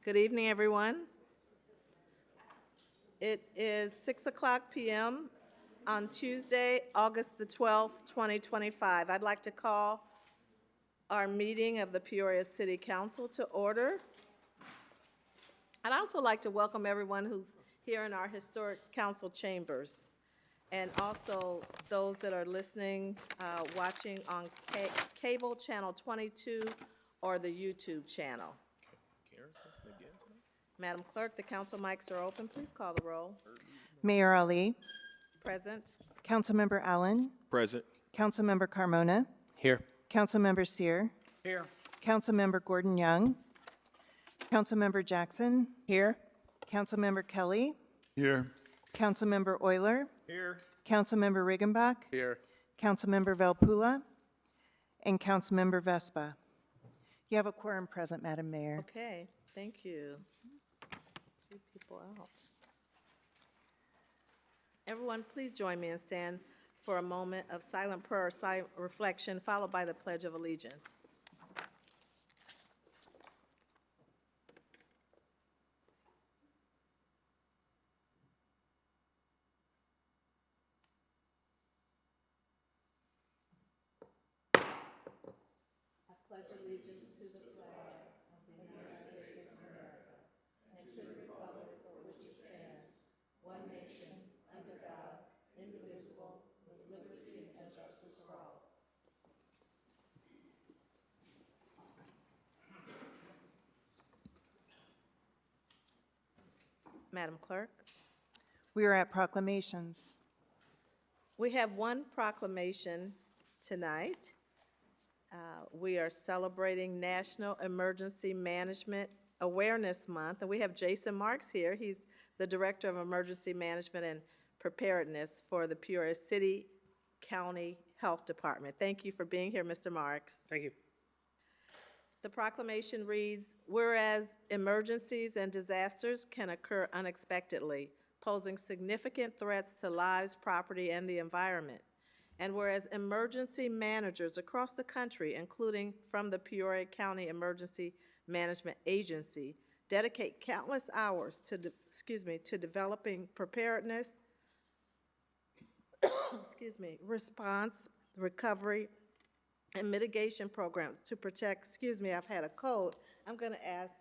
Good evening, everyone. It is 6:00 p.m. on Tuesday, August the 12th, 2025. I'd like to call our meeting of the Peoria City Council to order. I'd also like to welcome everyone who's here in our historic council chambers, and also those that are listening, watching on cable channel 22 or the YouTube channel. Madam Clerk, the council mics are open. Please call the roll. Mayor Ali, Present. Councilmember Allen, Present. Councilmember Carmona, Here. Councilmember Sear, Here. Councilmember Gordon Young, Councilmember Jackson, Here. Councilmember Kelly, Here. Councilmember Euler, Here. Councilmember Riggenbach, Here. Councilmember Velpula, and Councilmember Vespa. You have a quorum present, Madam Mayor. Okay, thank you. Few people out. Everyone, please join me and stand for a moment of silent prayer, silent reflection, followed by the Pledge of Allegiance. I pledge allegiance to the flag of the United States of America and to the republic for which it stands, one nation, under God, indivisible, with liberty and justice for all. Madam Clerk, We are at proclamations. we have one proclamation tonight. We are celebrating National Emergency Management Awareness Month, and we have Jason Marks here. He's the Director of Emergency Management and Preparedness for the Peoria City County Health Department. Thank you for being here, Mr. Marks. Thank you. The proclamation reads, whereas emergencies and disasters can occur unexpectedly, posing significant threats to lives, property, and the environment. And whereas emergency managers across the country, including from the Peoria County Emergency Management Agency, dedicate countless hours to developing preparedness, response, recovery, and mitigation programs to protect, I've had a cold. I'm going to ask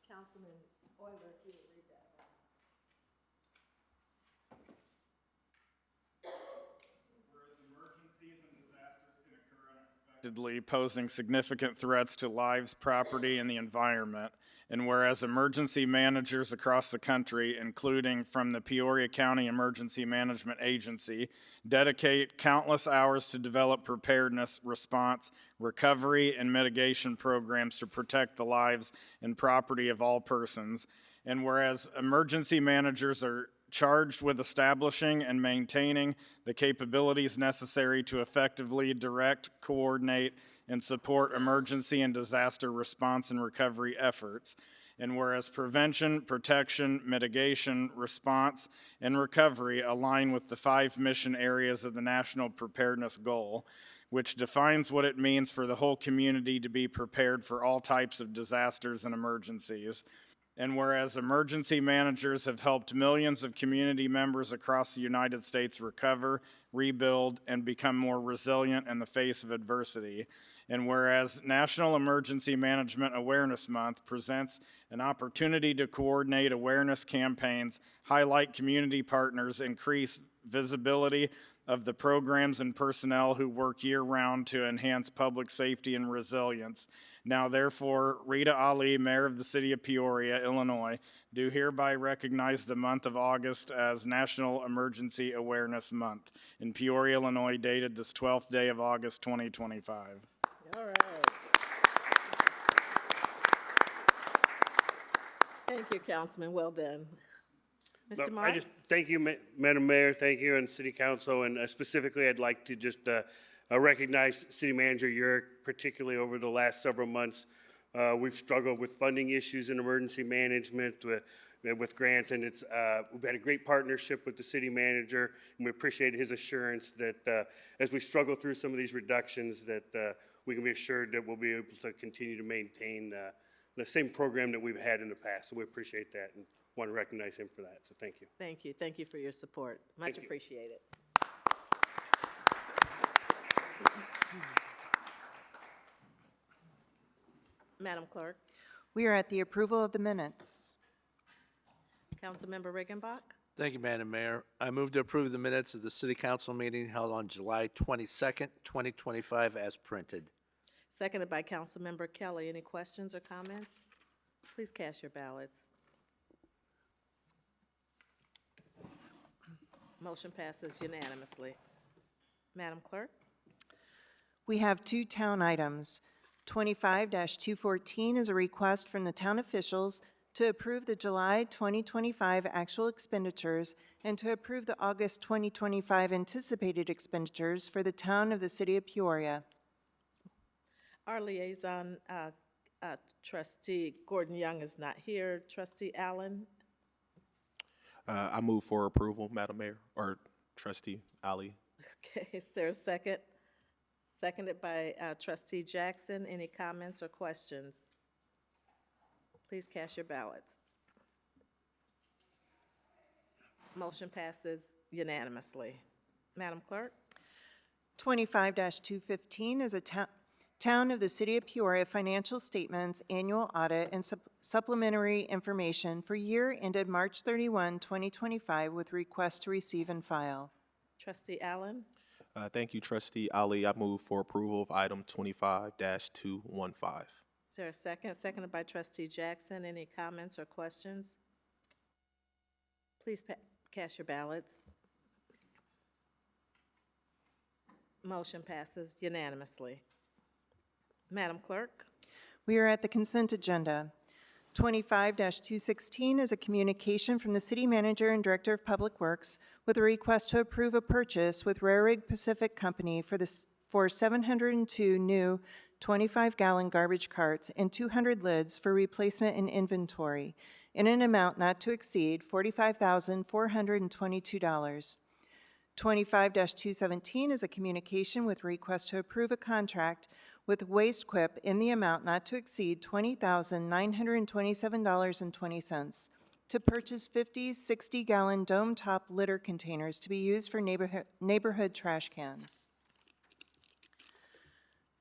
Councilman Euler if you would read that. Posing significant threats to lives, property, and the environment. And whereas emergency managers across the country, including from the Peoria County Emergency Management Agency, dedicate countless hours to develop preparedness, response, recovery, and mitigation programs to protect the lives and property of all persons. And whereas emergency managers are charged with establishing and maintaining the capabilities necessary to effectively direct, coordinate, and support emergency and disaster response and recovery efforts. And whereas prevention, protection, mitigation, response, and recovery align with the 5 mission areas of the National Preparedness Goal, which defines what it means for the whole community to be prepared for all types of disasters and emergencies. And whereas emergency managers have helped millions of community members across the United States recover, rebuild, and become more resilient in the face of adversity. And whereas National Emergency Management Awareness Month presents an opportunity to coordinate awareness campaigns, highlight community partners, increase visibility of the programs and personnel who work year-round to enhance public safety and resilience. Now, therefore, Rita Ali, Mayor of the City of Peoria, Illinois, do hereby recognize the month of August as National Emergency Awareness Month in Peoria, Illinois, dated this 12th day of August, 2025. All right. Thank you, Councilman. Well done. Mr. Marks? Thank you, Madam Mayor. Thank you, and City Council. And specifically, I'd like to just recognize City Manager Yurick, particularly over the last several months. We've struggled with funding issues in emergency management with grants, and we've had a great partnership with the City Manager, and we appreciate his assurance that as we struggle through some of these reductions, that we can be assured that we'll be able to continue to maintain the same program that we've had in the past. So we appreciate that and want to recognize him for that. So thank you. Thank you. Thank you for your support. Much Thank you. appreciated. Madam Clerk, We are at the approval of the minutes. Councilmember Riggenbach. Thank you, Madam Mayor. I move to approve the minutes of the City Council meeting held on July 22nd, 2025, as printed. Seconded by Councilmember Kelly. Any questions or comments? Please cast your ballots. Motion passes unanimously. Madam Clerk? We have two town items. 25-214 is a request from the town officials to approve the July 2025 actual expenditures and to approve the August 2025 anticipated expenditures for the town of the City of Peoria. Our liaison trustee, Gordon Young, is not here. Trustee Allen? I move for approval, Madam Mayor, or Trustee Ali. Okay, is there a second? Seconded by trustee Jackson. Any comments or questions? Please cast your ballots. Motion passes unanimously. Madam Clerk? 25-215 is a Town of the City of Peoria financial statements, annual audit, and supplementary information for year ended March 31, 2025, with request to receive and file. Trustee Allen? Thank you, Trustee Ali. I move for approval of item 25-215. Is there a second? Seconded by trustee Jackson. Any comments or questions? Please cast your ballots. Motion passes unanimously. Madam Clerk? We are at the consent agenda. 25-216 is a communication from the City Manager and Director of Public Works with a request to approve a purchase with Rare Rig Pacific Company for 702 new 25-gallon garbage carts and 200 lids for replacement and inventory in an amount not to exceed $45,422. 25-217 is a communication with request to approve a contract with WasteQuip in the amount not to exceed $20,927.20 to purchase 50 60-gallon dome-top litter containers to be used for neighborhood trash cans.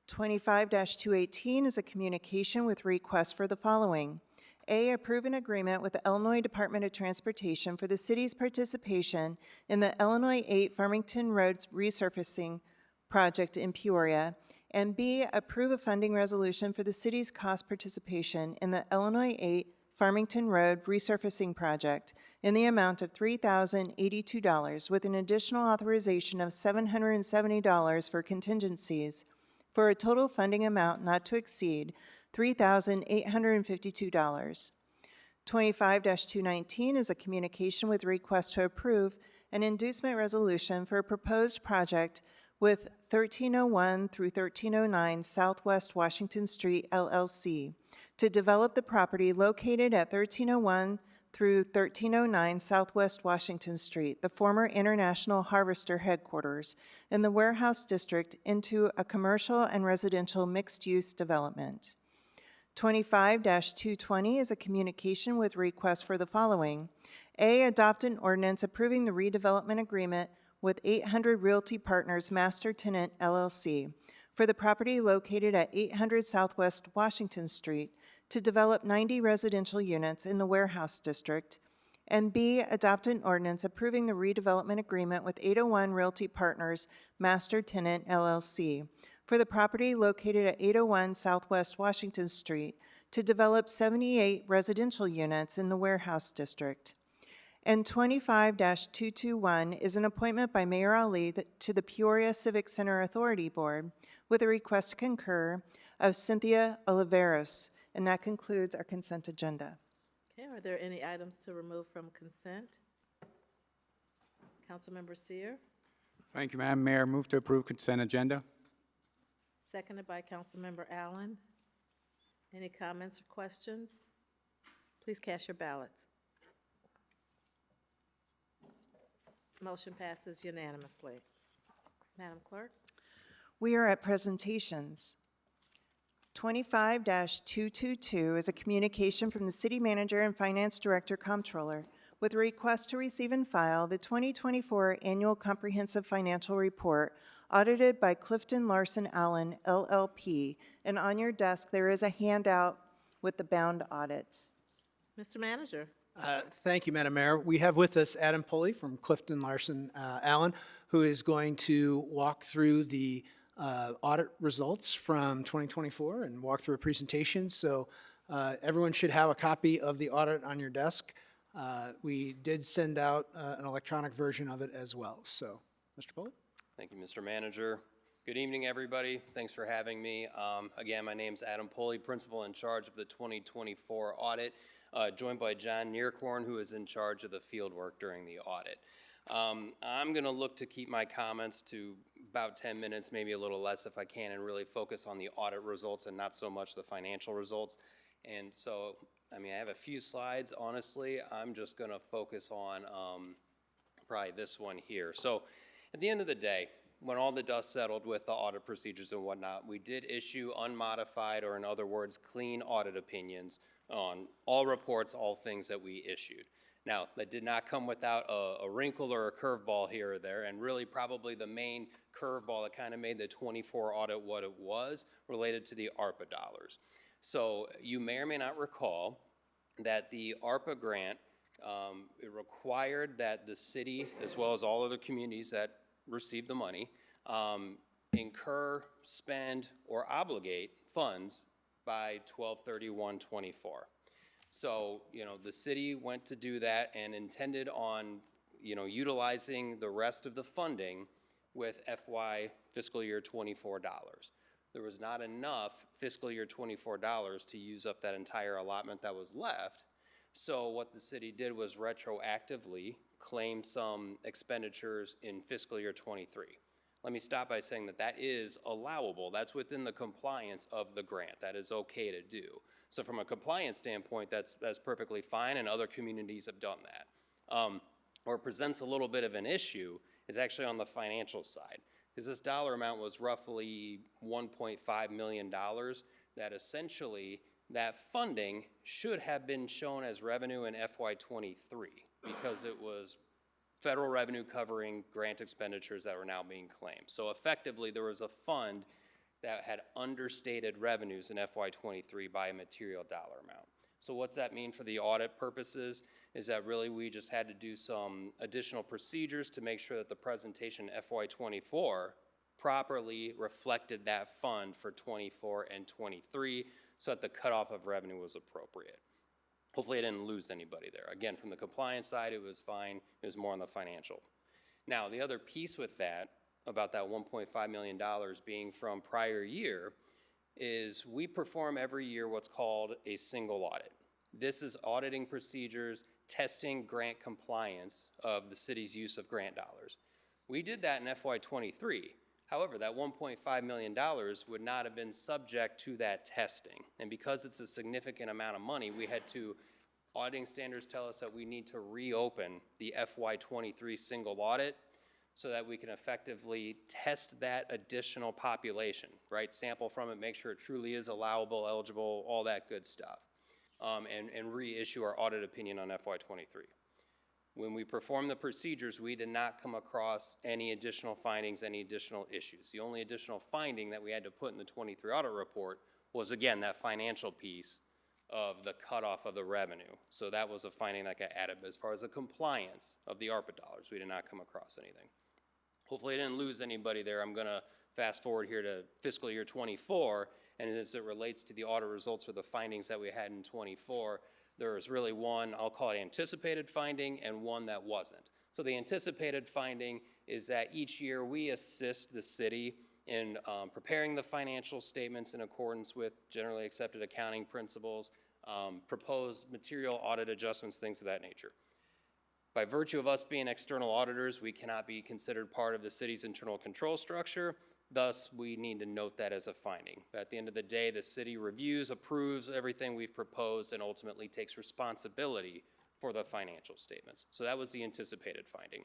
25-218 is a communication with request for the following. A, approve an agreement with the Illinois Department of Transportation for the city's participation in the Illinois 8 Farmington Road resurfacing project in Peoria, and B, approve a funding resolution for the city's cost participation in the Illinois 8 Farmington Road resurfacing project in the amount of $3,082 with an additional authorization of $770 for contingencies for a total funding amount not to exceed $3,852. 25-219 is a communication with request to approve an inducement resolution for a proposed project with 1301 through 1309 Southwest Washington Street, LLC, to develop the property located at 1301 through 1309 Southwest Washington Street, the former International Harvester headquarters, in the Warehouse District into a commercial and residential mixed-use development. 25-220 is a communication with request for the following. A, adopt an ordinance approving the redevelopment agreement with 800 Realty Partners Master Tenant, LLC, for the property located at 800 Southwest Washington Street to develop 90 residential units in the Warehouse District, and B, adopt an ordinance approving the redevelopment agreement with 801 Realty Partners Master Tenant, LLC, for the property located at 801 Southwest Washington Street to develop 78 residential units in the Warehouse District. And 25-221 is an appointment by Mayor Ali to the Peoria Civic Center Authority Board with a request to concur of Cynthia Oliveros. And that concludes our consent agenda. Okay, are there any items to remove from consent? Councilmember Seer, Thank you, Madam Mayor. Move to approve consent agenda. seconded by Councilmember Allen. Any comments or questions? Please cast your ballots. Motion passes unanimously. Madam Clerk? We are at presentations. 25-222 is a communication from the City Manager and Finance Director Comptroller with a request to receive and file the 2024 Annual Comprehensive Financial Report audited by Clifton Larson Allen, LLP. And on your desk, there is a handout with the bound audit. Mr. Manager. Thank you, Madam Mayor. We have with us Adam Pulley from Clifton Larson Allen, who is going to walk through the audit results from 2024 and walk through a presentation. So everyone should have a copy of the audit on your desk. We did send out an electronic version of it as well. So, Mr. Pulley? Thank you, Mr. Manager. Good evening, everybody. Thanks for having me. Again, my name's Adam Pulley, Principal in charge of the 2024 audit, joined by John Nearcorn, who is in charge of the field work during the audit. I'm going to look to keep my comments to about 10 minutes, maybe a little less if I can, and really focus on the audit results and not so much the financial results. And so, I mean, I have a few slides. Honestly, I'm just going to focus on probably this one here. So at the end of the day, when all the dust settled with the audit procedures and whatnot, we did issue unmodified, or in other words, clean audit opinions on all reports, all things that we issued. Now, that did not come without a wrinkle or a curveball here or there, and really probably the main curveball that kind of made the 24 audit what it was related to the ARPA dollars. So you may or may not recall that the ARPA grant, it required that the city, as well as all other communities that receive the money, incur, spend, or obligate funds by 12/31/24. So, you know, the city went to do that and intended on, you know, utilizing the rest of the funding with FY fiscal year 24 dollars. There was not enough fiscal year 24 dollars to use up that entire allotment that was left. So what the city did was retroactively claim some expenditures in fiscal year 23. Let me stop by saying that that is allowable. That's within the compliance of the grant. That is okay to do. So from a compliance standpoint, that's perfectly fine, and other communities have done that. Where it presents a little bit of an issue is actually on the financial side, because this dollar amount was roughly $1.5 million that essentially that funding should have been shown as revenue in FY23 because it was federal revenue covering grant expenditures that were now being claimed. So effectively, there was a fund that had understated revenues in FY23 by a material dollar amount. So what's that mean for the audit purposes is that really we just had to do some additional procedures to make sure that the presentation FY24 properly reflected that fund for 24 and 23 so that the cutoff of revenue was appropriate. Hopefully I didn't lose anybody there. Again, from the compliance side, it was fine. It was more on the financial. Now, the other piece with that, about that $1.5 million being from prior year, is we perform every year what's called a single audit. This is auditing procedures, testing grant compliance of the city's use of grant dollars. We did that in FY23. However, that $1.5 million would not have been subject to that testing. And because it's a significant amount of money, we had to, auditing standards tell us that we need to reopen the FY23 single audit so that we can effectively test that additional population, right? Sample from it, make sure it truly is allowable, eligible, all that good stuff, and reissue our audit opinion on FY23. When we performed the procedures, we did not come across any additional findings, any additional issues. The only additional finding that we had to put in the 23 audit report was, again, that financial piece of the cutoff of the revenue. So that was a finding that got added. But as far as the compliance of the ARPA dollars, we did not come across anything. Hopefully I didn't lose anybody there. I'm going to fast forward here to fiscal year 24, and as it relates to the audit results or the findings that we had in 24, there was really one, I'll call it anticipated finding, and one that wasn't. So the anticipated finding is that each year we assist the city in preparing the financial statements in accordance with generally accepted accounting principles, propose material audit adjustments, things of that nature. By virtue of us being external auditors, we cannot be considered part of the city's internal control structure. Thus, we need to note that as a finding. But at the end of the day, the city reviews, approves everything we've proposed, and ultimately takes responsibility for the financial statements. So that was the anticipated finding.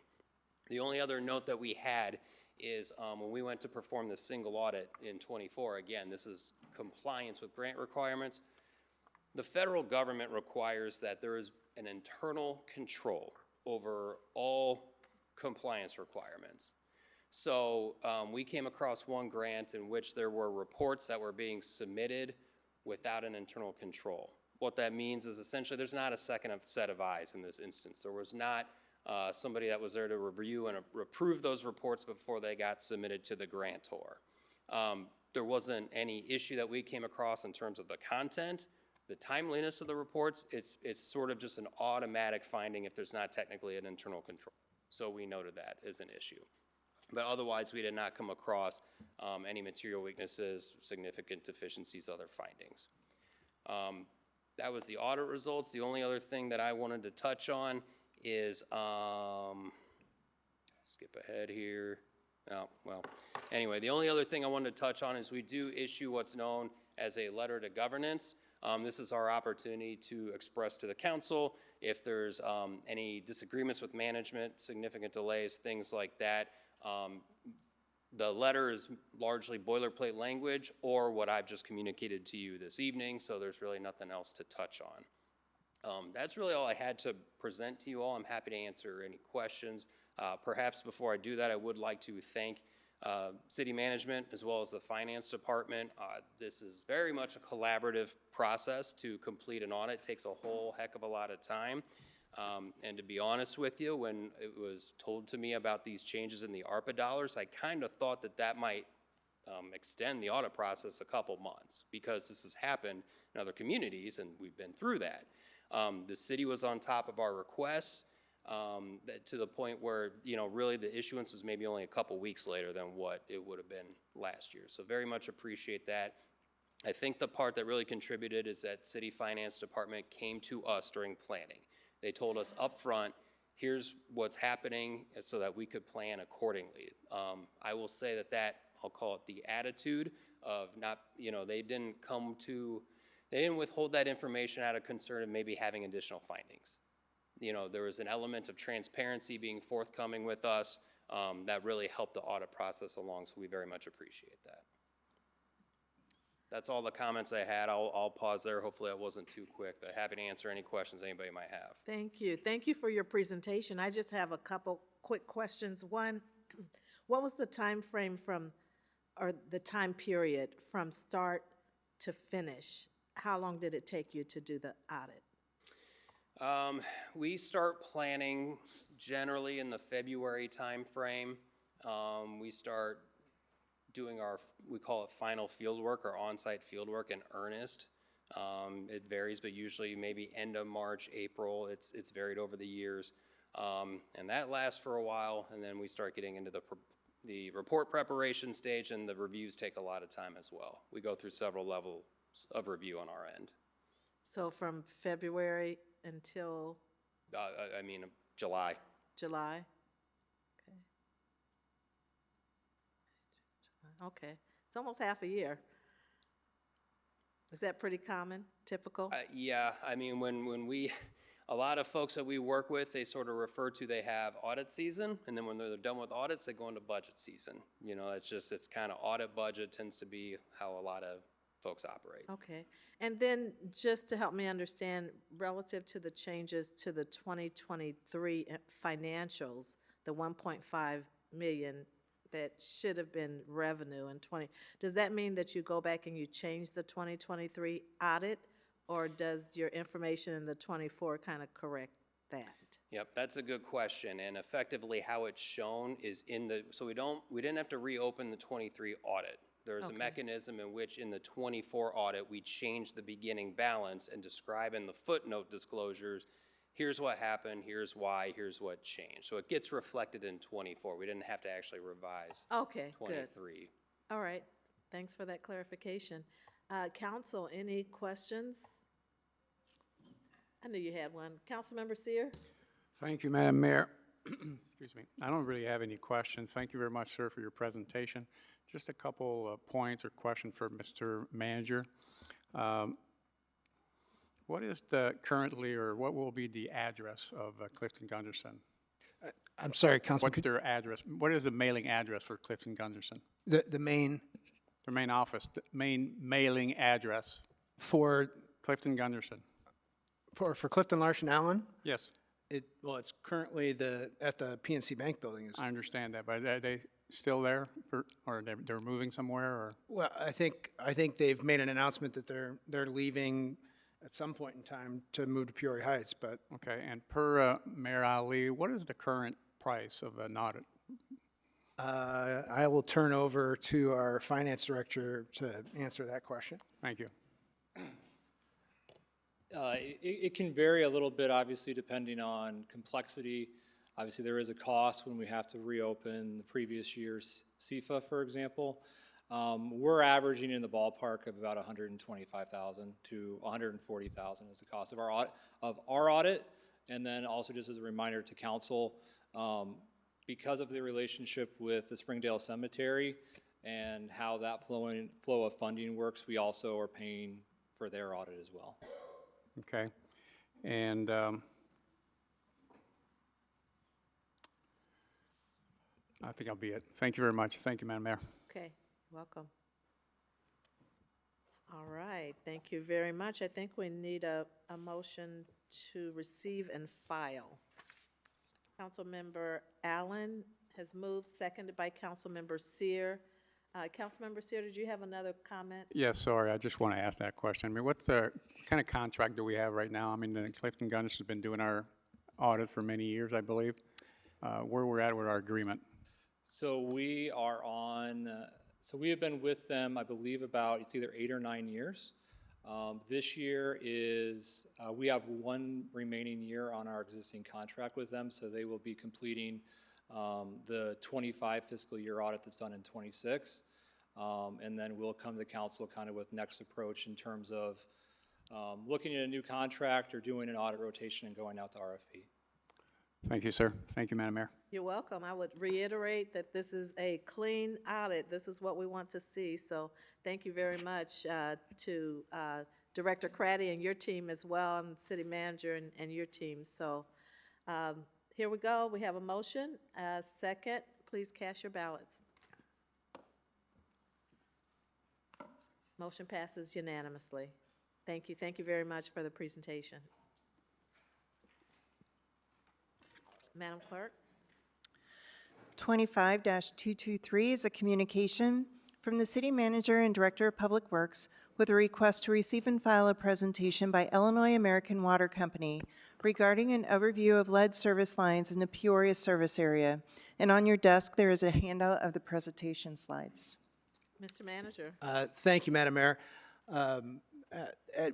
The only other note that we had is when we went to perform the single audit in 24, again, this is compliance with grant requirements. The federal government requires that there is an internal control over all compliance requirements. So we came across one grant in which there were reports that were being submitted without an internal control. What that means is essentially there's not a second set of eyes in this instance. There was not somebody that was there to review and approve those reports before they got submitted to the grantor. There wasn't any issue that we came across in terms of the content, the timeliness of the reports. It's sort of just an automatic finding if there's not technically an internal control. So we noted that as an issue. But otherwise, we did not come across any material weaknesses, significant deficiencies, other findings. That was the audit results. The only other thing that I wanted to touch on is, skip ahead here. Oh, well, anyway, the only other thing I wanted to touch on is we do issue what's known as a letter to governance. This is our opportunity to express to the council if there's any disagreements with management, significant delays, things like that. The letter is largely boilerplate language or what I've just communicated to you this evening, so there's really nothing else to touch on. That's really all I had to present to you all. I'm happy to answer any questions. Perhaps before I do that, I would like to thank city management as well as the finance department. This is very much a collaborative process to complete an audit. It takes a whole heck of a lot of time. And to be honest with you, when it was told to me about these changes in the ARPA dollars, I kind of thought that that might extend the audit process a couple months because this has happened in other communities and we've been through that. The city was on top of our requests to the point where, you know, really the issuance was maybe only a couple weeks later than what it would have been last year. So very much appreciate that. I think the part that really contributed is that city finance department came to us during planning. They told us up front, here's what's happening so that we could plan accordingly. I will say that I'll call it the attitude of not, you know, they didn't withhold that information out of concern of maybe having additional findings. You know, there was an element of transparency being forthcoming with us that really helped the audit process along, so we very much appreciate that. That's all the comments I had. I'll pause there. Hopefully that wasn't too quick, but happy to answer any questions anybody might have. Thank you. Thank you for your presentation. I just have a couple quick questions. One, what was the time frame or the time period from start to finish? How long did it take you to do the audit? We start planning generally in the February time frame. We start doing we call it final field work or on-site field work in earnest. It varies, but usually maybe end of March, April. It's varied over the years. And that lasts for a while, and then we start getting into the report preparation stage, and the reviews take a lot of time as well. We go through several levels of review on our end. So from February until? I mean, July. July? Okay, it's almost half a year. Is that pretty common, typical? Yeah, I mean, a lot of folks that we work with, they sort of refer to they have audit season, and then when they're done with audits, they go into budget season. You know, it's kind of audit budget tends to be how a lot of folks operate. Okay, and then just to help me understand, relative to the changes to the 2023 financials, the 1.5 million that should have been revenue in does that mean that you go back and you change the 2023 audit, or does your information in the 24 kind of correct that? Yep, that's a good question, and effectively how it's shown is so we didn't have to reopen the 23 audit. There's a mechanism in which in the 24 audit we changed the beginning balance and describe in the footnote disclosures, here's what happened, here's why, here's what changed. So it gets reflected in 24. We didn't have to actually revise 23. Good. All right, thanks for that clarification. Council, any questions? I knew you had one. Councilmember Seer? Thank you, Madam Mayor. Excuse me. I don't really have any questions. Thank you very much, sir, for your presentation. Just a couple of points or questions for Mr. Manager. What is currently, or what will be the address of Clifton Gunderson? I'm sorry, Councilman. What's their address? What is the mailing address for Clifton Gunderson? The main? Your main office, main mailing address, For, Clifton Gunderson. for Clifton Larson Allen, Yes, well, it's currently at the PNC Bank building. I understand that, but are they still there, or they're moving somewhere, or? Well, I think they've made an announcement that they're leaving at some point in time to move to Peoria Heights, but Okay, and per Mayor Ali, what is the current price of an audit? I will turn over to our finance director to answer that question. Thank you. It can vary a little bit, obviously, depending on complexity. Obviously, there is a cost when we have to reopen the previous year's CIFA, for example. We're averaging in the ballpark of about $125,000 to $140,000 is the cost of our audit. And then also, just as a reminder to council, because of the relationship with the Springdale Cemetery and how that flow of funding works, we also are paying for their audit as well. Okay, and I think I'll be it. Thank you very much. Thank you, Madam Mayor. Okay, welcome. All right, thank you very much. I think we need a motion to receive and file. Councilmember Allen has moved, seconded by Councilmember Sear. Councilmember Sear, did you have another comment? Yes, sorry, I just want to ask that question. I mean, what kind of contract do we have right now? I mean, the Clifton Gunderson has been doing our audit for many years, I believe. Where we're at with our agreement? So we are on, so we have been with them, I believe, about, it's either 8 or 9 years. This year is, we have one remaining year on our existing contract with them, so they will be completing the 25 fiscal year audit that's done in 26. And then we'll come to council kind of with next approach in terms of looking at a new contract or doing an audit rotation and going out to RFP. Thank you, sir. Thank you, Madam Mayor. You're welcome. I would reiterate that this is a clean audit. This is what we want to see. So thank you very much to Director Craddy and your team as well, and City Manager and your team. So here we go. We have a motion. Second, please cast your ballots. Motion passes unanimously. Thank you. Thank you very much for the presentation. Madam Clerk? 25-223 is a communication from the City Manager and Director of Public Works with a request to receive and file a presentation by Illinois American Water Company regarding an overview of lead service lines in the Peoria service area. And on your desk, there is a handout of the presentation slides. Mr. Manager? Thank you, Madam Mayor.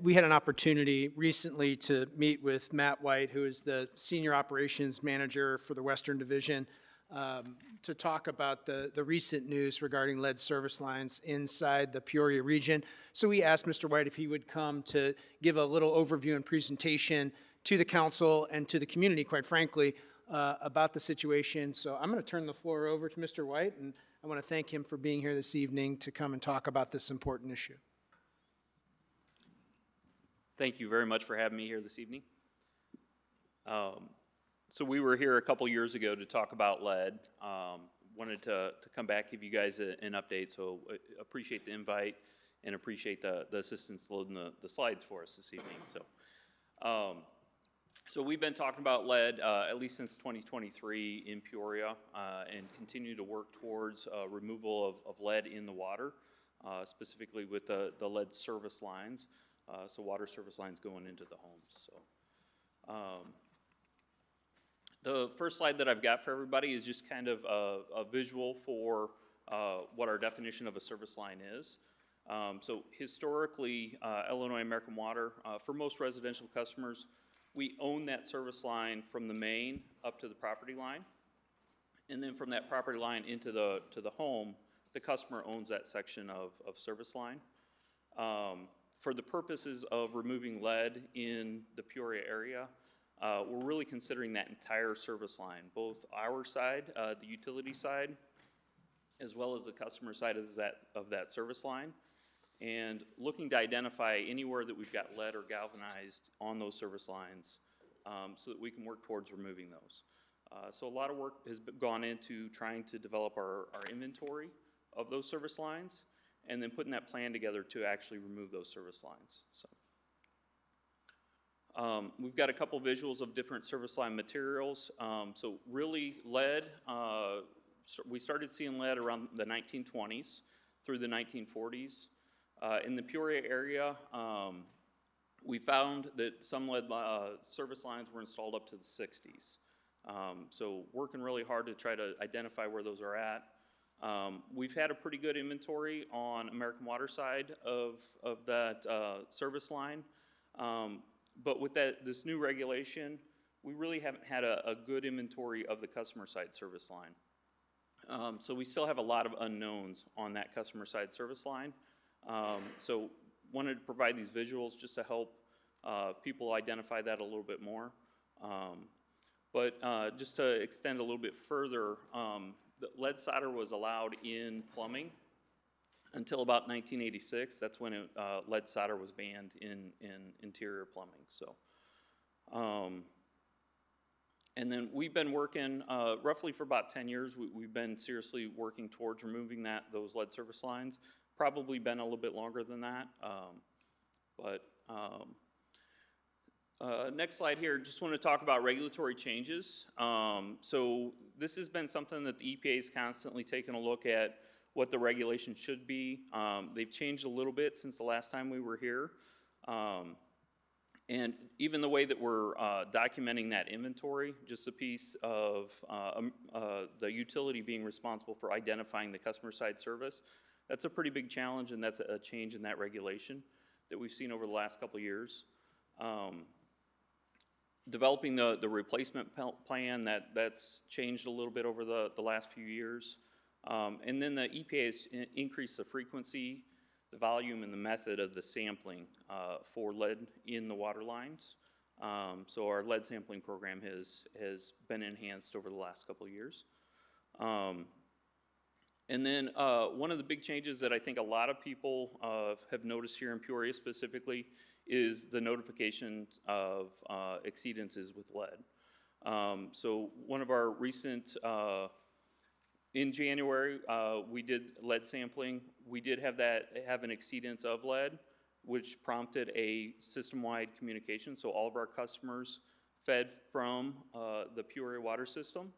We had an opportunity recently to meet with Matt White, who is the Senior Operations Manager for the Western Division, to talk about the recent news regarding lead service lines inside the Peoria region. So we asked Mr. White if he would come to give a little overview and presentation to the council and to the community, quite frankly, about the situation. So I'm going to turn the floor over to Mr. White, and I want to thank him for being here this evening to come and talk about this important issue. Thank you very much for having me here this evening. So we were here a couple years ago to talk about lead. Wanted to come back, give you guys an update, so appreciate the invite and appreciate the assistance loading the slides for us this evening. So we've been talking about lead at least since 2023 in Peoria and continue to work towards removal of lead in the water, specifically with the lead service lines. So water service lines going into the homes. So the first slide that I've got for everybody is just kind of a visual for what our definition of a service line is. So historically, Illinois American Water, for most residential customers, we own that service line from the main up to the property line. And then from that property line into the home, the customer owns that section of service line. For the purposes of removing lead in the Peoria area, we're really considering that entire service line, both our side, the utility side, as well as the customer side of that service line, and looking to identify anywhere that we've got lead or galvanized on those service lines so that we can work towards removing those. So a lot of work has gone into trying to develop our inventory of those service lines, and then putting that plan together to actually remove those service lines. So. We've got a couple visuals of different service line materials. So really lead, we started seeing lead around the 1920s through the 1940s. In the Peoria area, we found that some lead service lines were installed up to the 60s. So working really hard to try to identify where those are at. We've had a pretty good inventory on American Water side of that service line. But with this new regulation, we really haven't had a good inventory of the customer side service line. So we still have a lot of unknowns on that customer side service line. So wanted to provide these visuals just to help people identify that a little bit more. But just to extend a little bit further, the lead solder was allowed in plumbing until about 1986. That's when lead solder was banned in interior plumbing. So, and then we've been working roughly for about 10 years. We've been seriously working towards removing those lead service lines. Probably been a little bit longer than that. Next slide here, just want to talk about regulatory changes. So this has been something that the EPA is constantly taking a look at what the regulation should be. They've changed a little bit since the last time we were here. And even the way that we're documenting that inventory, just a piece of the utility being responsible for identifying the customer side service, that's a pretty big challenge, and that's a change in that regulation that we've seen over the last couple of years. Developing the replacement plan, that's changed a little bit over the last few years. And then the EPA has increased the frequency, the volume, and the method of the sampling for lead in the water lines. So our lead sampling program has been enhanced over the last couple of years. And then one of the big changes that I think a lot of people have noticed here in Peoria specifically is the notification of exceedances with lead. So one of our recent, in January, we did lead sampling. We did have an exceedance of lead, which prompted a system-wide communication. So all of our customers fed from the Peoria water system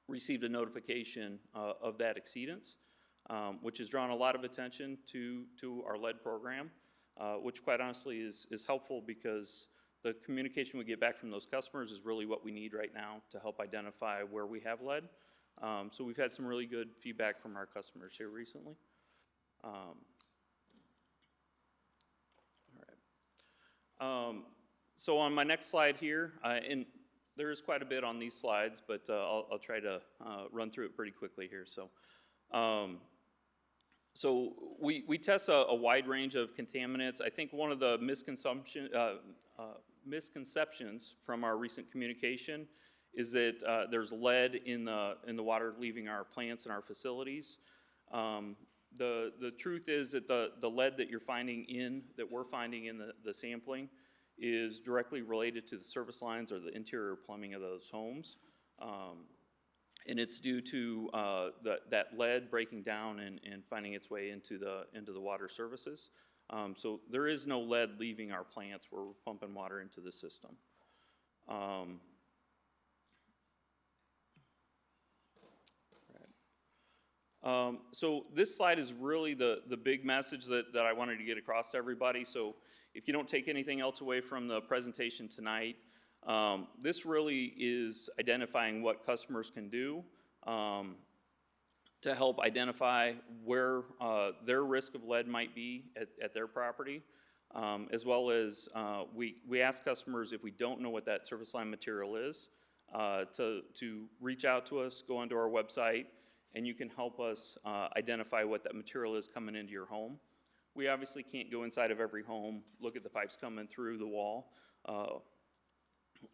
received a notification of that exceedance, which has drawn a lot of attention to our lead program, which quite honestly is helpful because the communication we get back from those customers is really what we need right now to help identify where we have lead. So we've had some really good feedback from our customers here recently. All right. So on my next slide here, and there is quite a bit on these slides, but I'll try to run through it pretty quickly here. So we test a wide range of contaminants. I think one of the misconceptions from our recent communication is that there's lead in the water leaving our plants and our facilities. The truth is that the lead that we're finding in the sampling is directly related to the service lines or the interior plumbing of those homes. And it's due to that lead breaking down and finding its way into the water services. So there is no lead leaving our plants where we're pumping water into the system. So this slide is really the big message that I wanted to get across to everybody. So if you don't take anything else away from the presentation tonight, this really is identifying what customers can do to help identify where their risk of lead might be at their property, as well as we ask customers, if we don't know what that service line material is, to reach out to us, go onto our website, and you can help us identify what that material is coming into your home. We obviously can't go inside of every home, look at the pipes coming through the wall,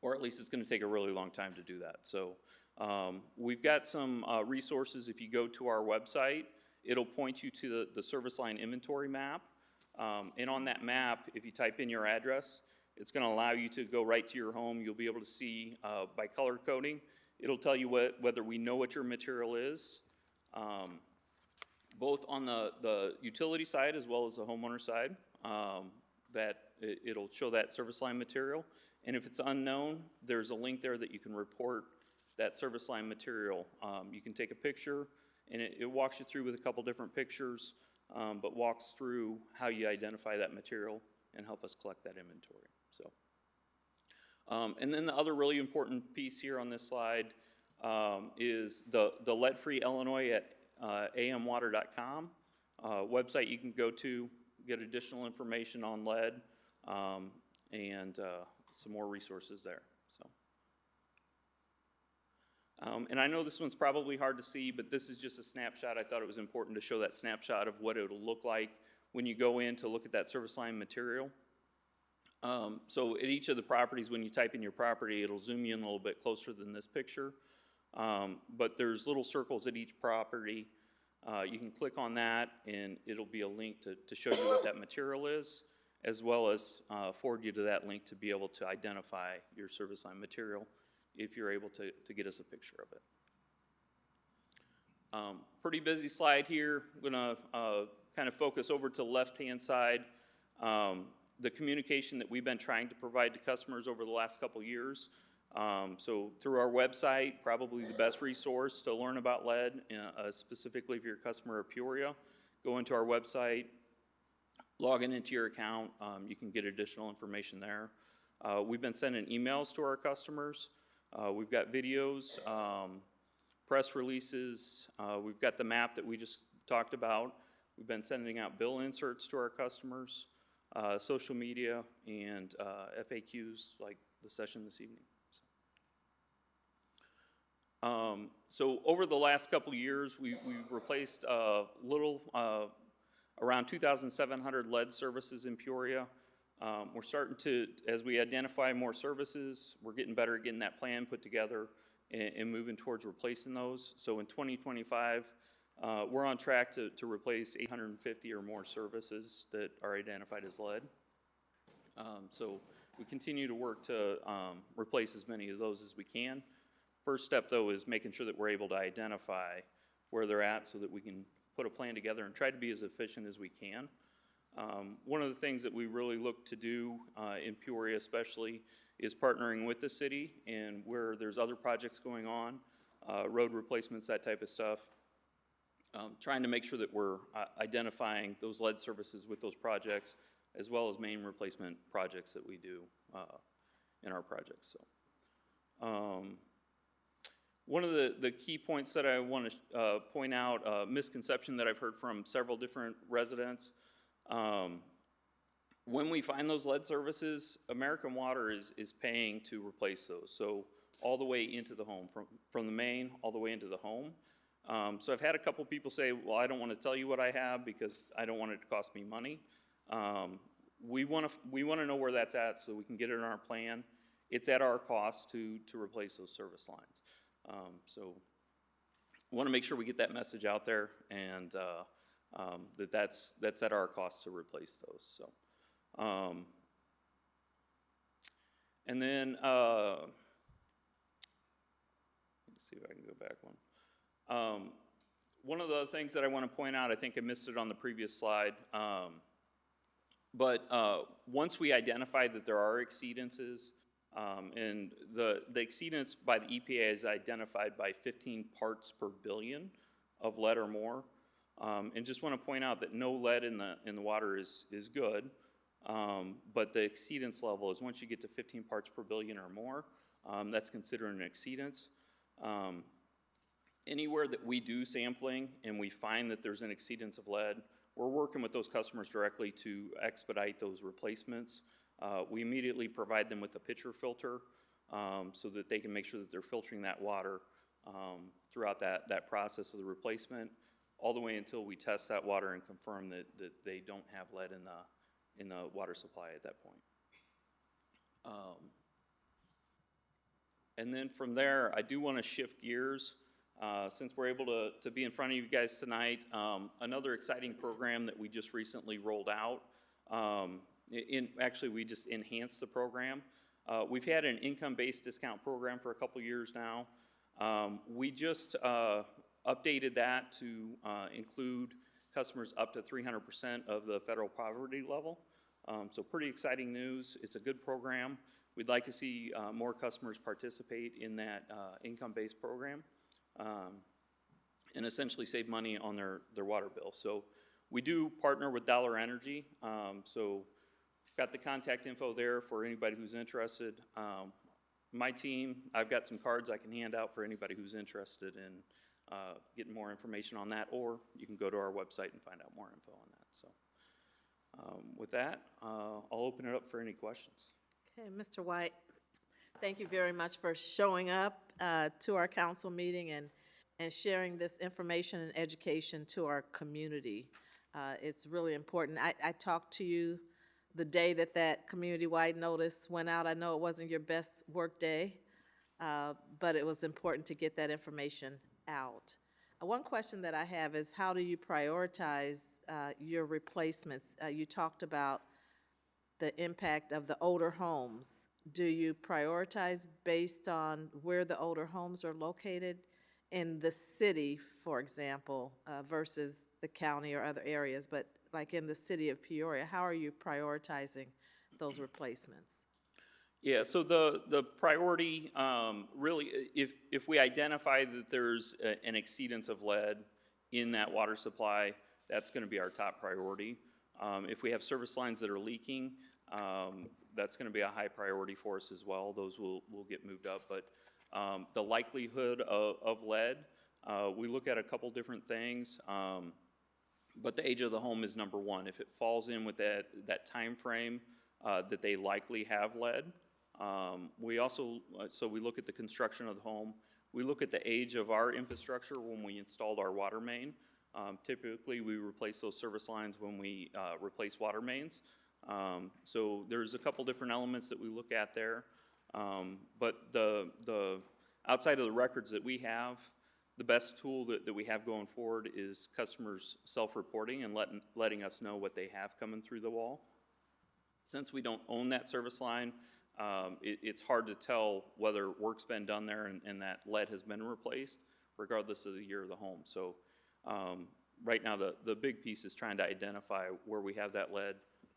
or at least it's going to take a really long time to do that. So we've got some resources. If you go to our website, it'll point you to the service line inventory map. And on that map, if you type in your address, it's going to allow you to go right to your home. You'll be able to see by color coding. It'll tell you whether we know what your material is. both on the utility side as well as the homeowner side, that it'll show that service line material. And if it's unknown, there's a link there that you can report that service line material. You can take a picture, and it walks you through with a couple different pictures, but walks through how you identify that material and help us collect that inventory. So, and then the other really important piece here on this slide is the lead-free Illinois at amwater.com website you can go to, get additional information on lead, and some more resources there. So, and I know this one's probably hard to see, but this is just a snapshot. I thought it was important to show that snapshot of what it'll look like when you go in to look at that service line material. So at each of the properties, when you type in your property, it'll zoom you in a little bit closer than this picture. But there's little circles at each property. You can click on that, and it'll be a link to show you what that material is, as well as forward you to that link to be able to identify your service line material if you're able to get us a picture of it. Pretty busy slide here. I'm going to kind of focus over to the left-hand side. The communication that we've been trying to provide to customers over the last couple years. So through our website, probably the best resource to learn about lead, specifically if you're a customer of Peoria, go into our website, log into your account, you can get additional information there. We've been sending emails to our customers. We've got videos, press releases. We've got the map that we just talked about. We've been sending out bill inserts to our customers, social media, and FAQs like the session this evening. So over the last couple of years, we've replaced around 2,700 lead services in Peoria. We're starting to, as we identify more services, we're getting better at getting that plan put together and moving towards replacing those. So in 2025, we're on track to replace 850 or more services that are identified as lead. So we continue to work to replace as many of those as we can. First step, though, is making sure that we're able to identify where they're at so that we can put a plan together and try to be as efficient as we can. One of the things that we really look to do in Peoria especially is partnering with the city, and where there's other projects going on, road replacements, that type of stuff, trying to make sure that we're identifying those lead services with those projects, as well as main replacement projects that we do in our projects. So, one of the key points that I want to point out, a misconception that I've heard from several different residents, when we find those lead services, American Water is paying to replace those. So all the way into the home, from the main all the way into the home. So I've had a couple people say, well, I don't want to tell you what I have because I don't want it to cost me money. We want to know where that's at so we can get it in our plan. It's at our cost to replace those service lines. So I want to make sure we get that message out there, and that's at our cost to replace those. So, and then let me see if I can go back one. One of the things that I want to point out, I think I missed it on the previous slide, but once we identify that there are exceedances, and the exceedance by the EPA is identified by 15 parts per billion of lead or more. And just want to point out that no lead in the water is good, but the exceedance level is once you get to 15 parts per billion or more, that's considered an exceedance. Anywhere that we do sampling and we find that there's an exceedance of lead, we're working with those customers directly to expedite those replacements. We immediately provide them with a pitcher filter so that they can make sure that they're filtering that water throughout that process of the replacement, all the way until we test that water and confirm that they don't have lead in the water supply at that point. And then from there, I do want to shift gears. Since we're able to be in front of you guys tonight, another exciting program that we just recently rolled out. Actually, we just enhanced the program. We've had an income-based discount program for a couple years now. We just updated that to include customers up to 300% of the federal poverty level. So pretty exciting news. It's a good program. We'd like to see more customers participate in that income-based program and essentially save money on their water bill. So we do partner with Dollar Energy. So got the contact info there for anybody who's interested. My team, I've got some cards I can hand out for anybody who's interested in getting more information on that, or you can go to our website and find out more info on that. So with that, I'll open it up for any questions. Okay, Mr. White, thank you very much for showing up to our council meeting and sharing this information and education to our community. It's really important. I talked to you the day that community-wide notice went out. I know it wasn't your best work day, but it was important to get that information out. One question that I have is, how do you prioritize your replacements? You talked about the impact of the older homes. Do you prioritize based on where the older homes are located in the city, for example, versus the county or other areas? But like in the city of Peoria, how are you prioritizing those replacements? Yeah, so the priority, really, if we identify that there's an exceedance of lead in that water supply, that's going to be our top priority. If we have service lines that are leaking, that's going to be a high priority for us as well. Those will get moved up. But the likelihood of lead, we look at a couple different things. But the age of the home is number one. If it falls in with that time frame that they likely have lead, we also, so we look at the construction of the home. We look at the age of our infrastructure when we installed our water main. Typically, we replace those service lines when we replace water mains. So there's a couple different elements that we look at there. But the outside of the records that we have, the best tool that we have going forward is customers self-reporting and letting us know what they have coming through the wall. Since we don't own that service line, it's hard to tell whether work's been done there and that lead has been replaced, regardless of the year of the home. So right now, the big piece is trying to identify where we have that lead,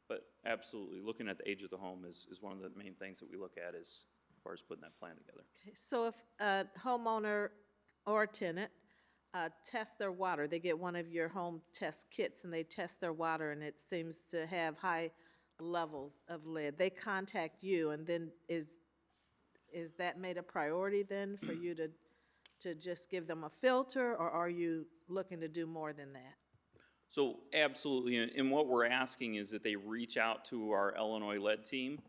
but absolutely, looking at the age of the home is one of the main things that we look at as far as putting that plan together. Okay, so if a homeowner or a tenant test their water, they get one of your home test kits and they test their water and it seems to have high levels of lead, they contact you, and then is that made a priority then for you to just give them a filter, or are you looking to do more than that? So absolutely, and what we're asking is that they reach out to our Illinois lead team,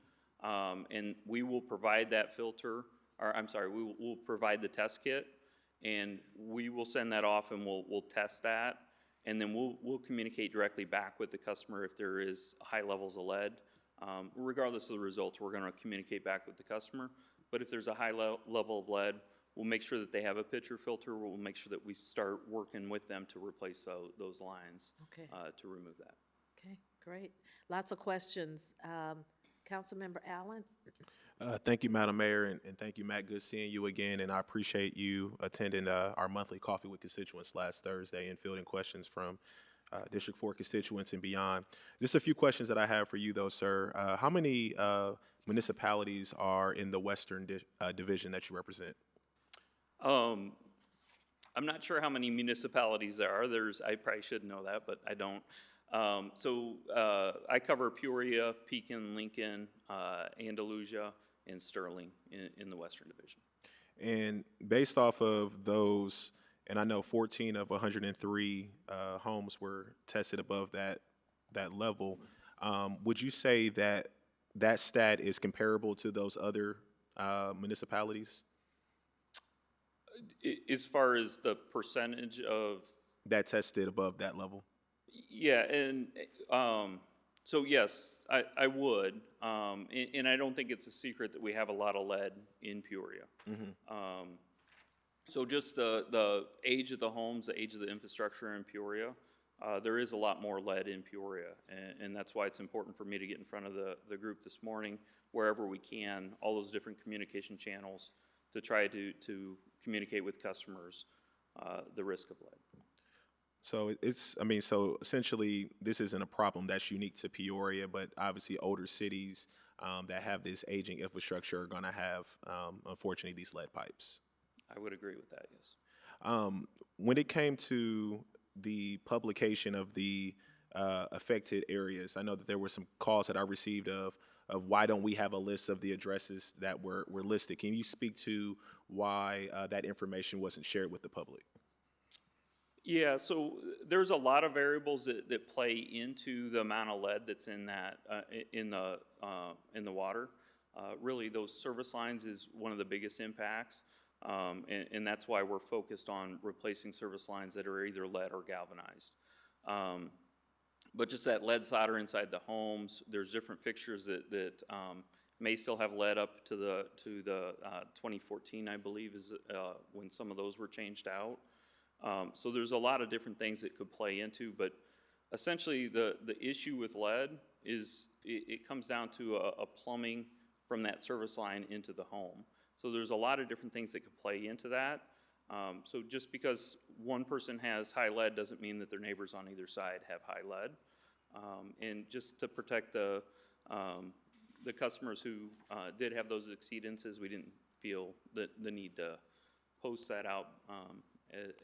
and we will provide that filter, or I'm sorry, we will provide the test kit, and we will send that off and we'll test that, and then we'll communicate directly back with the customer if there is high levels of lead. Regardless of the results, we're going to communicate back with the customer, but if there's a high level of lead, we'll make sure that they have a pitcher filter. We'll make sure that we start working with them to replace those lines, Okay. to remove that. Okay, great. Lots of questions. Councilmember Allen? Thank you, Madam Mayor, and thank you, Matt. Good seeing you again, and I appreciate you attending our monthly Coffee with Constituents last Thursday and fielding questions from District 4 constituents and beyond. Just a few questions that I have for you, though, sir. How many municipalities are in the Western Division that you represent? I'm not sure how many municipalities there are. I probably should know that, but I don't. So I cover Peoria, Pekin, Lincoln, Andalusia, and Sterling in the Western Division. And based off of those, and I know 14 of 103 homes were tested above that level, would you say that that stat is comparable to those other municipalities? As far as the percentage of that tested above that level? Yeah, and so yes, I would, and I don't think it's a secret that we have a lot of lead in Peoria. Mm-hmm. So just the age of the homes, the age of the infrastructure in Peoria, there is a lot more lead in Peoria, and that's why it's important for me to get in front of the group this morning, wherever we can, all those different communication channels to try to communicate with customers the risk of lead. So it's, I mean, so essentially, this isn't a problem that's unique to Peoria, but obviously older cities that have this aging infrastructure are going to have, unfortunately, these lead pipes. I would agree with that, yes. When it came to the publication of the affected areas, I know that there were some calls that I received of why don't we have a list of the addresses that were listed. Can you speak to why that information wasn't shared with the public? Yeah, so there's a lot of variables that play into the amount of lead that's in that in the water. Really, those service lines is one of the biggest impacts, and that's why we're focused on replacing service lines that are either lead or galvanized. But just that lead solder inside the homes, there's different fixtures that may still have lead up to the 2014, I believe, is when some of those were changed out. So there's a lot of different things that could play into, but essentially the issue with lead is it comes down to a plumbing from that service line into the home. So there's a lot of different things that could play into that. So just because one person has high lead doesn't mean that their neighbors on either side have high lead. And just to protect the customers who did have those exceedances, we didn't feel the need to post that out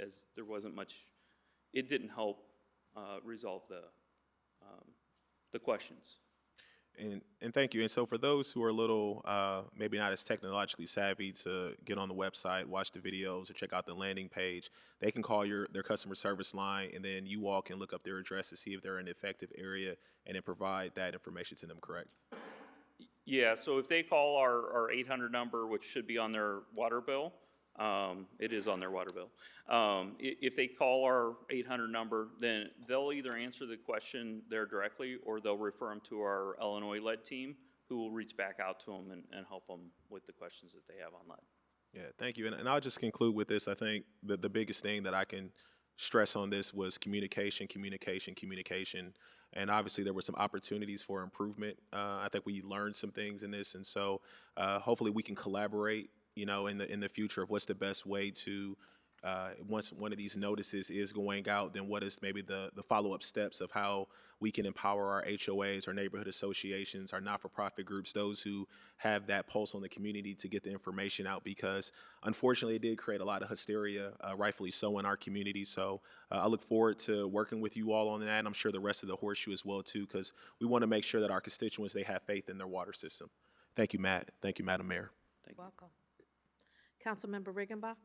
as there wasn't much, it didn't help resolve the questions. And thank you. And so for those who are a little, maybe not as technologically savvy to get on the website, watch the videos, or check out the landing page, they can call their customer service line, and then you all can look up their address to see if they're in an effective area and then provide that information to them, correct? Yeah, so if they call our 800 number, which should be on their water bill, it is on their water bill. If they call our 800 number, then they'll either answer the question there directly, or they'll refer them to our Illinois-led team, who will reach back out to them and help them with the questions that they have on lead. Yeah, thank you. And I'll just conclude with this. I think the biggest thing that I can stress on this was communication. And obviously there were some opportunities for improvement. I think we learned some things in this. And so hopefully we can collaborate, you know, in the future of what's the best way to, once one of these notices is going out, then what is maybe the follow-up steps of how we can empower our HOAs, our neighborhood associations, our not-for-profit groups, those who have that pulse on the community to get the information out, because unfortunately it did create a lot of hysteria, rightfully so, in our community. So I look forward to working with you all on that, and I'm sure the rest of the Horseshoe as well too, because we want to make sure that our constituents, they have faith in their water system. Thank you, Matt. Thank you, Madam Mayor. Thank you. Welcome. Councilmember Riggenbach?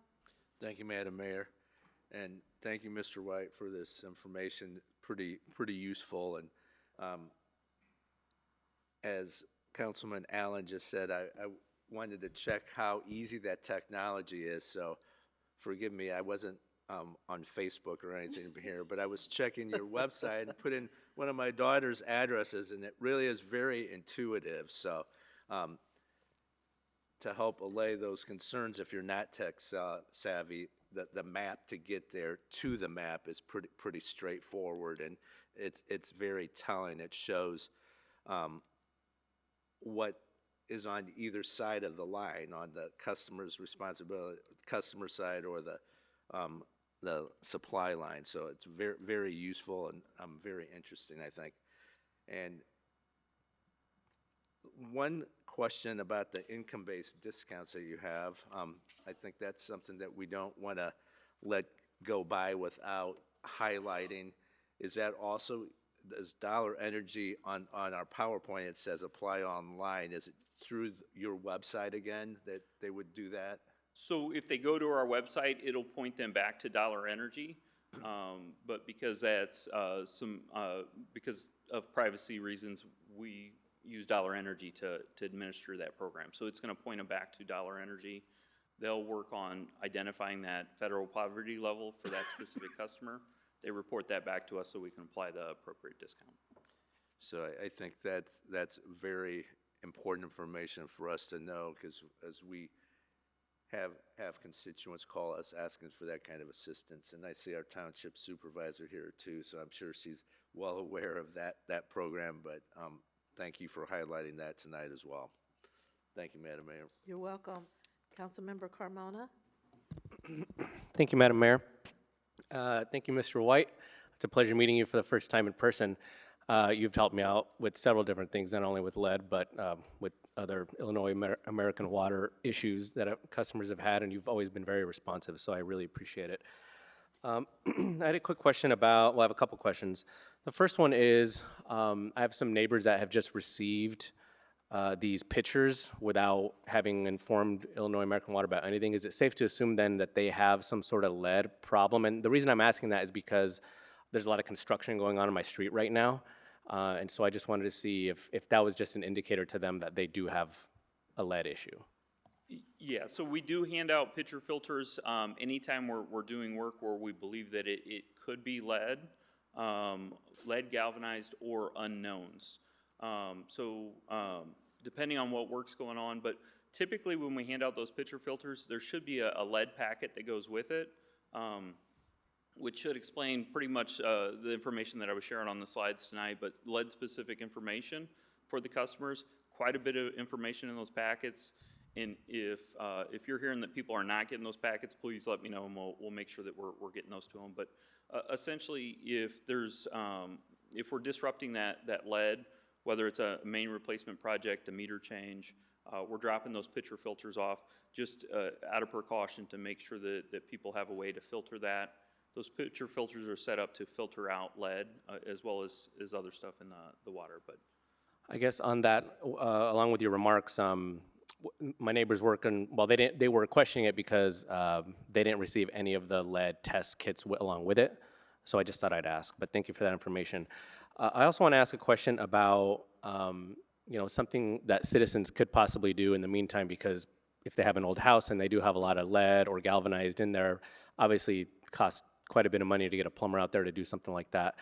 Thank you, Madam Mayor, and thank you, Mr. White, for this information. Pretty useful. And as Councilman Allen just said, I wanted to check how easy that technology is. So forgive me, I wasn't on Facebook or anything here, but I was checking your website and put in one of my daughter's addresses, and it really is very intuitive. So to help allay those concerns, if you're not tech savvy, the map to get there to the map is pretty straightforward, and it's very telling. It shows what is on either side of the line, on the customer's responsibility, customer side, or the supply line. So it's very useful and very interesting, I think. And one question about the income-based discounts that you have, I think that's something that we don't want to let go by without highlighting. Is that also, does Dollar Energy on our PowerPoint, it says apply online, is it through your website again that they would do that? So if they go to our website, it'll point them back to Dollar Energy. But because that's because of privacy reasons, we use Dollar Energy to administer that program. So it's going to point them back to Dollar Energy. They'll work on identifying that federal poverty level for that specific customer. They report that back to us so we can apply the appropriate discount. So I think that's very important information for us to know, because as we have constituents call us asking for that kind of assistance, and I see our township supervisor here too, so I'm sure she's well aware of that program, but thank you for highlighting that tonight as well. Thank you, Madam Mayor. You're welcome. Councilmember Carmona? Thank you, Madam Mayor. Thank you, Mr. White. It's a pleasure meeting you for the first time in person. You've helped me out with several different things, not only with lead, but with other Illinois American water issues that customers have had, and you've always been very responsive, so I really appreciate it. I had a quick question I have a couple questions. The first one is, I have some neighbors that have just received these pictures without having informed Illinois American Water about anything. Is it safe to assume then that they have some sort of lead problem? And the reason I'm asking that is because there's a lot of construction going on my street right now. And so I just wanted to see if that was just an indicator to them that they do have a lead issue. Yeah, so we do hand out pitcher filters anytime we're doing work where we believe that it could be lead, lead galvanized, or unknowns. Depending on what work's going on, but typically when we hand out those pitcher filters, there should be a lead packet that goes with it, which should explain pretty much the information that I was sharing on the slides tonight, but lead-specific information for the customers, quite a bit of information in those packets. And if you're hearing that people are not getting those packets, please let me know, and we'll make sure that we're getting those to them. But essentially, if we're disrupting that lead, whether it's a main replacement project, a meter change, we're dropping those pitcher filters off just out of precaution to make sure that people have a way to filter that. Those pitcher filters are set up to filter out lead as well as other stuff in the water. But I guess on that, along with your remarks, my neighbors working, well, they were questioning it because they didn't receive any of the lead test kits along with it. So I just thought I'd ask, but thank you for that information. I also want to ask a question about, something that citizens could possibly do in the meantime, because if they have an old house and they do have a lot of lead or galvanized in there, obviously it costs quite a bit of money to get a plumber out there to do something like that.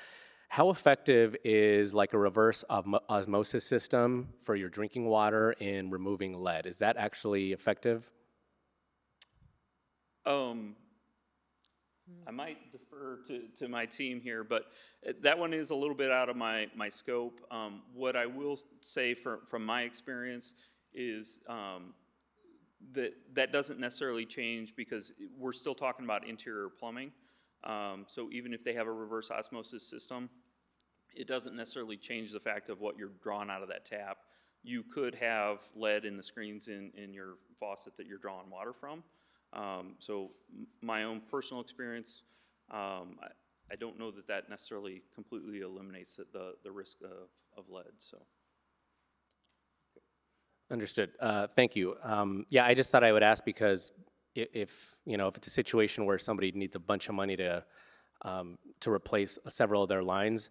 How effective is like a reverse osmosis system for your drinking water in removing lead? Is that actually effective? I might defer to my team here, but that one is a little bit out of my scope. What I will say from my experience is that doesn't necessarily change because we're still talking about interior plumbing. So even if they have a reverse osmosis system, it doesn't necessarily change the fact of what you're drawing out of that tap. You could have lead in the screens in your faucet that you're drawing water from. So my own personal experience, I don't know that necessarily completely eliminates the risk of lead. So. Understood. Thank you. Yeah, I just thought I would ask because if it's a situation where somebody needs a bunch of money to replace several of their lines,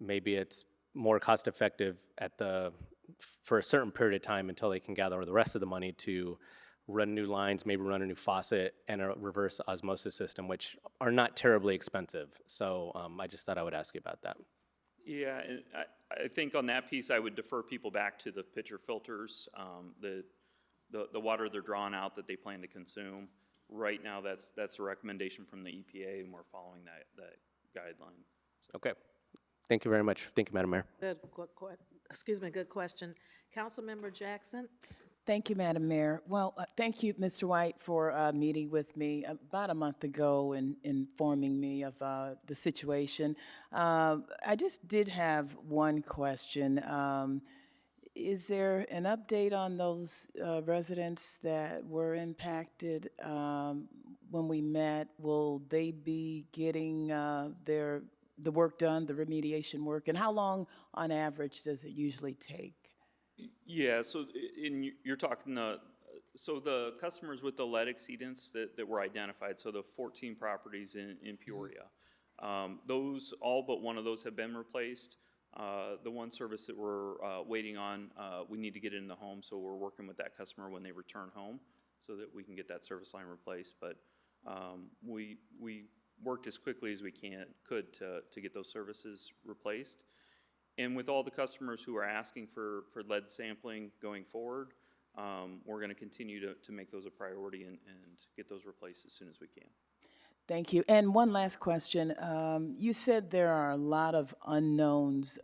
maybe it's more cost effective for a certain period of time until they can gather the rest of the money to run new lines, maybe run a new faucet and a reverse osmosis system, which are not terribly expensive. So I just thought I would ask you about that. Yeah, and I think on that piece, I would defer people back to the pitcher filters, the water they're drawing out that they plan to consume. Right now, that's a recommendation from the EPA, and we're following that guideline. So. Okay. Thank you very much. Thank you, Madam Mayor. Good question. Councilmember Jackson? Thank you, Madam Mayor. Well, thank you, Mr. White, for meeting with me about a month ago and informing me of the situation. I just did have one question. Is there an update on those residents that were impacted when we met? Will they be getting the work done, the remediation work? And how long, on average, does it usually take? Yeah, so you're talking the customers with the lead exceedance that were identified, so the 14 properties in Peoria. Those, all but one of those have been replaced. The one service that we're waiting on, we need to get it in the home, so we're working with that customer when they return home so that we can get that service line replaced. But we worked as quickly as we could to get those services replaced. And with all the customers who are asking for lead sampling going forward, we're going to continue to make those a priority and get those replaced as soon as we can. Thank you. And one last question. You said there are a lot of unknowns.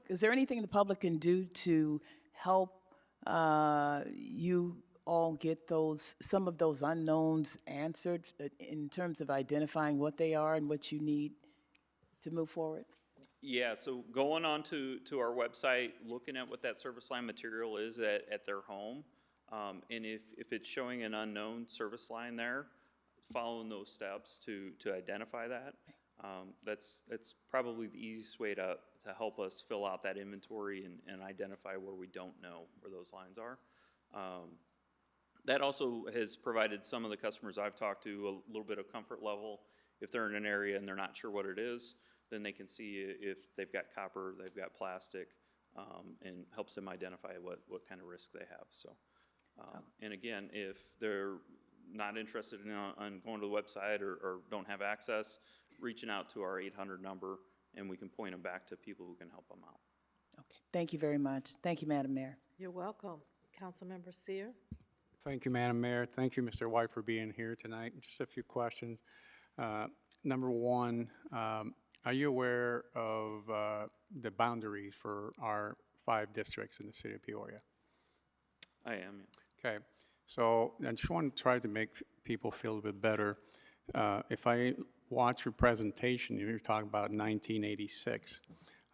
Is there anything the public can do to help you all get some of those unknowns answered in terms of identifying what they are and what you need to move forward? Yeah, so going on to our website, looking at what that service line material is at their home, and if it's showing an unknown service line there, following those steps to identify that, that's probably the easiest way to help us fill out that inventory and identify where we don't know where those lines are. That also has provided some of the customers I've talked to a little bit of comfort level. If they're in an area and they're not sure what it is, then they can see if they've got copper, they've got plastic, and helps them identify what kind of risk they have. So, and again, if they're not interested in on going to the website or don't have access, reaching out to our 800 number, and we can point them back to people who can help them out. Okay, thank you very much. Thank you, Madam Mayor. You're welcome. Councilmember Seer? Thank you, Madam Mayor. Thank you, Mr. White, for being here tonight. Just a few questions. Number one, are you aware of the boundaries for our 5 districts in the city of Peoria? I am. Yeah. Okay, so I just want to try to make people feel a bit better. If I watch your presentation, you're talking about 1986.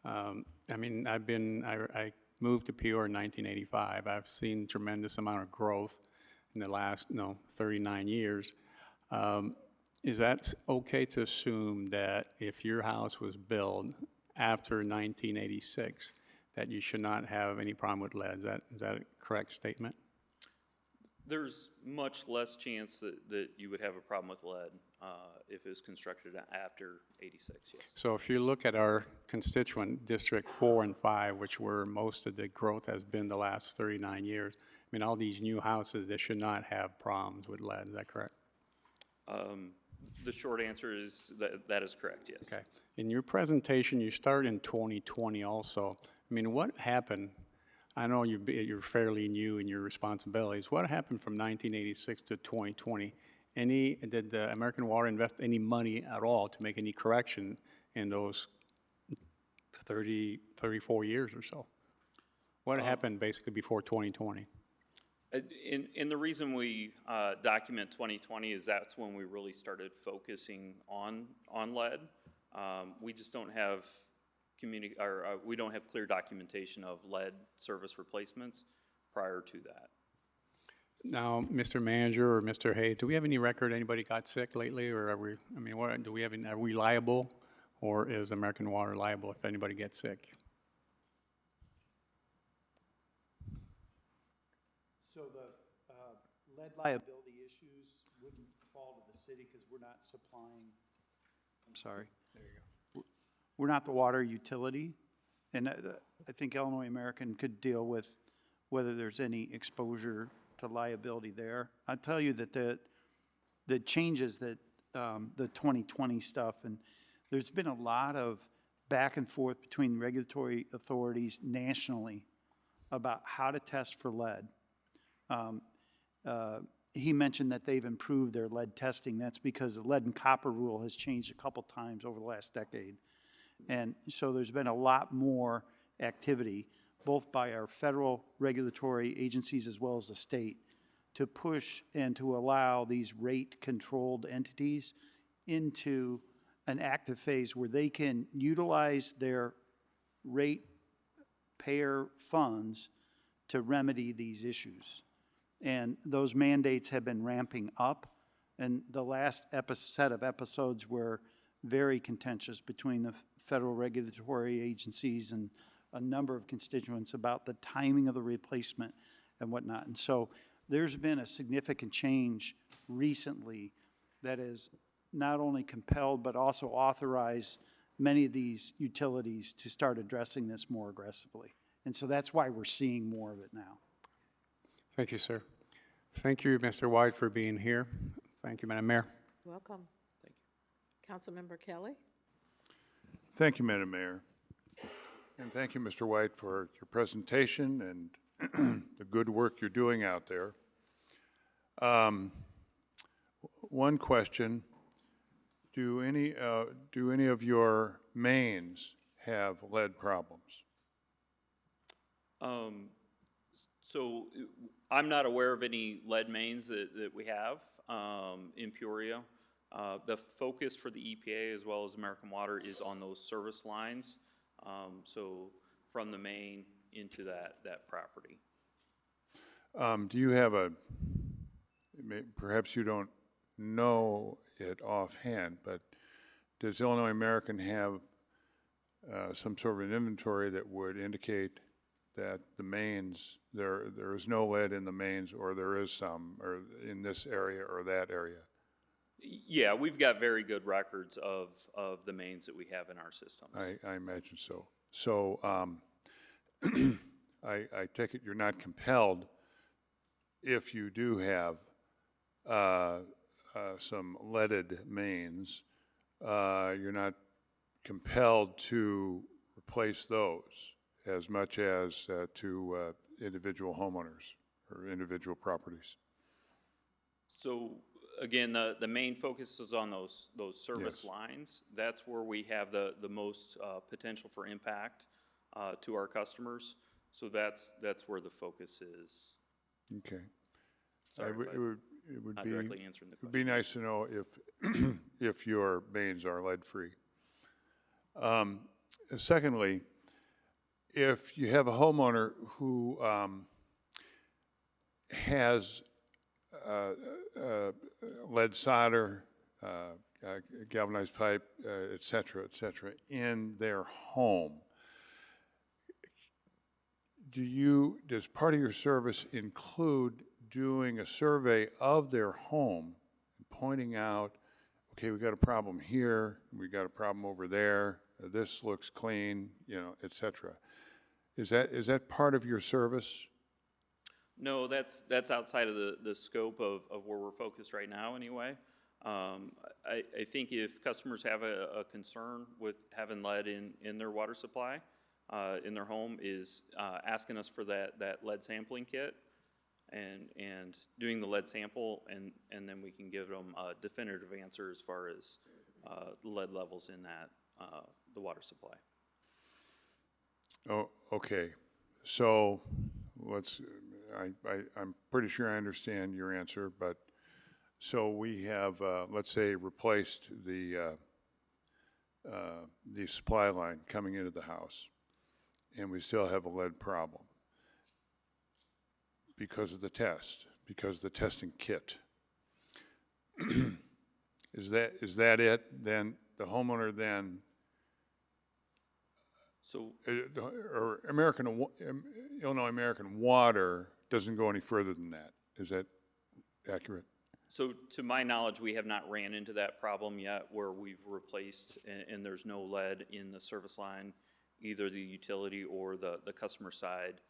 I mean, I moved to Peoria in 1985. I've seen tremendous amount of growth in the last, 39 years. Is that okay to assume that if your house was built after 1986, that you should not have any problem with lead? Is that a correct statement? There's much less chance that you would have a problem with lead if it was constructed after 86, yes. So if you look at our constituent District 4 and 5, which where most of the growth has been the last 39 years, I mean, all these new houses, they should not have problems with lead. Is that correct? The short answer is that is correct, yes. Okay. In your presentation, you start in 2020 also. I mean, what happened? I know you're fairly new in your responsibilities. What happened from 1986 to 2020? Did the American Water invest any money at all to make any correction in those 34 years or so? What happened basically before 2020? And the reason we document 2020 is that's when we really started focusing on lead. We just don't have we don't have clear documentation of lead service replacements prior to that. Now, Mr. Manager or Mr. Hayes, do we have any record anybody got sick lately, or are we? I mean, what do we have? Are we liable, or is American Water liable if anybody gets sick? So the lead liability issues wouldn't fall to the city because we're not supplying. I'm sorry. There you go. We're not the water utility, and I think Illinois American could deal with whether there's any exposure to liability there. I'll tell you that the changes that the 2020 stuff, and there's been a lot of back and forth between regulatory authorities nationally about how to test for lead. He mentioned that they've improved their lead testing. That's because the lead and copper rule has changed a couple times over the last decade. And so there's been a lot more activity, both by our federal regulatory agencies as well as the state, to push and to allow these rate-controlled entities into an active phase where they can utilize their rate-payer funds to remedy these issues. And those mandates have been ramping up, and the last set of episodes were very contentious between the federal regulatory agencies and a number of constituents about the timing of the replacement and whatnot. And so there's been a significant change recently that has not only compelled but also authorized many of these utilities to start addressing this more aggressively. And so that's why we're seeing more of it now. Thank you, sir. Thank you, Mr. White, for being here. Thank you, Madam Mayor. Welcome. Thank you. Councilmember Kelly? Thank you, Madam Mayor. And thank you, Mr. White, for your presentation and the good work you're doing out there. One question, do any of your mains have lead problems? So I'm not aware of any lead mains that we have in Peoria. The focus for the EPA as well as American Water is on those service lines, so from the main into that property. Do you have perhaps you don't know it offhand, but does Illinois American have some sort of an inventory that would indicate that the mains, there is no lead in the mains, or there is some, or in this area or that area? Yeah, we've got very good records of the mains that we have in our systems. I imagine so. So I take it you're not compelled, if you do have some leaded mains, you're not compelled to replace those as much as to individual homeowners or individual properties. So again, the main focus is on those service Yes. lines. That's where we have the most potential for impact to our customers. So that's where the focus is. Okay. Sorry if It would not be, directly answering the it would be nice to know if, if your mains are lead-free. Secondly, if you have a homeowner who has lead solder, galvanized pipe, et cetera, in their home, does part of your service include doing a survey of their home, pointing out, okay, we got a problem here, we got a problem over there, this looks clean, you know, et cetera. Is that part of your service? No, that's outside of the scope of where we're focused right now anyway. I think if customers have a concern with having lead in their water supply, in their home, is asking us for that lead sampling kit and doing the lead sample, and then we can give them a definitive answer as far as lead levels in the water supply. Oh, okay. So I'm pretty sure I understand your answer, but so we have, let's say, replaced the supply line coming into the house, and we still have a lead problem because of the test, because of the testing kit. Is that it? Then the homeowner then, So or Illinois American Water doesn't go any further than that. Is that accurate? So to my knowledge, we have not ran into that problem yet where we've replaced and there's no lead in the service line, either the utility or the customer side,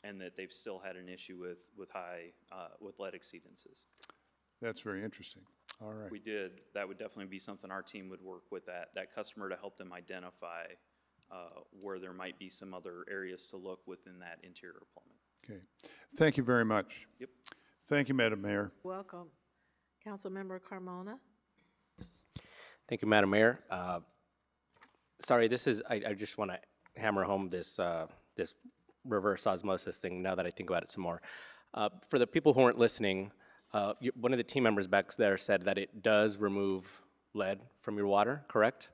and that they've still had an issue with lead exceedances. That's very interesting. All right. We did. That would definitely be something our team would work with that customer to help them identify where there might be some other areas to look within that interior plumbing. Okay. Thank you very much. Yep. Thank you, Madam Mayor. Welcome. Councilmember Carmona? Thank you, Madam Mayor. Sorry, I just want to hammer home this reverse osmosis thing now that I think about it some more. For the people who weren't listening, one of the team members back there said that it does remove lead from your water, correct?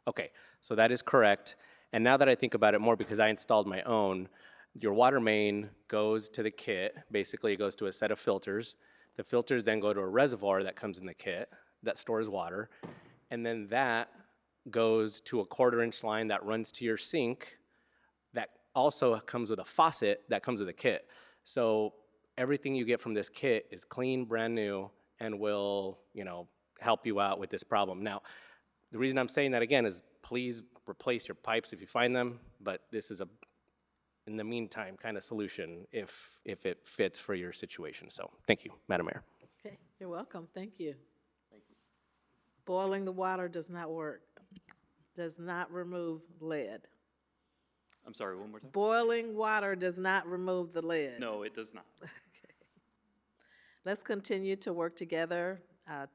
Okay, so that is correct. And now that I think about it more, because I installed my own, your water main goes to the kit. Basically, it goes to a set of filters. The filters then go to a reservoir that comes in the kit that stores water. And then that goes to a 1/4-inch line that runs to your sink that also comes with a faucet that comes with a kit. So everything you get from this kit is clean, brand new, and will, help you out with this problem. Now, the reason I'm saying that again is please replace your pipes if you find them, but this is in the meantime, kind of solution if it fits for your situation. So thank you, Madam Mayor. Okay, you're welcome. Thank you. Thank you. Boiling the water does not work, does not remove lead. I'm sorry, one more time? Boiling water does not remove the lead. No, it does not. Let's continue to work together,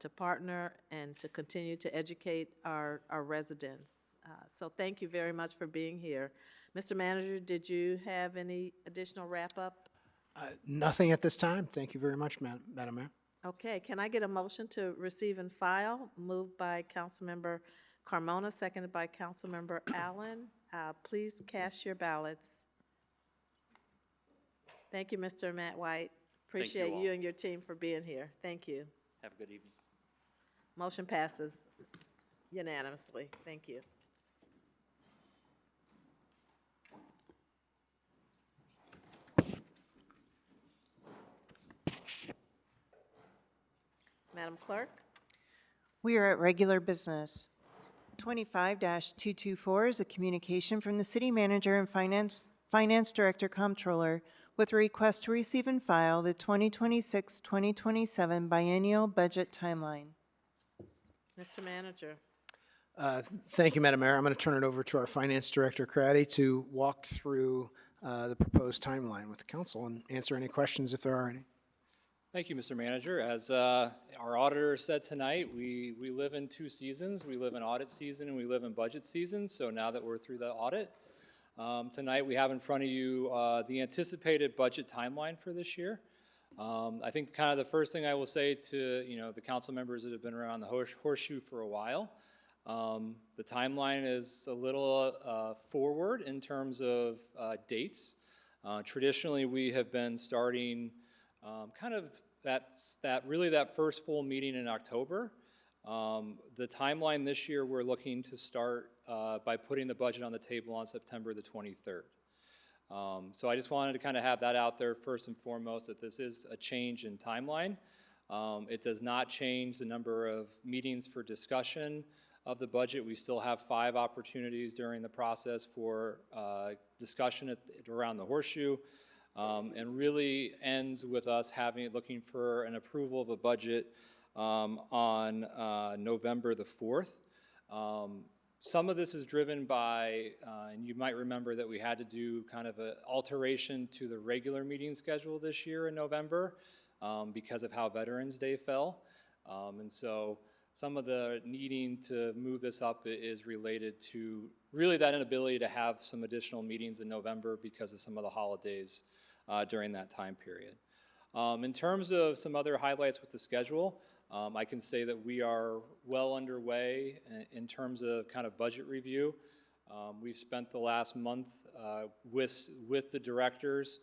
to partner, and to continue to educate our residents. So thank you very much for being here. Mr. Manager, did you have any additional wrap-up? Nothing at this time. Thank you very much, Madam Mayor. Okay, can I get a motion to receive and file? Moved by Councilmember Carmona, seconded by Councilmember Allen. Please cast your ballots. Thank you, Mr. Matt White. Appreciate all. you and your team for being here. Thank you. Have a good evening. Motion passes unanimously. Thank you. Madam Clerk? We are at regular business. 25-224 is a communication from the city manager and finance director comptroller with a request to receive and file the 2026-2027 biennial budget timeline. Mr. Manager? Thank you, Madam Mayor. I'm going to turn it over to our Finance Director, Craddy, to walk through the proposed timeline with the council and answer any questions if there are any. Thank you, Mr. Manager. As our auditor said tonight, we live in two seasons. We live in audit season and we live in budget season. So now that we're through the audit, tonight we have in front of you the anticipated budget timeline for this year. I think kind of the first thing I will say to the council members that have been around the horseshoe for a while, the timeline is a little forward in terms of dates. Traditionally, we have been starting kind of that first full meeting in October. The timeline this year, we're looking to start by putting the budget on the table on September the 23rd. So I just wanted to kind of have that out there first and foremost, that this is a change in timeline. It does not change the number of meetings for discussion of the budget. We still have 5 opportunities during the process for discussion around the horseshoe. And really ends with us looking for an approval of a budget on November the 4th. Some of this is driven by, and you might remember that we had to do kind of an alteration to the regular meeting schedule this year in November because of how Veterans Day fell. And so some of the needing to move this up is related to really that inability to have some additional meetings in November because of some of the holidays during that time period. In terms of some other highlights with the schedule, I can say that we are well underway in terms of kind of budget review. We've spent the last month with the directors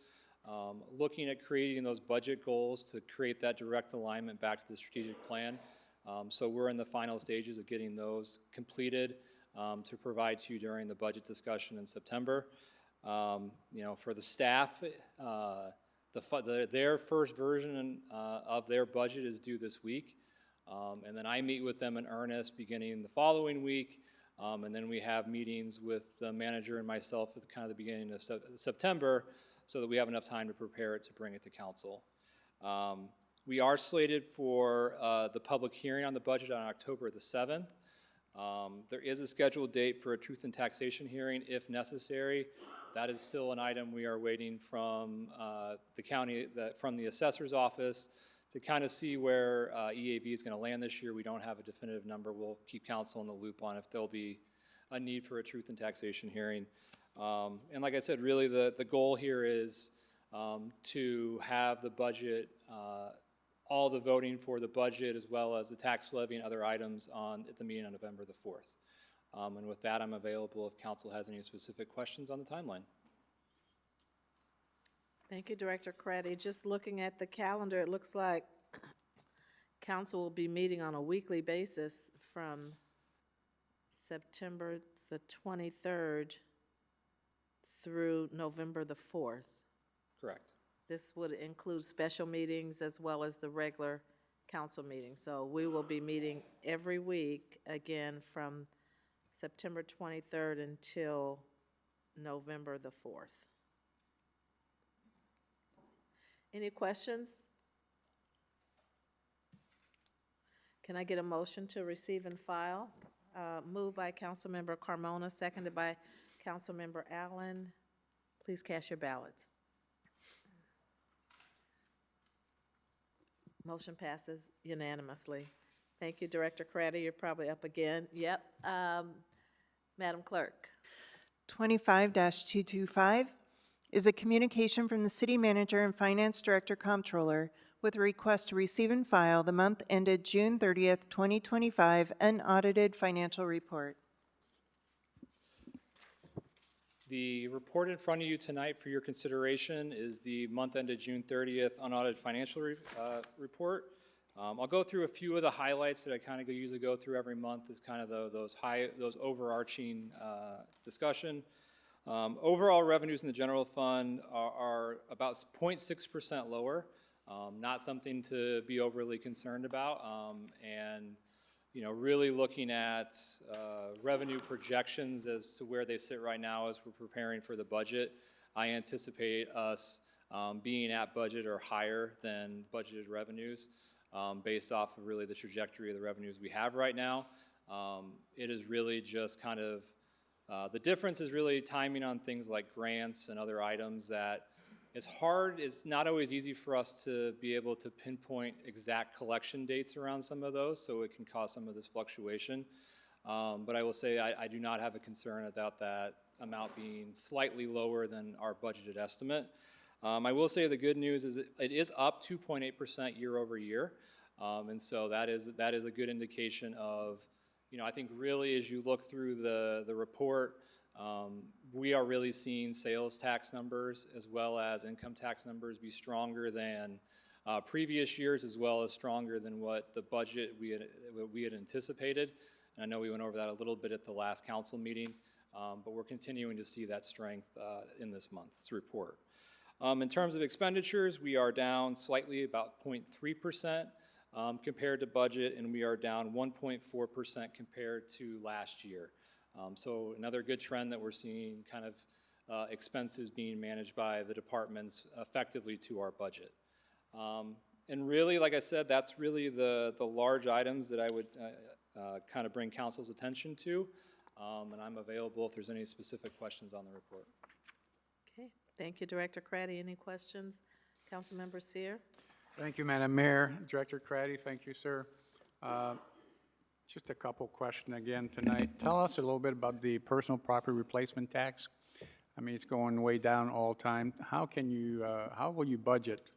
looking at creating those budget goals to create that direct alignment back to the strategic plan. So we're in the final stages of getting those completed to provide to you during the budget discussion in September. For the staff, their first version of their budget is due this week. And then I meet with them in earnest beginning the following week. And then we have meetings with the manager and myself at the beginning of September so that we have enough time to prepare it to bring it to council. We are slated for the public hearing on the budget on October the 7th. There is a scheduled date for a truth and taxation hearing if necessary. That is still an item we are waiting from the county, from the assessor's office to kind of see where EAV is going to land this year. We don't have a definitive number. We'll keep council in the loop on if there'll be a need for a truth and taxation hearing. And like I said, really the goal here is to have the budget, all the voting for the budget as well as the tax levy and other items at the meeting on November the 4th. And with that, I'm available if council has any specific questions on the timeline. Thank you, Director Craddy. Just looking at the calendar, it looks like council will be meeting on a weekly basis from September the 23rd through November the 4th. Correct. This would include special meetings as well as the regular council meeting. So we will be meeting every week, again, from September 23rd until November the 4th. Any questions? Can I get a motion to receive and file? Moved by Councilmember Carmona, seconded by Councilmember Allen. Please cast your ballots. Motion passes unanimously. Thank you, Director Craddy. You're probably up again. Yep. Madam Clerk. 25-225 is a communication from the City Manager and Finance Director Comptroller with a request to receive and file the month ended June 30th, 2025 unaudited financial report. The report in front of you tonight for your consideration is the month ended June 30th unaudited financial report. I'll go through a few of the highlights that I kind of usually go through every month as kind of those overarching discussion. Overall revenues in the general fund are about 0.6% lower. Not something to be overly concerned about. And you know, really looking at revenue projections as to where they sit right now as we're preparing for the budget, I anticipate us being at budget or higher than budgeted revenues based off of really the trajectory of the revenues we have right now. It is really just kind of, the difference is really timing on things like grants and other items that it's not always easy for us to be able to pinpoint exact collection dates around some of those, so it can cause some of this fluctuation. But I will say I do not have a concern about that amount being slightly lower than our budgeted estimate. I will say the good news is it is up 2.8% year over year, and so that is a good indication of, you know, I think really as you look through the report, we are really seeing sales tax numbers as well as income tax numbers be stronger than previous years, as well as stronger than what the budget we had anticipated. And I know we went over that a little bit at the last council meeting, but we're continuing to see that strength in this month's report. In terms of expenditures, we are down slightly, about 0.3% compared to budget, and we are down 1.4% compared to last year. So another good trend that we're seeing, kind of expenses being managed by the departments effectively to our budget. And really, like I said, that's really the large items that I would kind of bring council's attention to. And I'm available if there's any specific questions on the report. Okay, thank you, Director Craddy. Any questions? Councilmember Seer? Thank you, Madam Mayor. Director Craddy, thank you, sir. Just a couple questions again tonight. Tell us a little bit about the personal property replacement tax. I mean, it's going way down all the time. How will you budget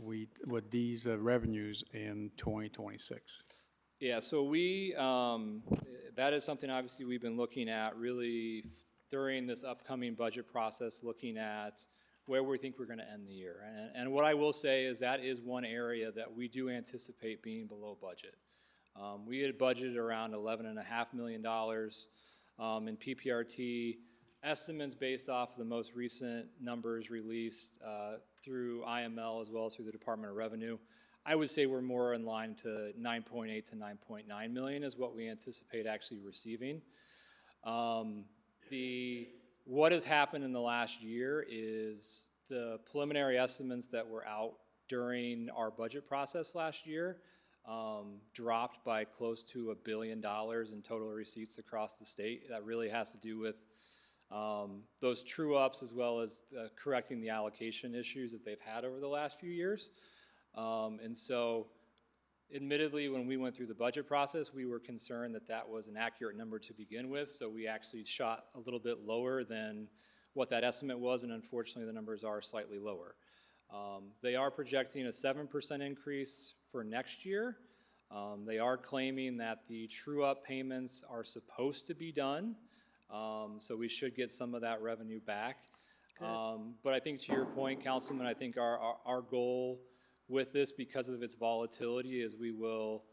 with these revenues in 2026? Yeah, so that is something obviously we've been looking at really during this upcoming budget process, looking at where we think we're going to end the year. And what I will say is that is one area that we do anticipate being below budget. We had budgeted around $11.5 million in PPRT estimates based off the most recent numbers released through IML as well as through the Department of Revenue. I would say we're more in line to 9.8 to 9.9 million is what we anticipate actually receiving. What has happened in the last year is the preliminary estimates that were out during our budget process last year dropped by close to $1 billion in total receipts across the state. That really has to do with those true-ups as well as correcting the allocation issues that they've had over the last few years. And so, admittedly, when we went through the budget process, we were concerned that that was an accurate number to begin with, so we actually shot a little bit lower than what that estimate was, and unfortunately the numbers are slightly lower. They are projecting a 7% increase for next year. They are claiming that the true-up payments are supposed to be done, so we should get some of that revenue back. But I think to your point, Councilman, I think our goal with this, because of its volatility, is we will,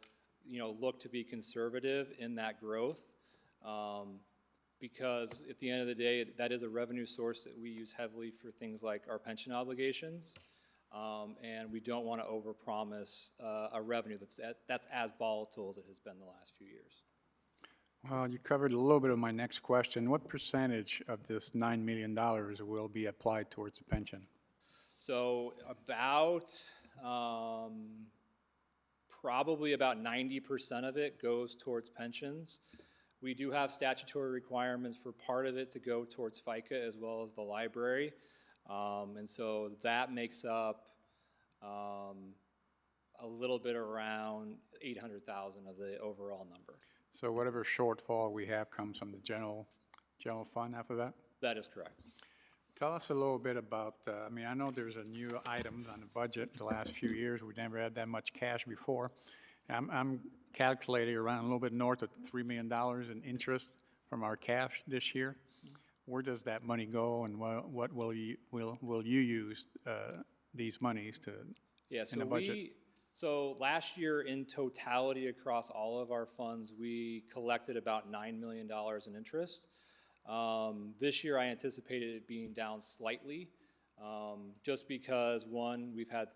look to be conservative in that growth, because at the end of the day, that is a revenue source that we use heavily for things like our pension obligations, and we don't want to overpromise a revenue that's as volatile as it has been the last few years. Well, you covered a little bit of my next question. What percentage of this $9 million will be applied towards the pension? So probably about 90% of it goes towards pensions. We do have statutory requirements for part of it to go towards FICA as well as the library. And so that makes up a little bit around 800,000 of the overall number. So whatever shortfall we have comes from the general fund after that? That is correct. Tell us a little bit about, I mean, I know there's a new item on the budget the last few years. We never had that much cash before. I'm calculating around a little bit north of $3 million in interest from our cash this year. Where does that money go, and what will you use these monies to, Yeah, in the budget? So last year in totality across all of our funds, we collected about $9 million in interest. This year I anticipated it being down slightly, just because one, we've had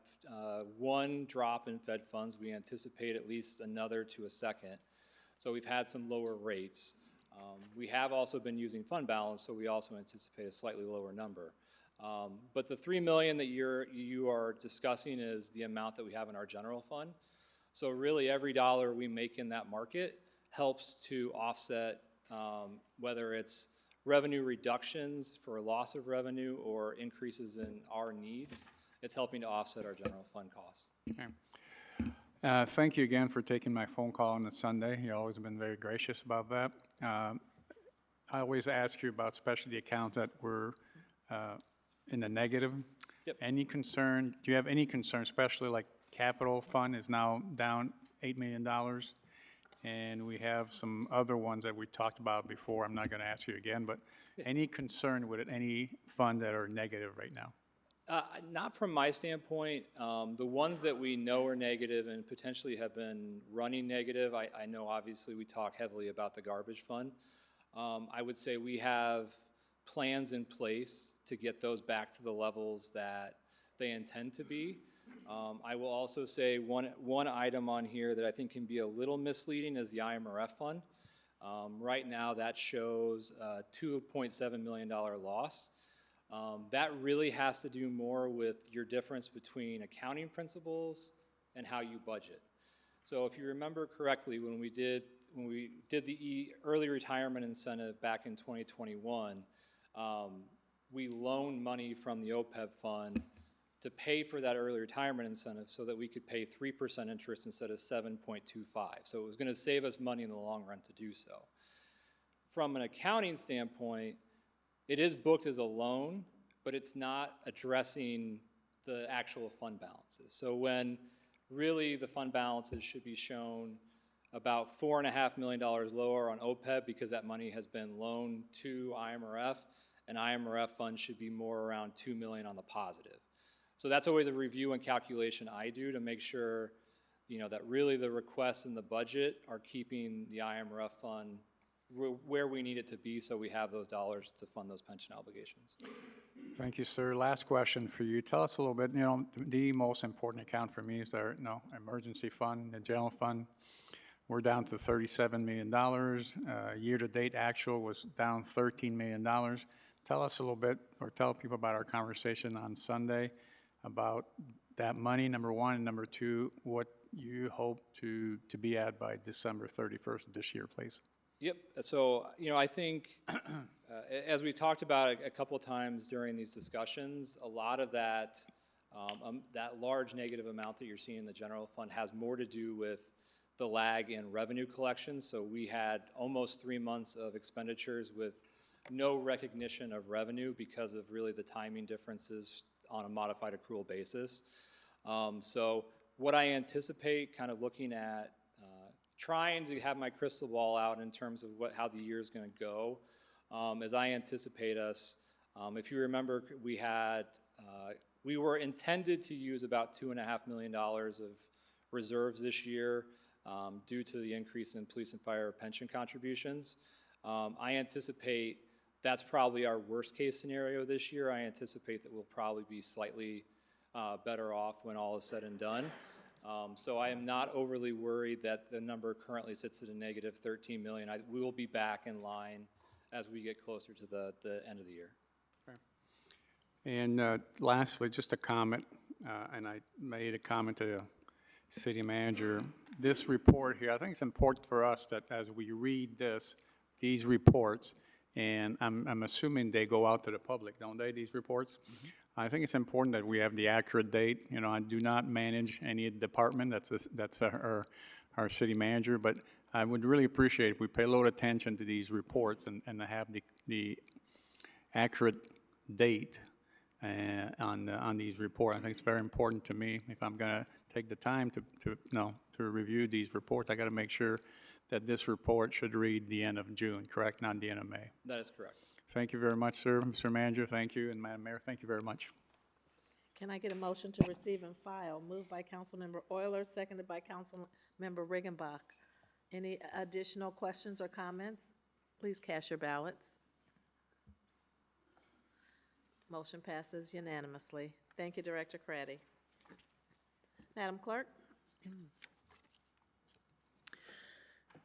one drop in Fed funds. We anticipate at least another to a second. So we've had some lower rates. We have also been using fund balance, so we also anticipate a slightly lower number. But the $3 million that you are discussing is the amount that we have in our general fund. So really every dollar we make in that market helps to offset whether it's revenue reductions for loss of revenue or increases in our needs. It's helping to offset our general fund costs. Okay. Thank you again for taking my phone call on a Sunday. You've always been very gracious about that. I always ask you about specialty accounts that were in the negative. Yep. Any concern, do you have any concern, especially like capital fund is now down $8 million? And we have some other ones that we talked about before. I'm not going to ask you again, but any concern with any fund that are negative right now? Not from my standpoint. The ones that we know are negative and potentially have been running negative, I know obviously we talk heavily about the garbage fund. I would say we have plans in place to get those back to the levels that they intend to be. I will also say one item on here that I think can be a little misleading is the IMRF fund. Right now that shows a $2.7 million loss. That really has to do more with your difference between accounting principles and how you budget. So if you remember correctly, when we did the early retirement incentive back in 2021, we loaned money from the OPEB fund to pay for that early retirement incentive so that we could pay 3% interest instead of 7.25. So it was going to save us money in the long run to do so. From an accounting standpoint, it is booked as a loan, but it's not addressing the actual fund balances. So when really the fund balances should be shown about $4.5 million lower on OPEB because that money has been loaned to IMRF, and IMRF funds should be more around $2 million on the positive. So that's always a review and calculation I do to make sure, that really the requests in the budget are keeping the IMRF fund where we need it to be so we have those dollars to fund those pension obligations. Thank you, sir. Last question for you. Tell us a little bit, the most important account for me is our emergency fund, the general fund. We're down to $37 million. Year-to-date actual was down $13 million. Tell us a little bit, or tell people about our conversation on Sunday about that money, number one, and number two, what you hope to be at by December 31st of this year, please. Yep. So, I think as we talked about a couple of times during these discussions, a lot of that large negative amount that you're seeing in the general fund has more to do with the lag in revenue collections. So we had almost 3 months of expenditures with no recognition of revenue because of really the timing differences on a modified accrual basis. So what I anticipate kind of looking at trying to have my crystal ball out in terms of how the year is going to go, as I anticipate us. If you remember, we were intended to use about $2.5 million of reserves this year due to the increase in police and fire pension contributions. I anticipate that's probably our worst case scenario this year. I anticipate that we'll probably be slightly better off when all is said and done. So I am not overly worried that the number currently sits at a negative $13 million. We will be back in line as we get closer to the end of the year. Okay. And lastly, just a comment, and I made a comment to the city manager. This report here, I think it's important for us that as we read these reports, and I'm assuming they go out to the public, don't they, these reports? Mm-hmm. I think it's important that we have the accurate date. I do not manage any department. That's our city manager. But I would really appreciate if we pay a little attention to these reports and have the accurate date on these reports. I think it's very important to me. If I'm going to take the time to review these reports, I got to make sure that this report should read the end of June, correct, not the end of May. That is correct. Thank you very much, sir. Mr. Manager, thank you, and Madam Mayor, thank you very much. Can I get a motion to receive and file? Moved by Councilmember Euler, seconded by Councilmember Riggenbach. Any additional questions or comments? Please cast your ballots. Motion passes unanimously. Thank you, Director Craddy. Madam Clerk?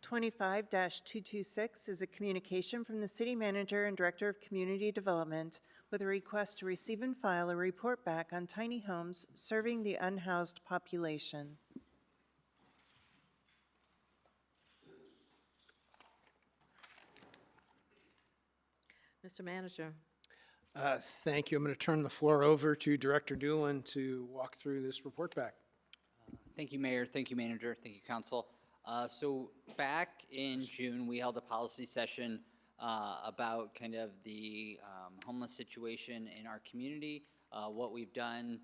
25-226 is a communication from the City Manager and Director of Community Development with a request to receive and file a report back on tiny homes serving the unhoused population. Mr. Manager. Thank you. I'm going to turn the floor over to Director Doolin to walk through this report back. Thank you, Mayor. Thank you, Manager. Thank you, Council. So back in June, we held a policy session about kind of the homeless situation in our community, what we've done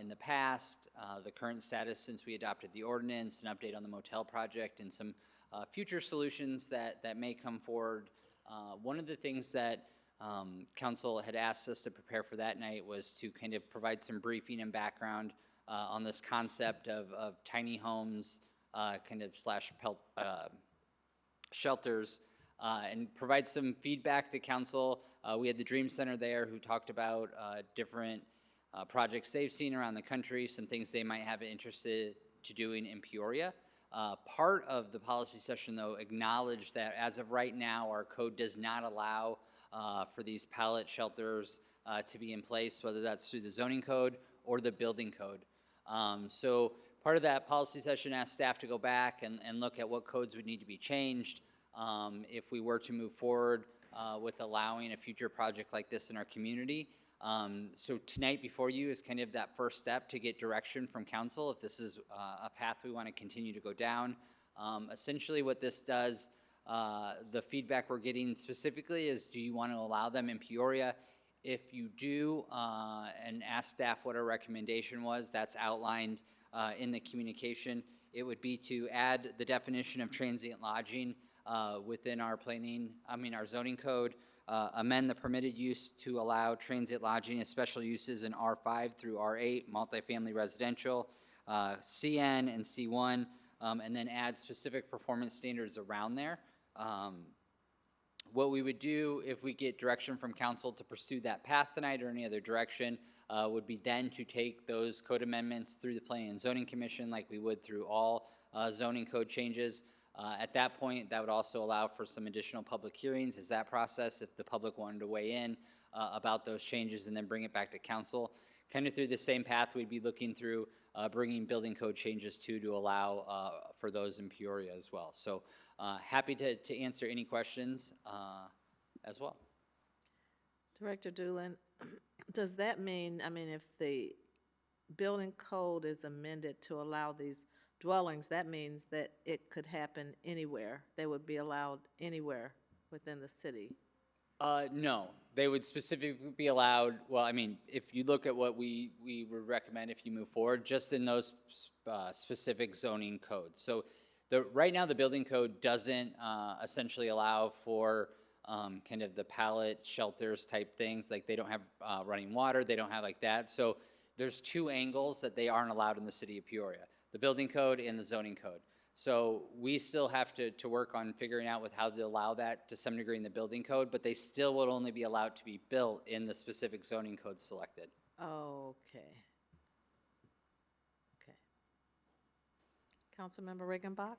in the past, the current status since we adopted the ordinance, an update on the motel project, and some future solutions that may come forward. One of the things that Council had asked us to prepare for that night was to kind of provide some briefing and background on this concept of tiny homes, kind of slash shelters, and provide some feedback to Council. We had the Dream Center there who talked about different projects they've seen around the country, some things they might have interested to doing in Peoria. Part of the policy session, though, acknowledged that as of right now, our code does not allow for these pallet shelters to be in place, whether that's through the zoning code or the building code. So part of that policy session asked staff to go back and look at what codes would need to be changed if we were to move forward with allowing a future project like this in our community. So tonight before you is kind of that first step to get direction from Council if this is a path we want to continue to go down. Essentially what this does, the feedback we're getting specifically is, do you want to allow them in Peoria? If you do, and ask staff what our recommendation was, that's outlined in the communication. It would be to add the definition of transient lodging within our our zoning code, amend the permitted use to allow transient lodging as special uses in R5 through R8, multifamily residential, CN and C1, and then add specific performance standards around there. What we would do if we get direction from Council to pursue that path tonight or any other direction would be then to take those code amendments through the Planning and Zoning Commission like we would through all zoning code changes. At that point, that would also allow for some additional public hearings as that process, if the public wanted to weigh in about those changes and then bring it back to Council. Kind of through the same path, we'd be looking through bringing building code changes to allow for those in Peoria as well. So happy to answer any questions as well. Director Doolin, does that mean, if the building code is amended to allow these dwellings, that means that it could happen anywhere? They would be allowed anywhere within the city? No, they would specifically be allowed, well, if you look at what we would recommend if you move forward, just in those specific zoning codes. So right now, the building code doesn't essentially allow for kind of the pallet shelters type things, like they don't have running water, they don't have like that. So there's two angles that they aren't allowed in the city of Peoria, the building code and the zoning code. So we still have to work on figuring out with how to allow that to some degree in the building code, but they still would only be allowed to be built in the specific zoning code selected. Okay. Okay. Councilmember Riggenbach?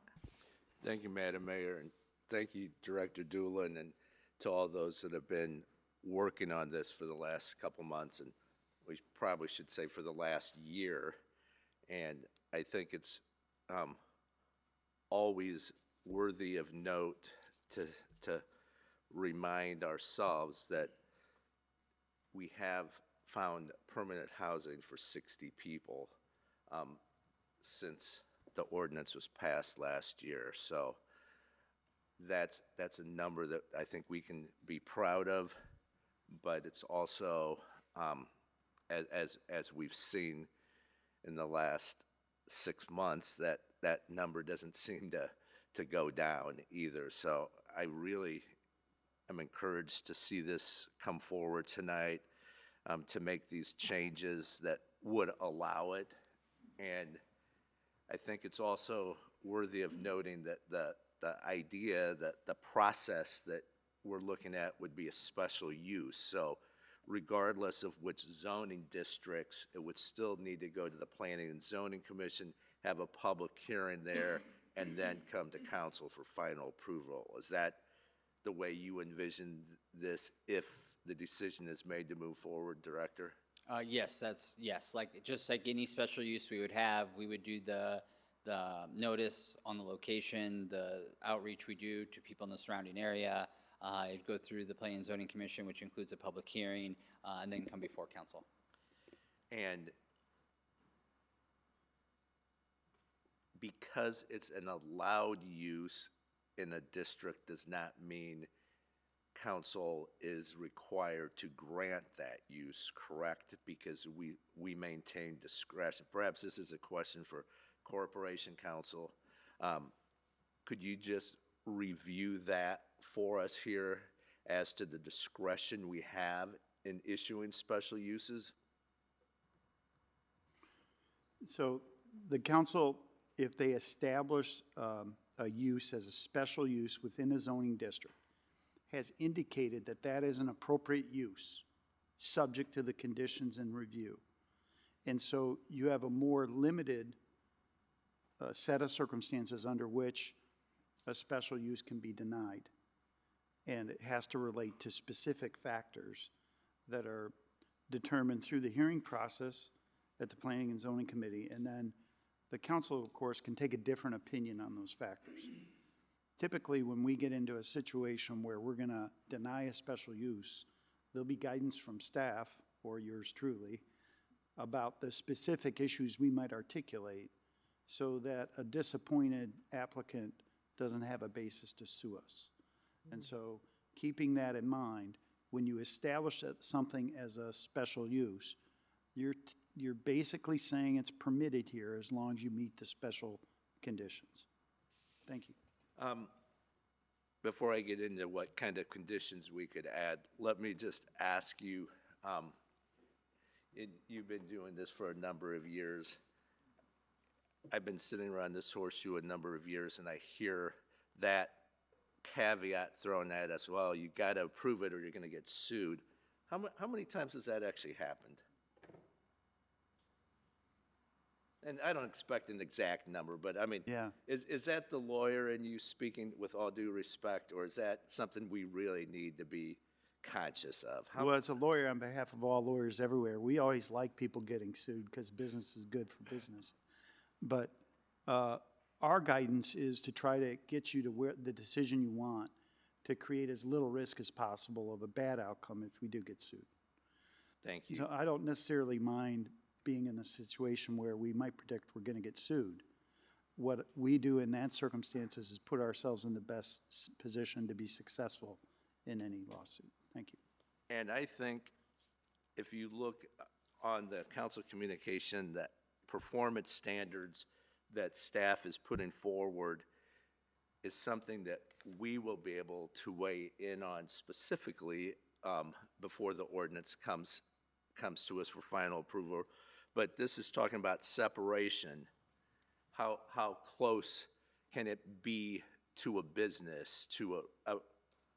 Thank you, Madam Mayor, and thank you, Director Doolin, and to all those that have been working on this for the last couple months, and we probably should say for the last year. And I think it's always worthy of note to remind ourselves that we have found permanent housing for 60 people since the ordinance was passed last year. So that's a number that I think we can be proud of. but it's also, as we've seen in the last 6 months, that number doesn't seem to go down either. So I really am encouraged to see this come forward tonight, to make these changes that would allow it. And I think it's also worthy of noting that the idea that the process that we're looking at would be a special use. So regardless of which zoning districts, it would still need to go to the Planning and Zoning Commission, have a public hearing there, and then come to council for final approval. Is that the way you envision this if the decision is made to move forward, Director? Yes, yes, just like any special use we would have, we would do the notice on the location, the outreach we do to people in the surrounding area. It'd go through the Planning and Zoning Commission, which includes a public hearing, and then come before council. And because it's an allowed use in a district does not mean council is required to grant that use, correct? Because we maintain discretion. Perhaps this is a question for Corporation Council. Could you just review that for us here as to the discretion we have in issuing special uses? So the council, if they establish a use as a special use within a zoning district, has indicated that that is an appropriate use, subject to the conditions and review. And so you have a more limited set of circumstances under which a special use can be denied. And it has to relate to specific factors that are determined through the hearing process at the Planning and Zoning Committee. And then the council, of course, can take a different opinion on those factors. Typically, when we get into a situation where we're going to deny a special use, there'll be guidance from staff, or yours truly, about the specific issues we might articulate so that a disappointed applicant doesn't have a basis to sue us. And so keeping that in mind, when you establish something as a special use, you're basically saying it's permitted here as long as you meet the special conditions. Thank you. Before I get into what kind of conditions we could add, let me just ask you, you've been doing this for a number of years. I've been sitting around this horseshoe a number of years, and I hear that caveat thrown at us, well, you got to approve it or you're going to get sued. How many times has that actually happened? And I don't expect an exact number, but I mean, Yeah. is that the lawyer in you speaking with all due respect, or is that something we really need to be conscious of? Well, as a lawyer, on behalf of all lawyers everywhere, we always like people getting sued because business is good for business. But our guidance is to try to get you to where the decision you want, to create as little risk as possible of a bad outcome if we do get sued. Thank you. So I don't necessarily mind being in a situation where we might predict we're going to get sued. What we do in that circumstances is put ourselves in the best position to be successful in any lawsuit. Thank you. And I think if you look on the council communication, that performance standards that staff is putting forward is something that we will be able to weigh in on specifically before the ordinance comes to us for final approval. But this is talking about separation. How close can it be to a business, to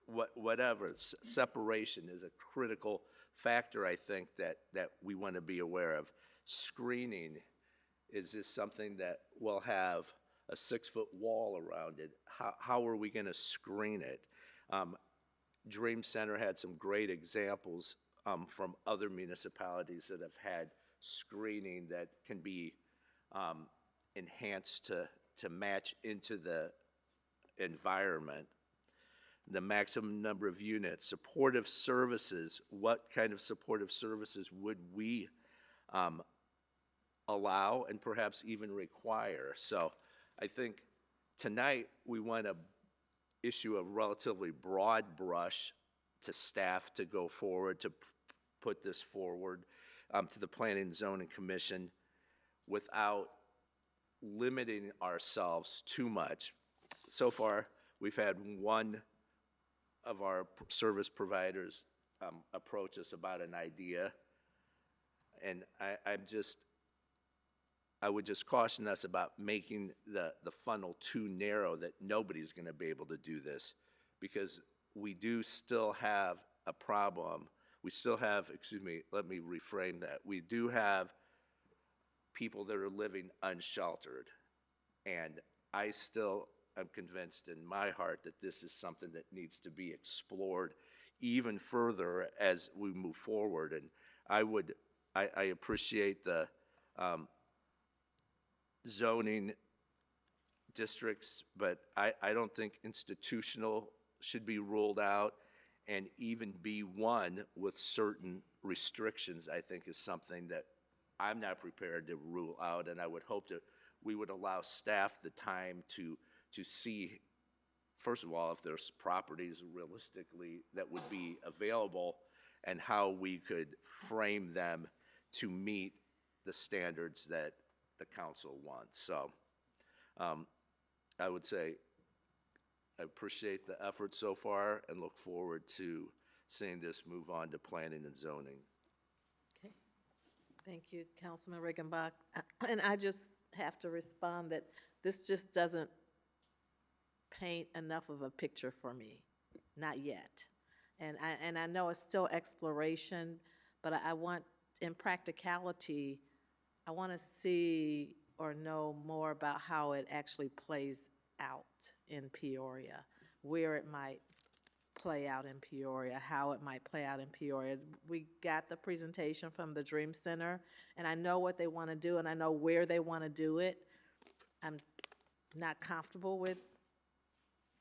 whatever? Separation is a critical factor, I think, that we want to be aware of. Screening, is this something that will have a 6-foot wall around it? How are we going to screen it? Dream Center had some great examples from other municipalities that have had screening that can be enhanced to match into the environment. The maximum number of units, supportive services, what kind of supportive services would we allow and perhaps even require? So I think tonight we want to issue a relatively broad brush to staff to go forward, to put this forward to the Planning and Zoning Commission without limiting ourselves too much. So far, we've had one of our service providers approach us about an idea, and I would just caution us about making the funnel too narrow, that nobody's going to be able to do this, because we do still have a problem. We still have, excuse me, let me reframe that. We do have people that are living unsheltered, and I still am convinced in my heart that this is something that needs to be explored even further as we move forward. And I appreciate the zoning districts, but I don't think institutional should be ruled out, and even B1 with certain restrictions, I think, is something that I'm not prepared to rule out, and I would hope that we would allow staff the time to see, first of all, if there's properties realistically that would be available and how we could frame them to meet the standards that the council wants. So I would say I appreciate the effort so far and look forward to seeing this move on to planning and zoning. Okay. Thank you, Councilman Riggenbach. And I just have to respond that this just doesn't paint enough of a picture for me, not yet. And I know it's still exploration, but I want, in practicality, I want to see or know more about how it actually plays out in Peoria, where it might play out in Peoria, how it might play out in Peoria. We got the presentation from the Dream Center, and I know what they want to do, and I know where they want to do it. I'm not comfortable with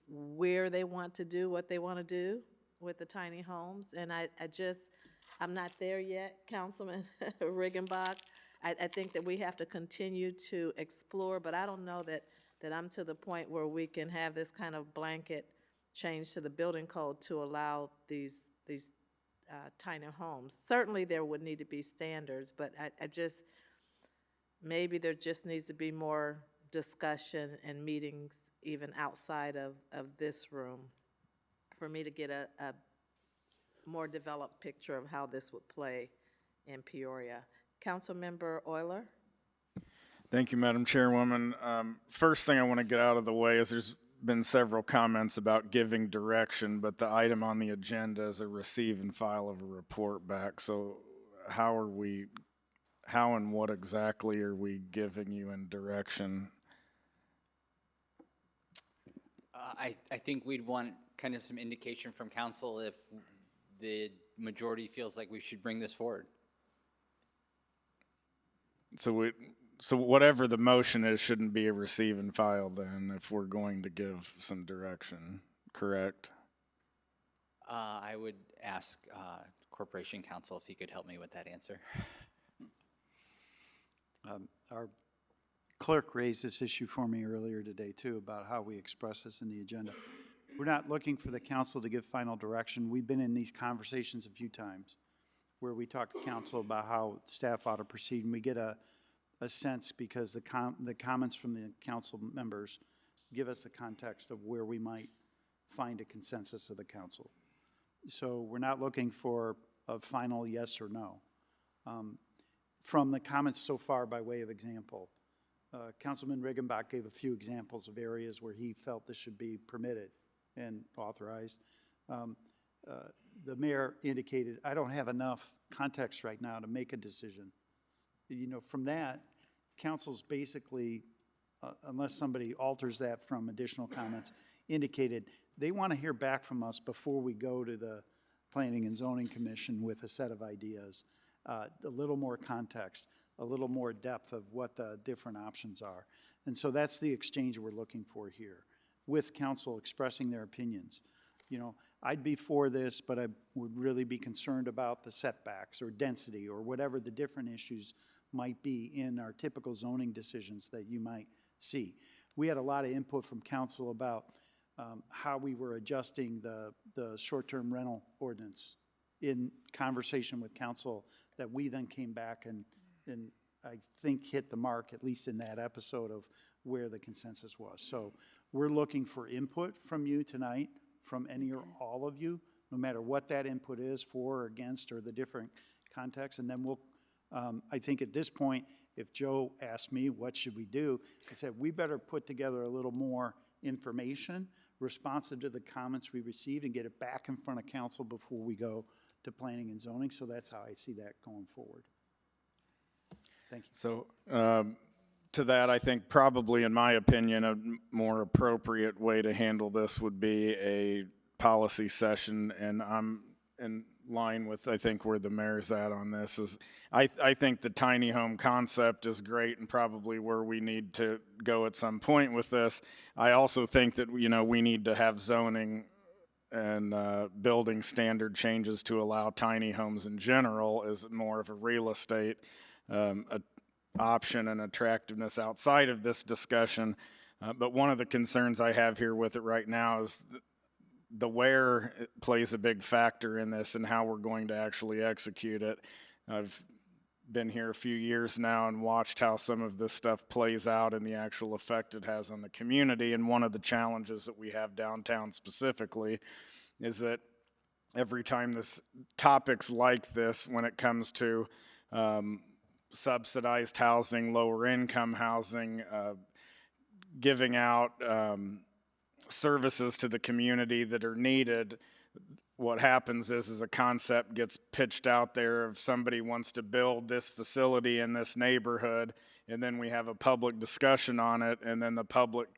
where they want to do what they want to do with the tiny homes, and I'm not there yet, Councilman Riggenbach. I think that we have to continue to explore, but I don't know that I'm to the point where we can have this kind of blanket change to the building code to allow these tiny homes. Certainly there would need to be standards, but maybe there just needs to be more discussion and meetings even outside of this room for me to get a more developed picture of how this would play in Peoria. Councilmember Euler? Thank you, Madam Chairwoman. First thing I want to get out of the way is there's been several comments about giving direction, but the item on the agenda is a receive and file of a report back. So how and what exactly are we giving you in direction? I think we'd want kind of some indication from council if the majority feels like we should bring this forward. So whatever the motion is shouldn't be a receive and file then, if we're going to give some direction, correct? I would ask Corporation Counsel if he could help me with that answer. Our clerk raised this issue for me earlier today too, about how we express this in the agenda. We're not looking for the council to give final direction. We've been in these conversations a few times where we talk to council about how staff ought to proceed, and we get a sense, because the comments from the council members give us the context of where we might find a consensus of the council. So we're not looking for a final yes or no. From the comments so far, by way of example, Councilman Riggenbach gave a few examples of areas where he felt this should be permitted and authorized. The mayor indicated, I don't have enough context right now to make a decision. You know, from that, council's basically, unless somebody alters that from additional comments, indicated they want to hear back from us before we go to the Planning and Zoning Commission with a set of ideas. A little more context, a little more depth of what the different options are. And so that's the exchange we're looking for here, with council expressing their opinions. You know, I'd be for this, but I would really be concerned about the setbacks or density or whatever the different issues might be in our typical zoning decisions that you might see. We had a lot of input from council about how we were adjusting the short-term rental ordinance in conversation with council, that we then came back and I think hit the mark, at least in that episode, of where the consensus was. So we're looking for input from you tonight, from any or all of you, no matter what that input is, for or against, or the different contexts. And then we'll, I think at this point, if Joe asked me, what should we do? I said, we better put together a little more information responsive to the comments we received and get it back in front of council before we go to planning and zoning. So that's how I see that going forward. Thank you. So to that, I think probably, in my opinion, a more appropriate way to handle this would be a policy session, and I'm in line with, I think, where the mayor's at on this. Is I think the tiny home concept is great and probably where we need to go at some point with this. I also think that, you know, we need to have zoning and building standard changes to allow tiny homes in general as more of a real estate option and attractiveness outside of this discussion. But one of the concerns I have here with it right now is the where plays a big factor in this and how we're going to actually execute it. I've been here a few years now and watched how some of this stuff plays out and the actual effect it has on the community. And one of the challenges that we have downtown specifically is that every time this topics like this, when it comes to subsidized housing, lower income housing, giving out services to the community that are needed, what happens is a concept gets pitched out there if somebody wants to build this facility in this neighborhood, and then we have a public discussion on it, and then the public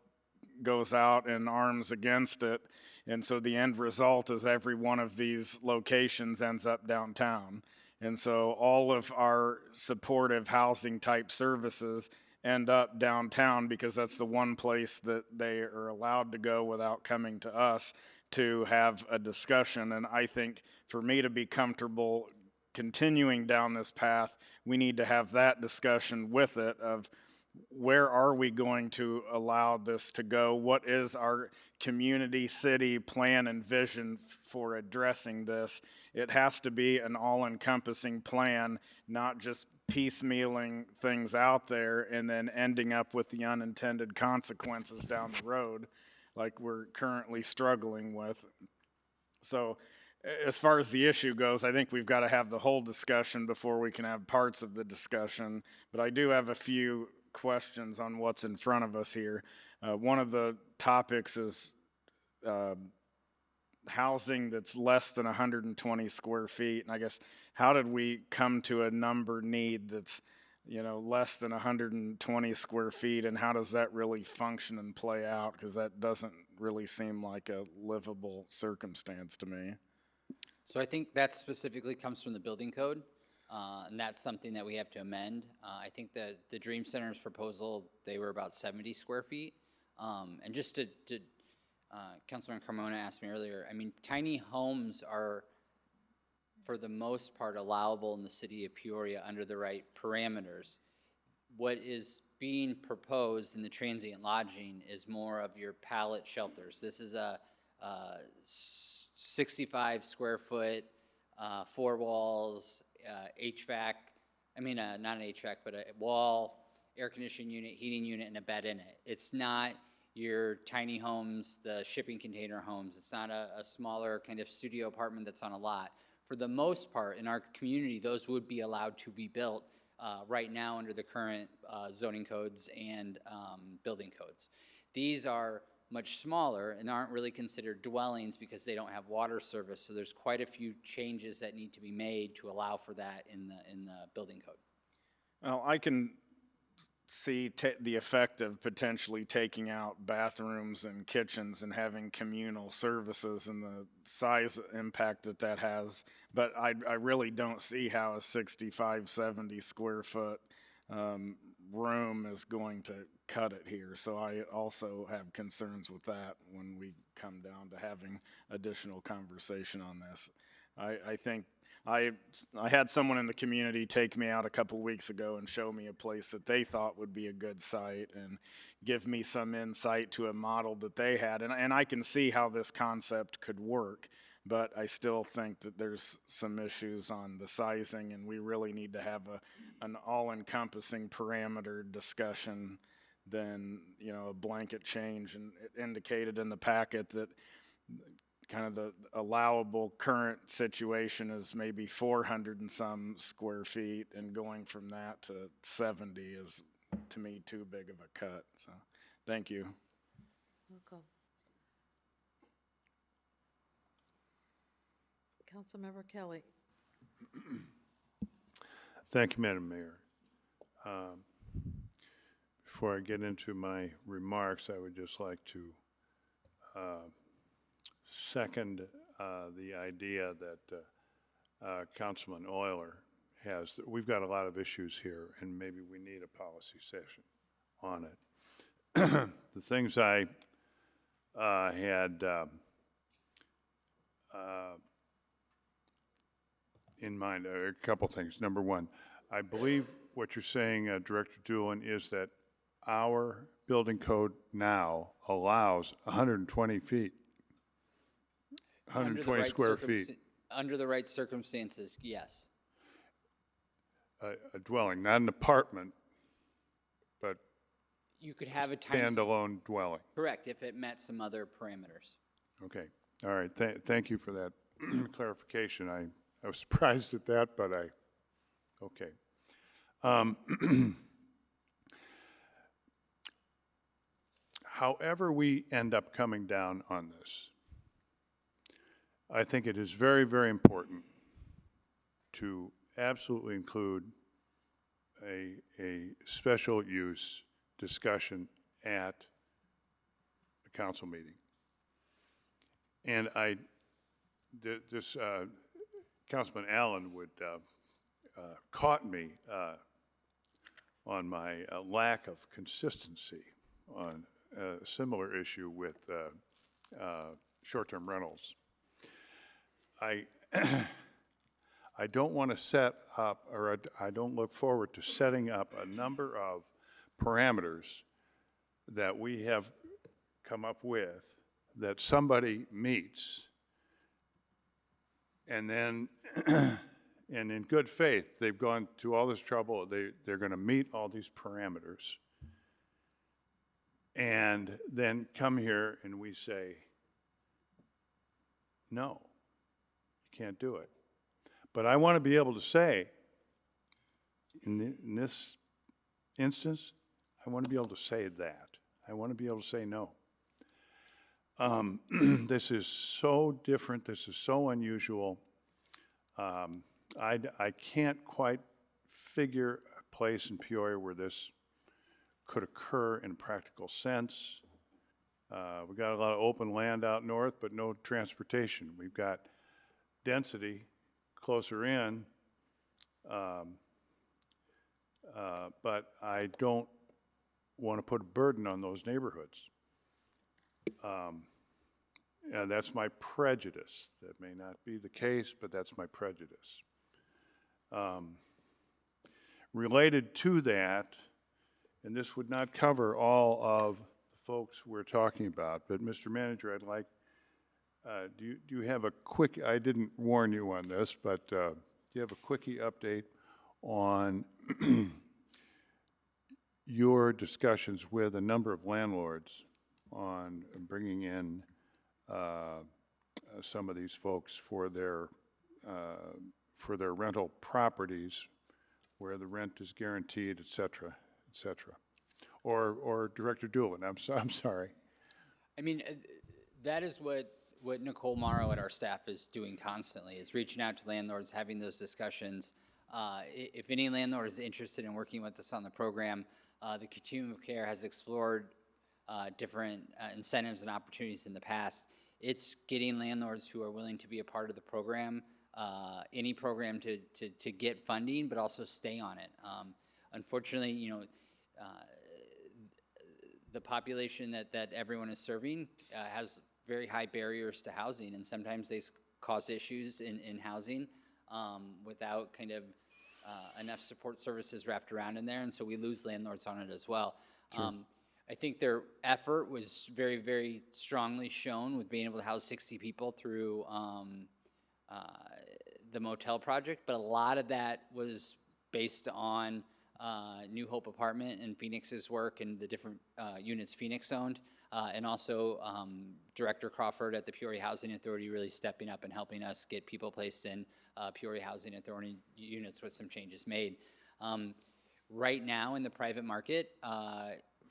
goes out and arms against it. And so the end result is every one of these locations ends up downtown. And so all of our supportive housing type services end up downtown because that's the one place that they are allowed to go without coming to us to have a discussion. And I think for me to be comfortable continuing down this path, we need to have that discussion with it of where are we going to allow this to go? What is our community, city plan and vision for addressing this? It has to be an all-encompassing plan, not just piecemealing things out there and then ending up with the unintended consequences down the road like we're currently struggling with. So as far as the issue goes, I think we've got to have the whole discussion before we can have parts of the discussion. But I do have a few questions on what's in front of us here. One of the topics is housing that's less than 120 square feet. And I guess, how did we come to a number need that's, you know, less than 120 square feet, and how does that really function and play out? Because that doesn't really seem like a livable circumstance to me. So I think that specifically comes from the building code, and that's something that we have to amend. I think that the Dream Center's proposal, they were about 70 square feet. And just to Councilman Carmona asked me earlier, I mean, tiny homes are, for the most part, allowable in the city of Peoria under the right parameters. What is being proposed in the transient lodging is more of your pallet shelters. This is a 65 square foot, 4 walls, HVAC, I mean, not an HVAC, but a wall, air conditioning unit, heating unit, and a bed in it. It's not your tiny homes, the shipping container homes. It's not a smaller kind of studio apartment that's on a lot. For the most part, in our community, those would be allowed to be built right now under the current zoning codes and building codes. These are much smaller and aren't really considered dwellings because they don't have water service. So there's quite a few changes that need to be made to allow for that in the building code. Well, I can see the effect of potentially taking out bathrooms and kitchens and having communal services and the size impact that that has. But I really don't see how a 65, 70 square foot room is going to cut it here. So I also have concerns with that when we come down to having additional conversation on this. I think I had someone in the community take me out a couple weeks ago and show me a place that they thought would be a good site and give me some insight to a model that they had. And I can see how this concept could work, but I still think that there's some issues on the sizing, and we really need to have an all-encompassing parameter discussion than, you know, a blanket change. And it indicated in the packet that kind of the allowable current situation is maybe 400 and some square feet, and going from that to 70 is, to me, too big of a cut. So, thank you. Welcome. Councilmember Kelly. Thank you, Madam Mayor. Before I get into my remarks, I would just like to second the idea that Councilman Euler has. We've got a lot of issues here, and maybe we need a policy session on it. The things I had in mind are a couple things. Number one, I believe what you're saying, Director Doolin, is that our building code now allows 120 feet. 120 square feet. Under the right circumstances, yes. A dwelling, not an apartment, but You could have a tiny, standalone dwelling. correct, if it met some other parameters. Okay, all right, thank you for that clarification. I was surprised at that, but okay. However we end up coming down on this, I think it is very, very important to absolutely include a special use discussion at the council meeting. And Councilman Allen would caught me on my lack of consistency on a similar issue with short-term rentals. I don't want to set up, or I don't look forward to setting up a number of parameters that we have come up with that somebody meets, and then, and in good faith, they've gone to all this trouble, they're going to meet all these parameters, and then come here and we say, no, you can't do it. But I want to be able to say, in this instance, I want to be able to say that. I want to be able to say no. This is so different. This is so unusual. I can't quite figure a place in Peoria where this could occur in a practical sense. We've got a lot of open land out north, but no transportation. We've got density closer in, but I don't want to put a burden on those neighborhoods. And that's my prejudice. That may not be the case, but that's my prejudice. Related to that, and this would not cover all of the folks we're talking about, but Mr. Manager, I'd like, do you have a quick, I didn't warn you on this, but do you have a quickie update on your discussions with a number of landlords on bringing in some of these folks for their rental properties where the rent is guaranteed, et cetera, et cetera? Or Director Doolin, I'm sorry. I mean, that is what Nicole Morrow at our staff is doing constantly, is reaching out to landlords, having those discussions. If any landlord is interested in working with us on the program, the Continuum of Care has explored different incentives and opportunities in the past. It's getting landlords who are willing to be a part of the program, any program to get funding, but also stay on it. Unfortunately, you know, the population that everyone is serving has very high barriers to housing, and sometimes they cause issues in housing. without kind of enough support services wrapped around in there, and so we lose landlords on it as well. I think their effort was very, very strongly shown with being able to house 60 people through the motel project, but a lot of that was based on New Hope Apartment and Phoenix's work and the different units Phoenix owned, and also Director Crawford at the Peoria Housing Authority really stepping up and helping us get people placed in Peoria Housing Authority units with some changes made. Right now in the private market,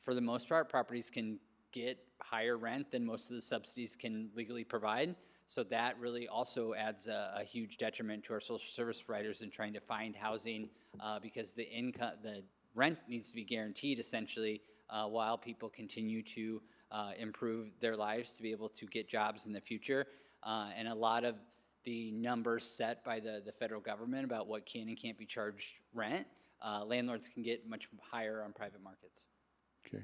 for the most part, properties can get higher rent than most of the subsidies can legally provide. So that really also adds a huge detriment to our social service providers in trying to find housing because the rent needs to be guaranteed essentially while people continue to improve their lives to be able to get jobs in the future. And a lot of the numbers set by the federal government about what can and can't be charged rent, landlords can get much higher on private markets. Okay,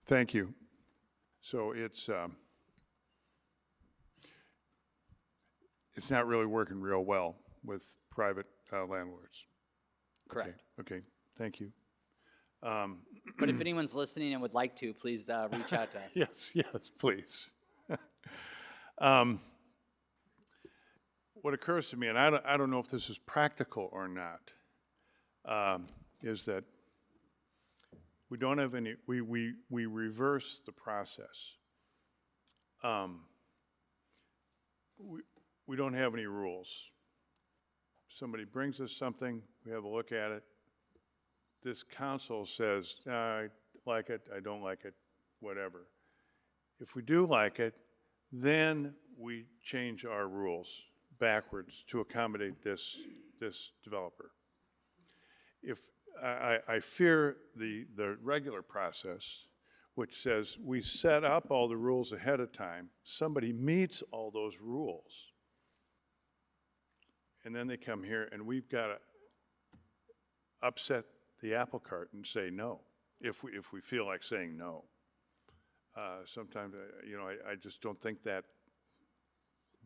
thank you. So it's not really working real well with private landlords. Correct. Okay, thank you. But if anyone's listening and would like to, please reach out to us. Yes, please. What occurs to me, and I don't know if this is practical or not, is that we don't have any, we reverse the process. We don't have any rules. Somebody brings us something, we have a look at it. This council says, I like it, I don't like it, whatever. If we do like it, then we change our rules backwards to accommodate this developer. If I fear the regular process, which says we set up all the rules ahead of time, somebody meets all those rules, and then they come here and we've got to upset the apple cart and say no, if we feel like saying no. Sometimes, I just don't think that,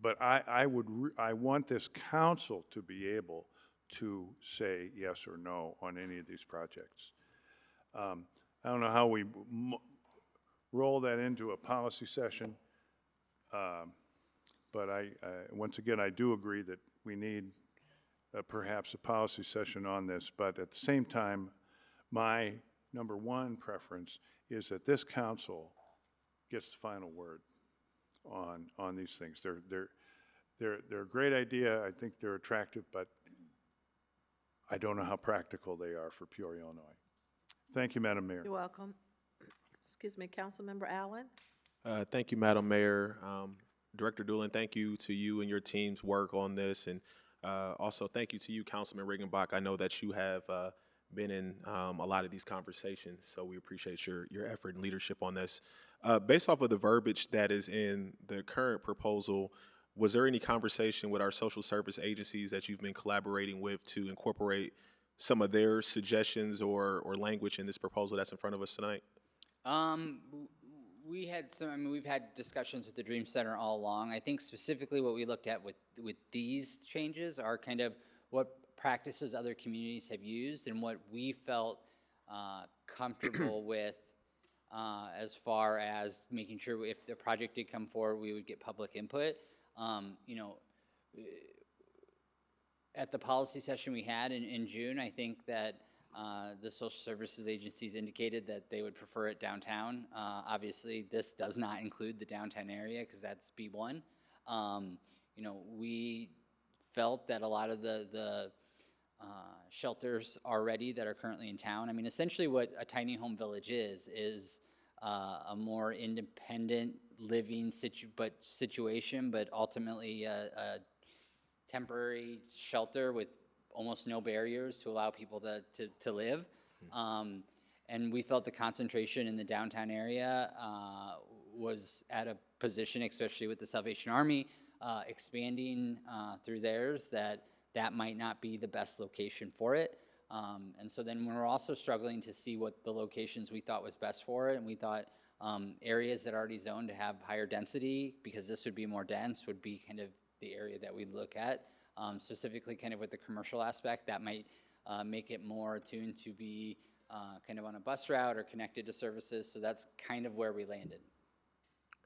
but I want this council to be able to say yes or no on any of these projects. I don't know how we roll that into a policy session, but once again, I do agree that we need perhaps a policy session on this, but at the same time, my number one preference is that this council gets the final word on these things. They're a great idea. I think they're attractive, but I don't know how practical they are for Peoria, Illinois. Thank you, Madam Mayor. You're welcome. Excuse me, Councilmember Allen. Thank you, Madam Mayor. Director Doolin, thank you to you and your team's work on this, and also thank you to you, Councilman Riggenbach. I know that you have been in a lot of these conversations, so we appreciate your effort and leadership on this. Based off of the verbiage that is in the current proposal, was there any conversation with our social service agencies that you've been collaborating with to incorporate some of their suggestions or language in this proposal that's in front of us tonight? We had we've had discussions with the Dream Center all along. I think specifically what we looked at with these changes are kind of what practices other communities have used and what we felt comfortable with as far as making sure if the project did come forward, we would get public input. At the policy session we had in June, I think that the social services agencies indicated that they would prefer it downtown. Obviously, this does not include the downtown area because that's B1. We felt that a lot of the shelters already that are currently in town, essentially what a tiny home village is a more independent living situation, but ultimately a temporary shelter with almost no barriers to allow people to live. And we felt the concentration in the downtown area was at a position, especially with the Salvation Army expanding through theirs, that might not be the best location for it. And so then we're also struggling to see what the locations we thought was best for it, and we thought areas that are already zoned to have higher density, because this would be more dense, would be kind of the area that we'd look at. specifically kind of with the commercial aspect, that might make it more attuned to be kind of on a bus route or connected to services. So that's kind of where we landed.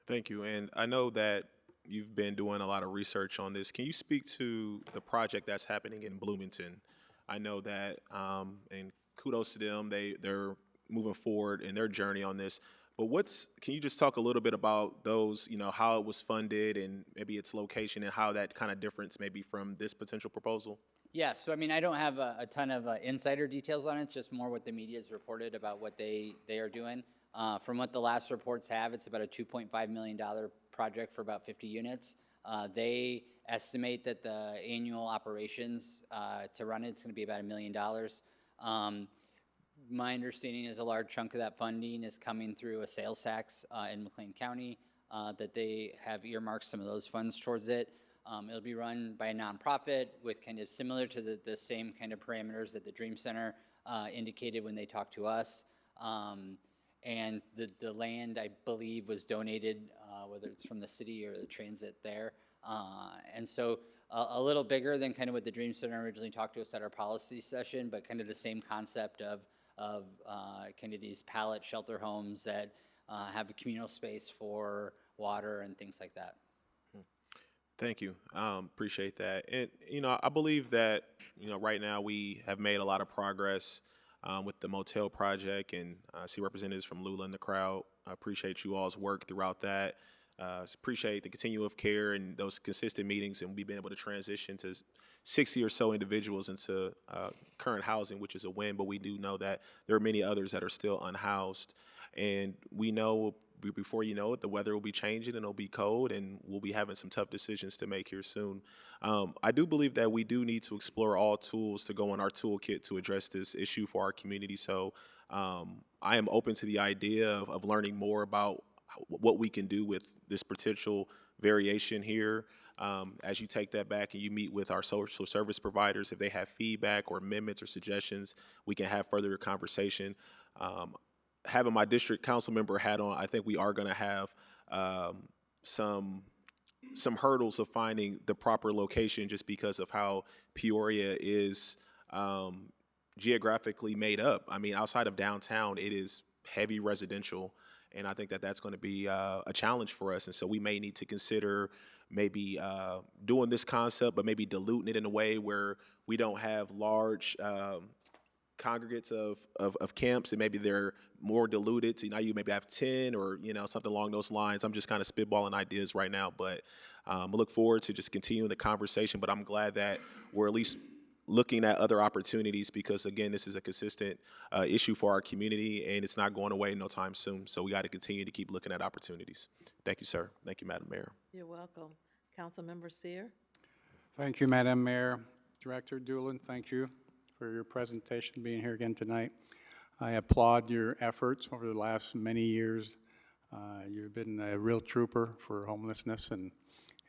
Thank you. And I know that you've been doing a lot of research on this. Can you speak to the project that's happening in Bloomington? I know that, and kudos to them, they're moving forward in their journey on this. But can you just talk a little bit about those, how it was funded and maybe its location and how that kind of difference maybe from this potential proposal? Yeah, so I mean, I don't have a ton of insider details on it, it's just more what the media's reported about what they are doing. From what the last reports have, it's about a $2.5 million project for about 50 units. They estimate that the annual operations to run it's going to be about $1 million. My understanding is a large chunk of that funding is coming through a sales tax in McLean County, that they have earmarked some of those funds towards it. It'll be run by a nonprofit with kind of similar to the same kind of parameters that the Dream Center indicated when they talked to us. And the land, I believe, was donated, whether it's from the city or the transit there. And so a little bigger than kind of what the Dream Center originally talked to us at our policy session, but kind of the same concept of kind of these pallet shelter homes that have a communal space for water and things like that. Thank you. Appreciate that. And, I believe that, right now we have made a lot of progress with the motel project, and I see representatives from Lula in the crowd. I appreciate you all's work throughout that. Appreciate the continuum of care and those consistent meetings, and we've been able to transition to 60 or so individuals into current housing, which is a win, but we do know that there are many others that are still unhoused. And we know before you know it, the weather will be changing and it'll be cold, and we'll be having some tough decisions to make here soon. I do believe that we do need to explore all tools to go in our toolkit to address this issue for our community. So I am open to the idea of learning more about what we can do with this potential variation here. As you take that back and you meet with our social service providers, if they have feedback or amendments or suggestions, we can have further conversation. Having my district council member hat on, I think we are going to have some hurdles of finding the proper location just because of how Peoria is geographically made up. I mean, outside of downtown, it is heavy residential, and I think that that's going to be a challenge for us. And so we may need to consider maybe doing this concept, but maybe diluting it in a way where we don't have large congregates of camps, and maybe they're more diluted. So now you maybe have 10 or, something along those lines. I'm just kind of spitballing ideas right now, but I look forward to just continuing the conversation. But I'm glad that we're at least looking at other opportunities because, again, this is a consistent issue for our community, and it's not going away no time soon. So we got to continue to keep looking at opportunities. Thank you, sir. Thank you, Madam Mayor. You're welcome. Councilmember Seer. Thank you, Madam Mayor. Director Doolin, thank you for your presentation, being here again tonight. I applaud your efforts over the last many years. You've been a real trooper for homelessness,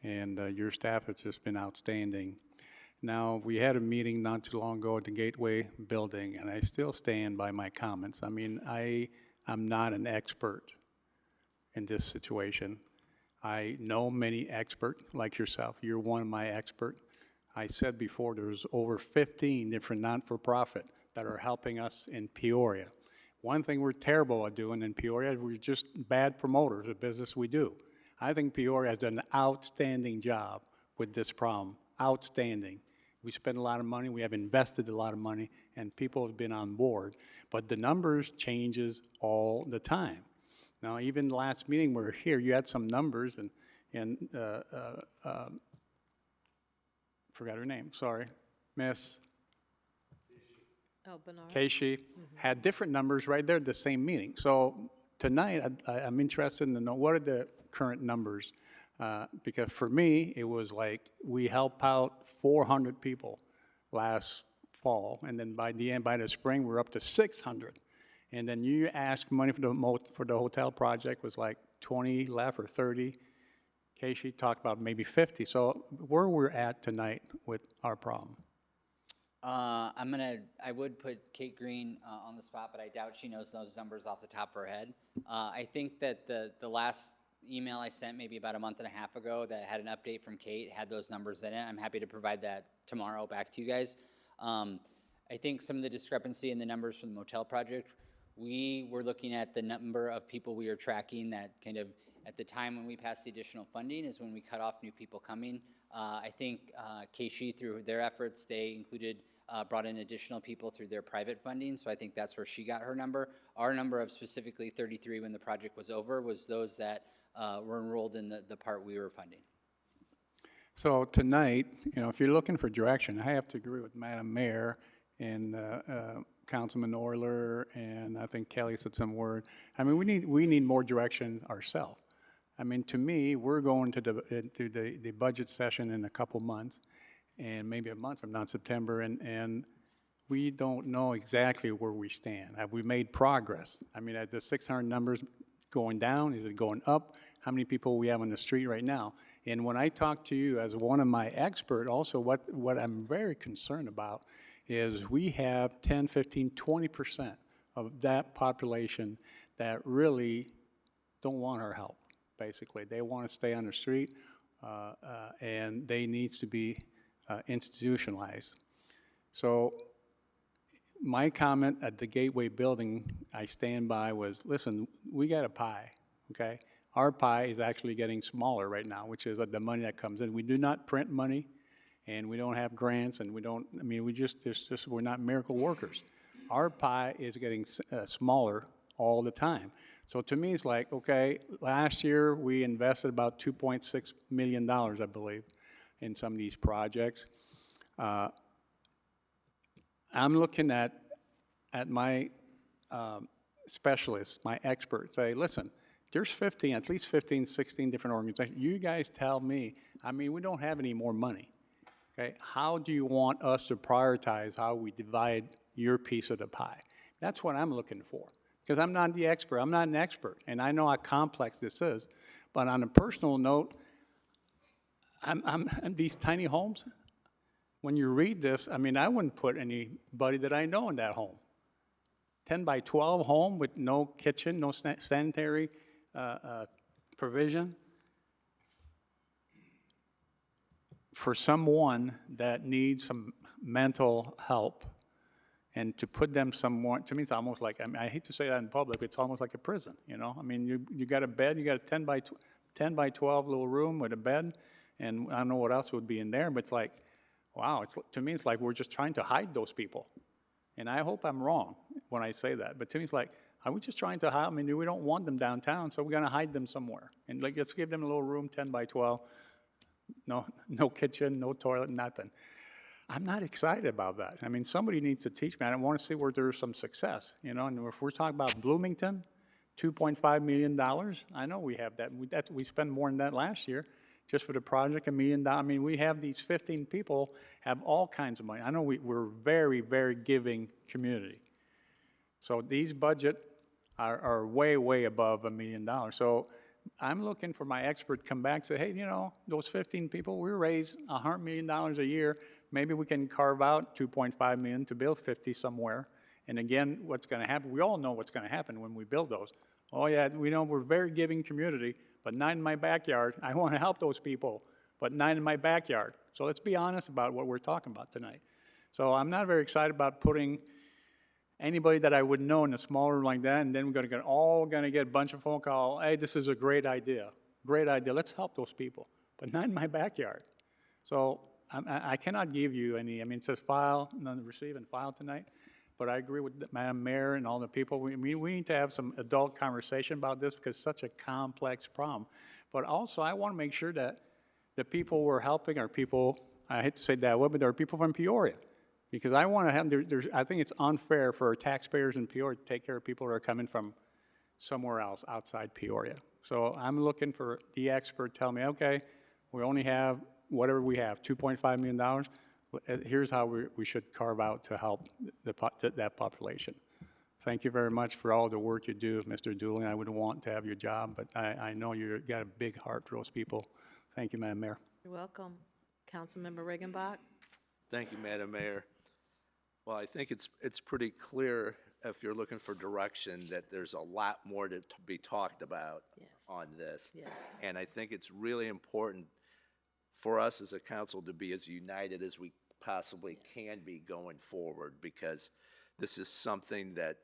and your staff has just been outstanding. Now, we had a meeting not too long ago at the Gateway building, and I still stand by my comments. I mean, I'm not an expert in this situation. I know many experts like yourself. You're one of my experts. I said before, there's over 15 different not-for-profit that are helping us in Peoria. One thing we're terrible at doing in Peoria, we're just bad promoters of business we do. I think Peoria has done an outstanding job with this problem, outstanding. We spend a lot of money, we have invested a lot of money, and people have been on board. But the numbers changes all the time. Now, even the last meeting we were here, you had some numbers, and forgot her name, sorry, Miss Bernard. Casey had different numbers right there at the same meeting. So tonight, I'm interested in to know what are the current numbers, because for me, it was like we helped out 400 people last fall, and then by the spring, we're up to 600. And then you asked money for the hotel project was like 20 left or 30. Casey talked about maybe 50. So where we're at tonight with our problem? I would put Kate Green on the spot, but I doubt she knows those numbers off the top of her head. I think that the last email I sent maybe about a month and a half ago that had an update from Kate, had those numbers in it. I'm happy to provide that tomorrow back to you guys. I think some of the discrepancy in the numbers for the motel project, we were looking at the number of people we are tracking that kind of, at the time when we passed the additional funding is when we cut off new people coming. I think KSHE, through their efforts, they included, brought in additional people through their private funding, so I think that's where she got her number. Our number of specifically 33 when the project was over was those that were enrolled in the part we were funding. So tonight, if you're looking for direction, I have to agree with Madam Mayor and Councilman Euler, and I think Kelly said some word. I mean, we need more direction ourselves. I mean, to me, we're going to the budget session in a couple months, and maybe a month from now, September, and we don't know exactly where we stand. Have we made progress? I mean, are the 600 numbers going down? Is it going up? How many people we have on the street right now? And when I talk to you as one of my experts, also what I'm very concerned about is we have 10, 15, 20% of that population that really don't want our help, basically. They want to stay on the street, and they need to be institutionalized. So my comment at the Gateway building I stand by was, listen, we got a pie, okay? Our pie is actually getting smaller right now, which is the money that comes in. We do not print money, and we don't have grants, and we don't, I mean, we're not miracle workers. Our pie is getting smaller all the time. So to me, it's like, okay, last year we invested about $2.6 million, I believe, in some of these projects. I'm looking at my specialists, my experts, say, listen, there's at least 15, 16 different organizations. You guys tell me, I mean, we don't have any more money, okay? How do you want us to prioritize how we divide your piece of the pie? That's what I'm looking for, because I'm not the expert. I'm not an expert, and I know how complex this is. But on a personal note, I'm these tiny homes, when you read this, I mean, I wouldn't put anybody that I know in that home. 10 by 12 home with no kitchen, no sanitary provision. For someone that needs some mental help, and to put them somewhere, to me it's almost like, I mean, I hate to say that in public, but it's almost like a prison, you know? I mean, you got a bed, you got a 10 by 12 little room with a bed, and I don't know what else would be in there, but it's like, wow, to me it's like we're just trying to hide those people. And I hope I'm wrong when I say that, but to me it's like, are we just trying to hide? I mean, we don't want them downtown, so we're gonna hide them somewhere. And like, let's give them a little room, 10 by 12, no kitchen, no toilet, nothing. I'm not excited about that. I mean, somebody needs to teach me. I want to see where there's some success, you know, and if we're talking about Bloomington, $2.5 million, I know we have that. We spent more than that last year just for the project, $1 million. I mean, we have these 15 people have all kinds of money. I know we're very, very giving community. So these budgets are way, way above $1 million. So I'm looking for my expert to come back and say, hey, you know, those 15 people, we raise $100 million a year. Maybe we can carve out $2.5 million to build 50 somewhere. And again, what's going to happen, we all know what's going to happen when we build those. Oh yeah, we know we're very giving community, but not in my backyard. I want to help those people, but not in my backyard. So let's be honest about what we're talking about tonight. So I'm not very excited about putting anybody that I would know in a small room like that, and then we're all going to get a bunch of phone calls, hey, this is a great idea, let's help those people, but not in my backyard. So I cannot give you any, I mean, it says file, none receive and file tonight, but I agree with Madam Mayor and all the people. We need to have some adult conversation about this because it's such a complex problem. But also, I want to make sure that the people we're helping are people, I hate to say that way, but they're people from Peoria. Because I want to have, I think it's unfair for taxpayers in Peoria to take care of people that are coming from somewhere else outside Peoria. So I'm looking for the expert to tell me, okay, we only have whatever we have, $2.5 million. Here's how we should carve out to help that population. Thank you very much for all the work you do, Mr. Dooley. I would want to have your job, but I know you've got a big heart for those people. Thank you, Madam Mayor. You're welcome. Councilmember Riggenbach. Thank you, Madam Mayor. Well, I think it's pretty clear if you're looking for direction, that there's a lot more to be talked about on this. Yes. And I think it's really important for us as a council to be as united as we possibly can be going forward, because this is something that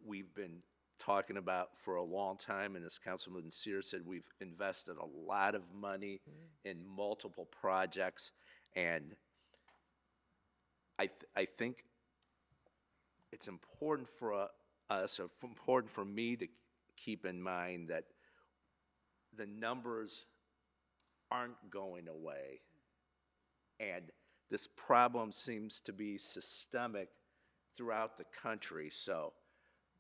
we've been talking about for a long time, and as Councilman Sears said, we've invested a lot of money in multiple projects, and I think it's important for us, or important for me to keep in mind that the numbers aren't going away, and this problem seems to be systemic throughout the country. So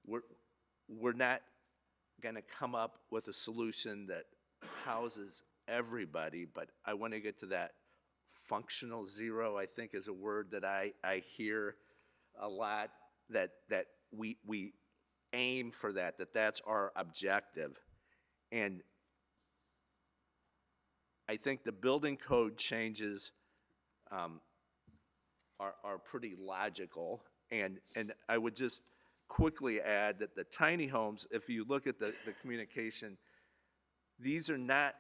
we're not going to come up with a solution that houses everybody, but I want to get to that functional zero, I think is a word that I hear a lot, that we aim for that's our objective. And I think the building code changes are pretty logical. And I would just quickly add that the tiny homes, if you look at the communication, these are not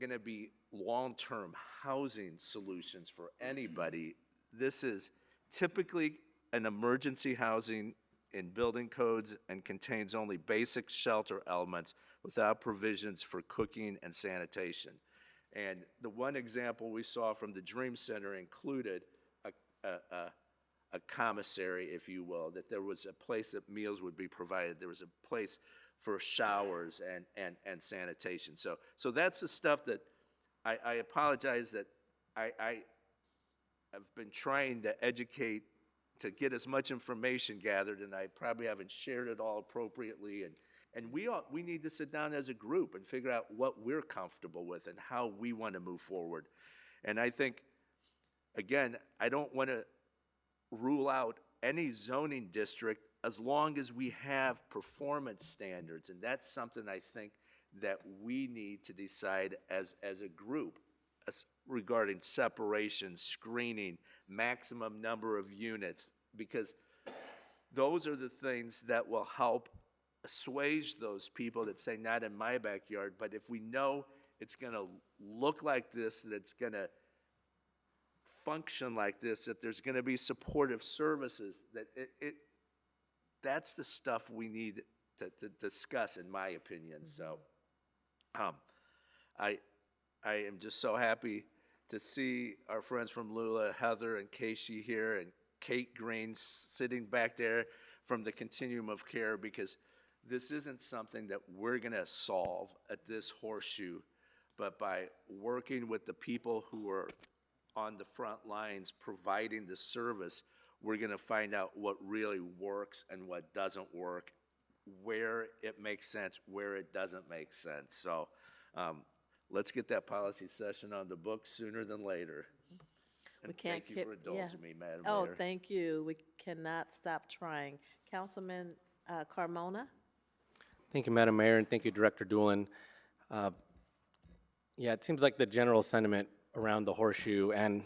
going to be long-term housing solutions for anybody. This is typically an emergency housing in building codes and contains only basic shelter elements without provisions for cooking and sanitation. And the one example we saw from the Dream Center included a commissary, if you will, that there was a place that meals would be provided. There was a place for showers and sanitation. So that's the stuff that I apologize that I have been trying to educate, to get as much information gathered, and I probably haven't shared it all appropriately. And we need to sit down as a group and figure out what we're comfortable with and how we want to move forward. And I think, again, I don't want to rule out any zoning district as long as we have performance standards. And that's something I think that we need to decide as a group regarding separation, screening, maximum number of units, because those are the things that will help assuage those people that say, not in my backyard. But if we know it's going to look like this, that it's going to function like this, that there's going to be supportive services, that that's the stuff we need to discuss, in my opinion. So I am just so happy to see our friends from Lula, Heather and Casey here, and Kate Green sitting back there from the Continuum of Care, because this isn't something that we're going to solve at this horseshoe, but by working with the people who are on the front lines providing the service, we're going to find out what really works and what doesn't work, where it makes sense, where it doesn't make sense. So let's get that policy session on the books sooner than later. And thank you for indulging me, Madam Mayor. Oh, thank you. We cannot stop trying. Councilman Carmona? Thank you, Madam Mayor, and thank you, Director Doolin. Yeah, it seems like the general sentiment around the horseshoe, and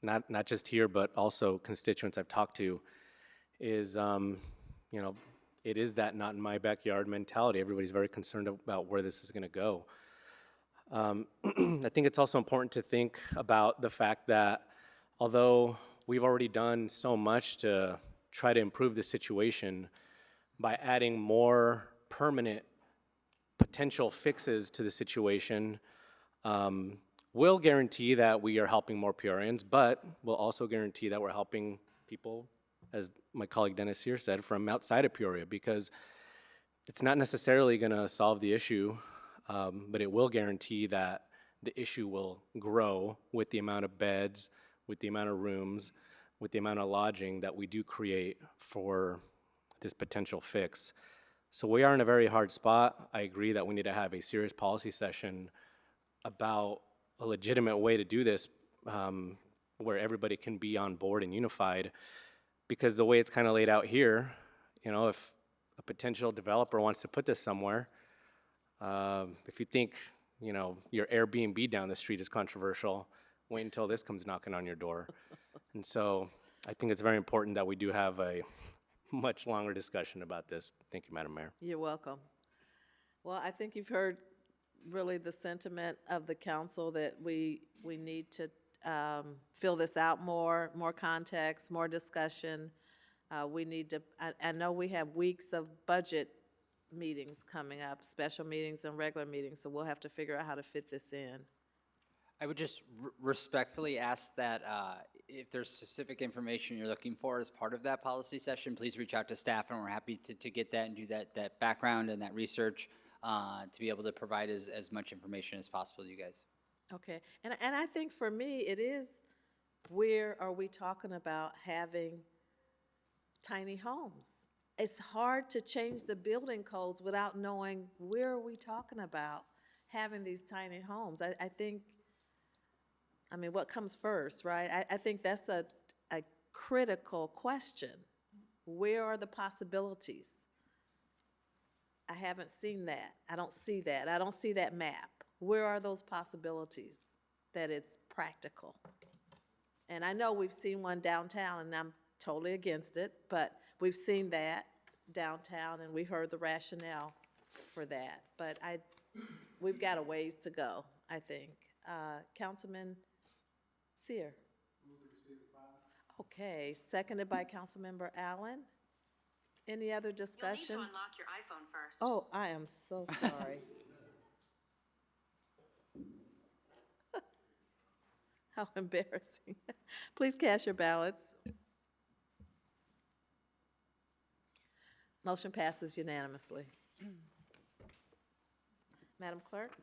not just here, but also constituents I've talked to, is, it is that not in my backyard mentality. Everybody's very concerned about where this is going to go. I think it's also important to think about the fact that although we've already done so much to try to improve the situation by adding more permanent potential fixes to the situation, will guarantee that we are helping more Peorians, but will also guarantee that we're helping people, as my colleague Dennis here said, from outside of Peoria, because it's not necessarily going to solve the issue, but it will guarantee that the issue will grow with the amount of beds, with the amount of rooms, with the amount of lodging that we do create for this potential fix. So we are in a very hard spot. I agree that we need to have a serious policy session about a legitimate way to do this, where everybody can be on board and unified, because the way it's kind of laid out here, if a potential developer wants to put this somewhere, if you think, your Airbnb down the street is controversial, wait until this comes knocking on your door. And so I think it's very important that we do have a much longer discussion about this. Thank you, Madam Mayor. You're welcome. Well, I think you've heard really the sentiment of the council that we need to fill this out more context, more discussion. We need to, I know we have weeks of budget meetings coming up, special meetings and regular meetings, so we'll have to figure out how to fit this in. I would just respectfully ask that if there's specific information you're looking for as part of that policy session, please reach out to staff, and we're happy to get that and do that background and that research to be able to provide as much information as possible to you guys. Okay, and I think for me, it is, where are we talking about having tiny homes? It's hard to change the building codes without knowing where are we talking about having these tiny homes. I think, I mean, what comes first, right? I think that's a critical question. Where are the possibilities? I haven't seen that. I don't see that. I don't see that map. Where are those possibilities that it's practical? And I know we've seen one downtown, and I'm totally against it, but we've seen that downtown, and we heard the rationale for that. But we've got a ways to go, I think. Councilman Sear. Okay, seconded by Councilmember Allen. Any other discussion? You'll need to unlock your iPhone first. Oh, I am so sorry. How embarrassing. Please cast your ballots. Motion passes unanimously. Madam Clerk?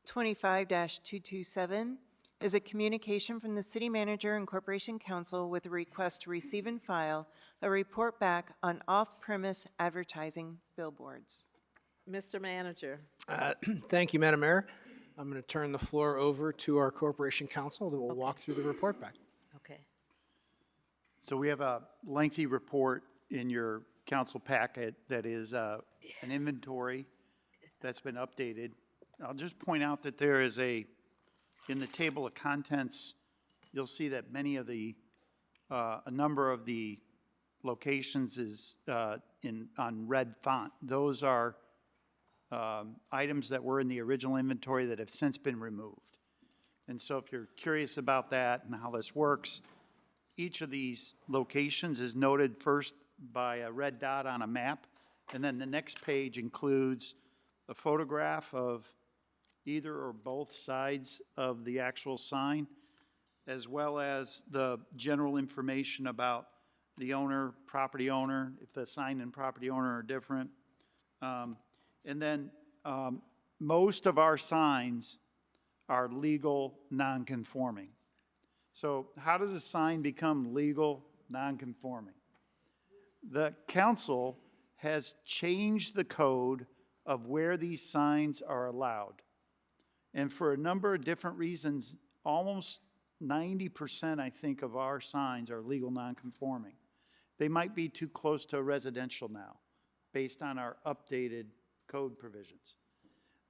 25-227 is a communication from the City Manager and Corporation Council with a request to receive and file a report back on off-premise advertising billboards. Mr. Manager. Thank you, Madam Mayor. I'm going to turn the floor over to our Corporation Counsel that will walk through the report back. Okay. So we have a lengthy report in your council packet that is an inventory that's been updated. I'll just point out that there is in the table of contents, you'll see that many of a number of the locations is on red font. Those are items that were in the original inventory that have since been removed. And so if you're curious about that and how this works, each of these locations is noted first by a red dot on a map, and then the next page includes a photograph of either or both sides of the actual sign, as well as the general information about the owner, property owner, if the sign and property owner are different. And then most of our signs are legal non-conforming. So how does a sign become legal non-conforming? The council has changed the code of where these signs are allowed. And for a number of different reasons, almost 90%, I think, of our signs are legal non-conforming. They might be too close to residential now, based on our updated code provisions.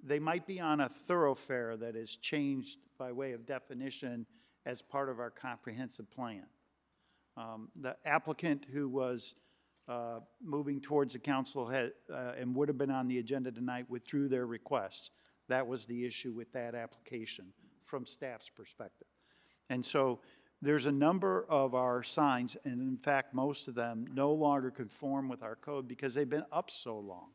They might be on a thoroughfare that is changed by way of definition as part of our comprehensive plan. The applicant who was moving towards the council had, and would have been on the agenda tonight withdrew their request. That was the issue with that application from staff's perspective. And so there's a number of our signs, and in fact, most of them no longer conform with our code because they've been up so long.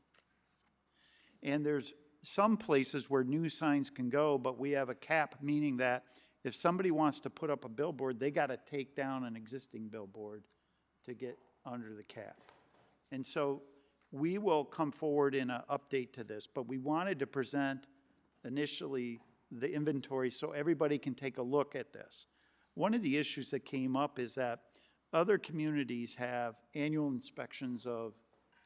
And there's some places where new signs can go, but we have a cap, meaning that if somebody wants to put up a billboard, they got to take down an existing billboard to get under the cap. And so we will come forward in an update to this, but we wanted to present initially the inventory so everybody can take a look at this. One of the issues that came up is that other communities have annual inspections of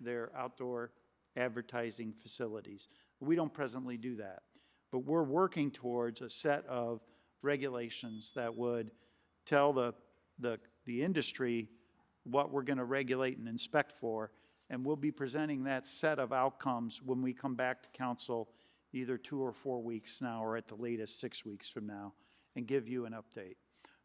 their outdoor advertising facilities. We don't presently do that, but we're working towards a set of regulations that would tell the industry what we're going to regulate and inspect for, and we'll be presenting that set of outcomes when we come back to council either 2 or 4 weeks now, or at the latest 6 weeks from now, and give you an update.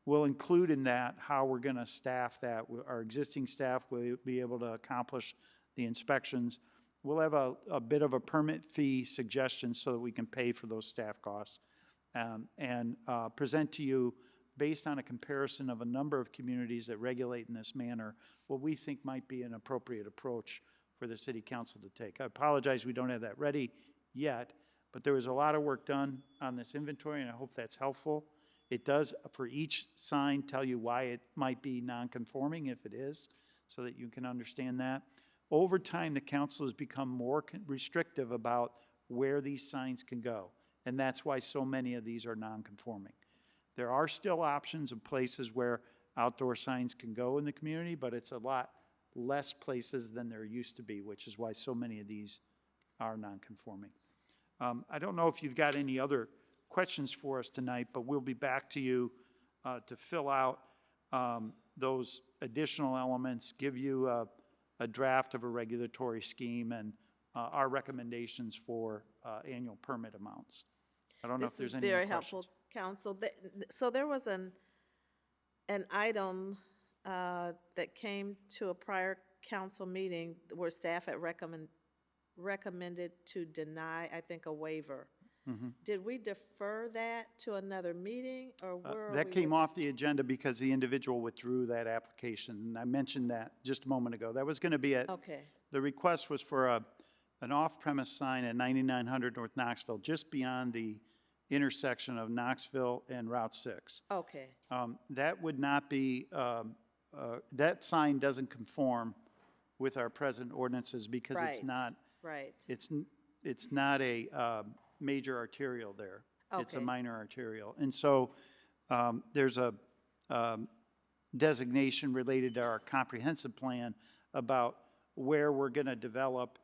we'll include in that how we're going to staff that. Our existing staff will be able to accomplish the inspections. We'll have a bit of a permit fee suggestion so that we can pay for those staff costs, and present to you, based on a comparison of a number of communities that regulate in this manner, what we think might be an appropriate approach for the city council to take. I apologize we don't have that ready yet, but there was a lot of work done on this inventory, and I hope that's helpful. It does, for each sign, tell you why it might be non-conforming, if it is, so that you can understand that. Over time, the council has become more restrictive about where these signs can go, and that's why so many of these are non-conforming. There are still options of places where outdoor signs can go in the community, but it's a lot less places than there used to be, which is why so many of these are non-conforming. I don't know if you've got any other questions for us tonight, but we'll be back to you to fill out those additional elements, give you a draft of a regulatory scheme, and our recommendations for annual permit amounts. I don't know if there's any other questions. This is very helpful, Council. So there was an item that came to a prior council meeting where staff had recommended to deny, I think, a waiver. Did we defer that to another meeting, or where are we? That came off the agenda because the individual withdrew that application, and I mentioned that just a moment ago. That was going to be the request was for an off-premise sign at 9900 North Knoxville, just beyond the intersection of Knoxville and Route 6. Okay. That would not be, that sign doesn't conform with our present ordinances because it's not, it's not a major arterial there. It's a minor arterial. And so there's a designation related to our comprehensive plan about where we're going to develop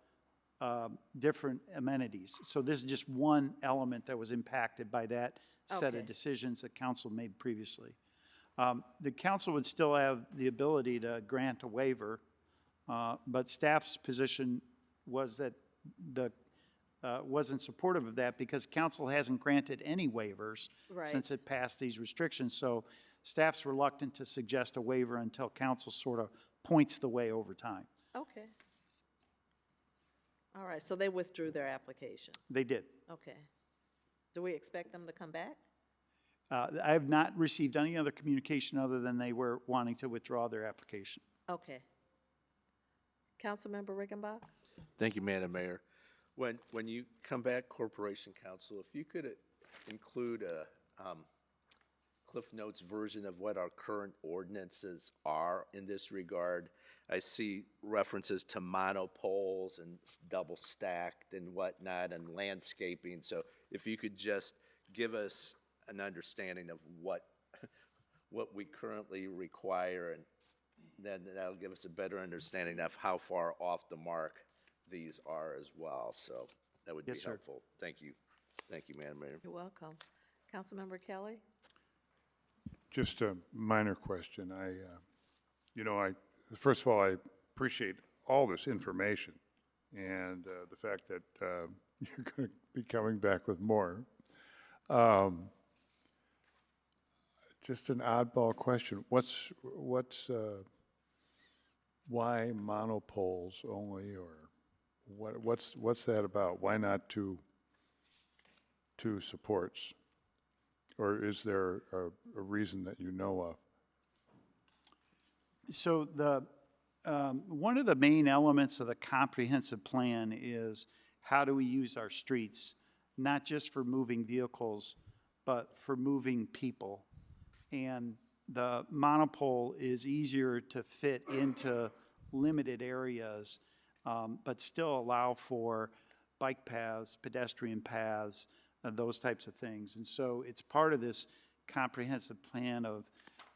different amenities. So this is just one element that was impacted by that set of decisions that council made previously. The council would still have the ability to grant a waiver, but staff's position was that wasn't supportive of that because council hasn't granted any waivers since it passed these restrictions. So staff's reluctant to suggest a waiver until council sort of points the way over time. Okay. All right, so they withdrew their application. They did. Okay. Do we expect them to come back? I have not received any other communication other than they were wanting to withdraw their application. Okay. Councilmember Riggenbach? Thank you, Madam Mayor. When you come back, Corporation Council, if you could include a Cliff Notes version of what our current ordinances are in this regard. I see references to monopoles and double stacked and whatnot and landscaping. So if you could just give us an understanding of what we currently require, and then that'll give us a better understanding of how far off the mark these are as well. So that would be helpful. Thank you. Thank you, Madam Mayor. You're welcome. Councilmember Kelly? Just a minor question. First of all, I appreciate all this information and the fact that you're going to be coming back with more. Just an oddball question. Why monopoles only, or what's that about? Why not two supports? Or is there a reason that you know of? So one of the main elements of the comprehensive plan is how do we use our streets, not just for moving vehicles, but for moving people. And the monopole is easier to fit into limited areas, but still allow for bike paths, pedestrian paths, those types of things. And so it's part of this comprehensive plan of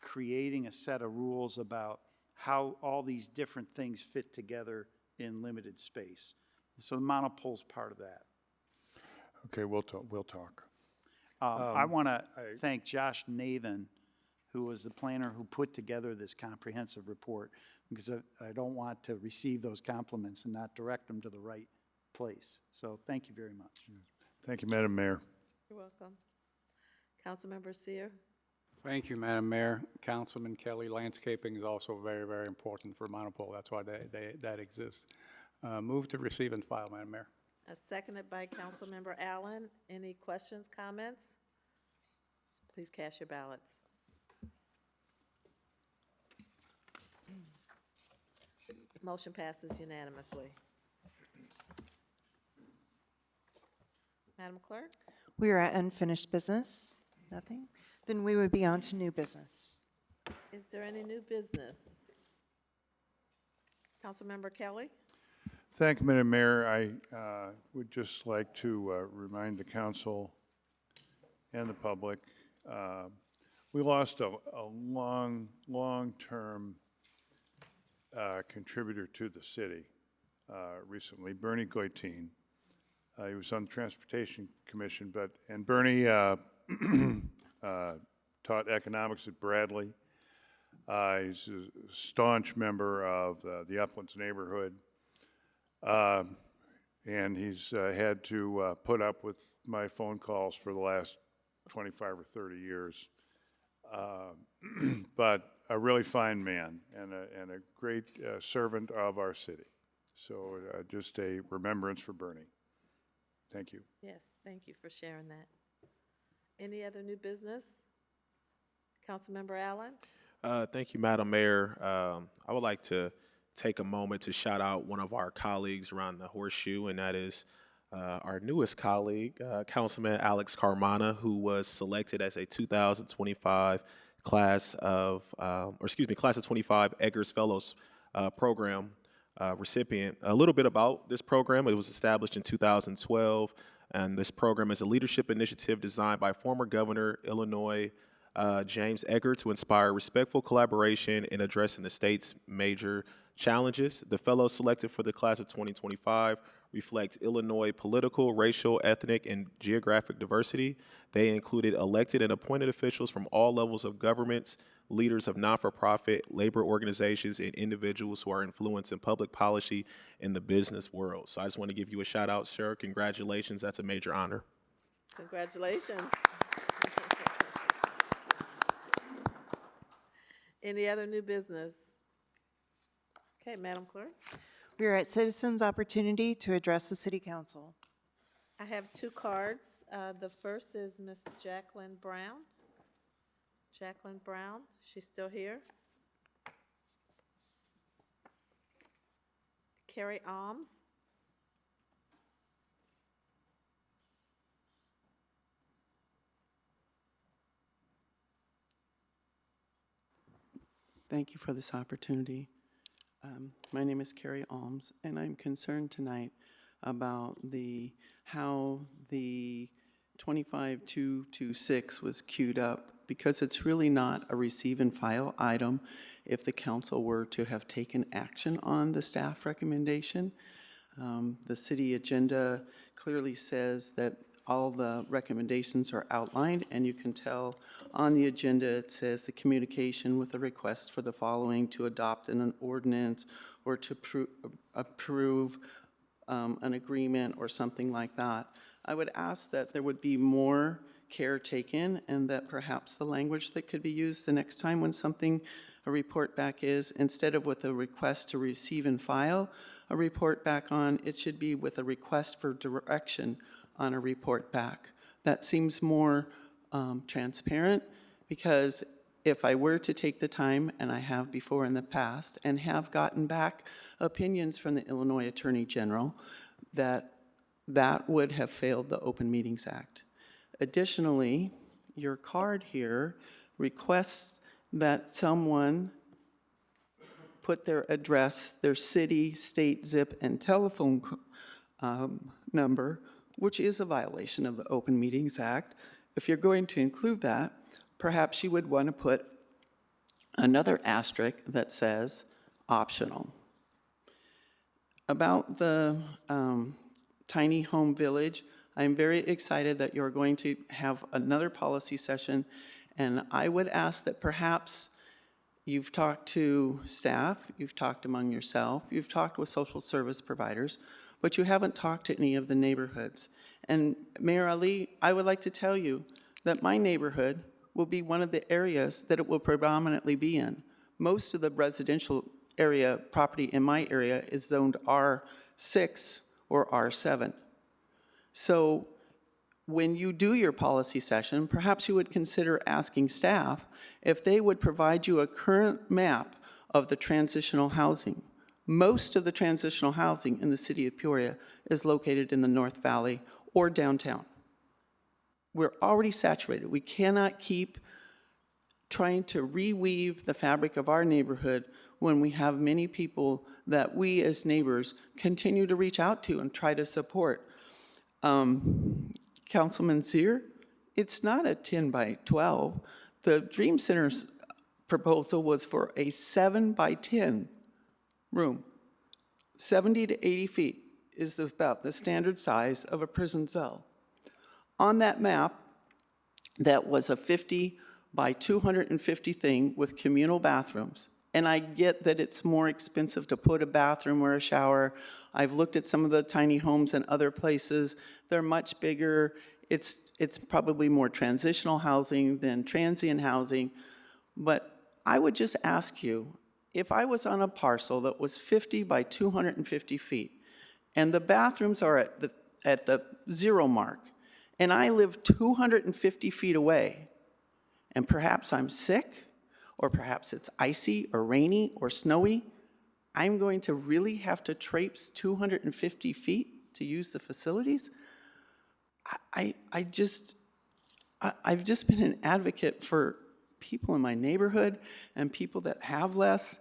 creating a set of rules about how all these different things fit together in limited space. So the monopole's part of that. Okay, we'll talk. I want to thank Josh Nathan, who was the planner who put together this comprehensive report, because I don't want to receive those compliments and not direct them to the right place. So thank you very much. Thank you, Madam Mayor. You're welcome. Councilmember Seer? Thank you, Madam Mayor. Councilman Kelly, landscaping is also very, very important for Monopole. That's why that exists. Move to receive and file, Madam Mayor. Seconded by Councilmember Allen. Any questions, comments? Please cast your ballots. Motion passes unanimously. Madam Clerk? We are at unfinished business. Nothing? Then we would be on to new business. Is there any new business? Councilmember Kelly? Thank you, Madam Mayor. I would just like to remind the council and the public, we lost a long-term contributor to the city recently, Bernie Goitine. He was on the Transportation Commission, and Bernie taught economics at Bradley. He's a staunch member of the Uplands neighborhood. And he's had to put up with my phone calls for the last 25 or 30 years. But a really fine man and a great servant of our city. So just a remembrance for Bernie. Thank you. Yes, thank you for sharing that. Any other new business? Councilmember Allen? Thank you, Madam Mayor. I would like to take a moment to shout out one of our colleagues around the Horseshoe, and that is our newest colleague, Councilman Alex Carmona, who was selected as a 2025 class of 25 Eggers Fellows program recipient. A little bit about this program. It was established in 2012, and this program is a leadership initiative designed by former Governor Illinois James Egger to inspire respectful collaboration in addressing the state's major challenges. The fellows selected for the class of 2025 reflect Illinois political, racial, ethnic, and geographic diversity. They included elected and appointed officials from all levels of governments, leaders of not-for-profit, labor organizations, and individuals who are influencing public policy in the business world. So I just want to give you a shout out, sir. Congratulations. That's a major honor. Congratulations. Any other new business? Okay, Madam Clerk. We are at citizens' opportunity to address the city council. I have two cards. The first is Miss Jacqueline Brown. Jacqueline Brown, she's still here. Carrie Alms. Thank you for this opportunity. My name is Carrie Alms, and I'm concerned tonight about how the 25226 was queued up, because it's really not a receive and file item if the council were to have taken action on the staff recommendation. The city agenda clearly says that all the recommendations are outlined, and you can tell on the agenda it says the communication with a request for the following: to adopt an ordinance or to approve an agreement or something like that. I would ask that there would be more care taken, and that perhaps the language that could be used the next time when a report back is, instead of with a request to receive and file a report back on, it should be with a request for direction on a report back. That seems more transparent, because if I were to take the time, and I have before in the past, and have gotten back opinions from the Illinois Attorney General, that would have failed the Open Meetings Act. Additionally, your card here requests that someone put their address, their city, state, zip, and telephone number, which is a violation of the Open Meetings Act. If you're going to include that, perhaps you would want to put another asterisk that says optional. About the tiny home village, I'm very excited that you're going to have another policy session, and I would ask that perhaps you've talked to staff, you've talked among yourself, you've talked with social service providers, but you haven't talked to any of the neighborhoods. And Mayor Ali, I would like to tell you that my neighborhood will be one of the areas that it will predominantly be in. Most of the residential area, property in my area is zoned R6 or R7. So when you do your policy session, perhaps you would consider asking staff if they would provide you a current map of the transitional housing. Most of the transitional housing in the city of Peoria is located in the North Valley or downtown. We're already saturated. We cannot keep trying to reweave the fabric of our neighborhood when we have many people that we as neighbors continue to reach out to and try to support. Councilman Zier, it's not a 10 by 12. The Dream Center's proposal was for a 7 by 10 room. 70 to 80 feet is about the standard size of a prison cell. On that map, that was a 50 by 250 thing with communal bathrooms. And I get that it's more expensive to put a bathroom or a shower. I've looked at some of the tiny homes in other places. They're much bigger. It's probably more transitional housing than transient housing. But I would just ask you, if I was on a parcel that was 50 by 250 feet, and the bathrooms are at the 0 mark, and I live 250 feet away, and perhaps I'm sick, or perhaps it's icy or rainy or snowy, I'm going to really have to traipse 250 feet to use the facilities? I've just been an advocate for people in my neighborhood and people that have less,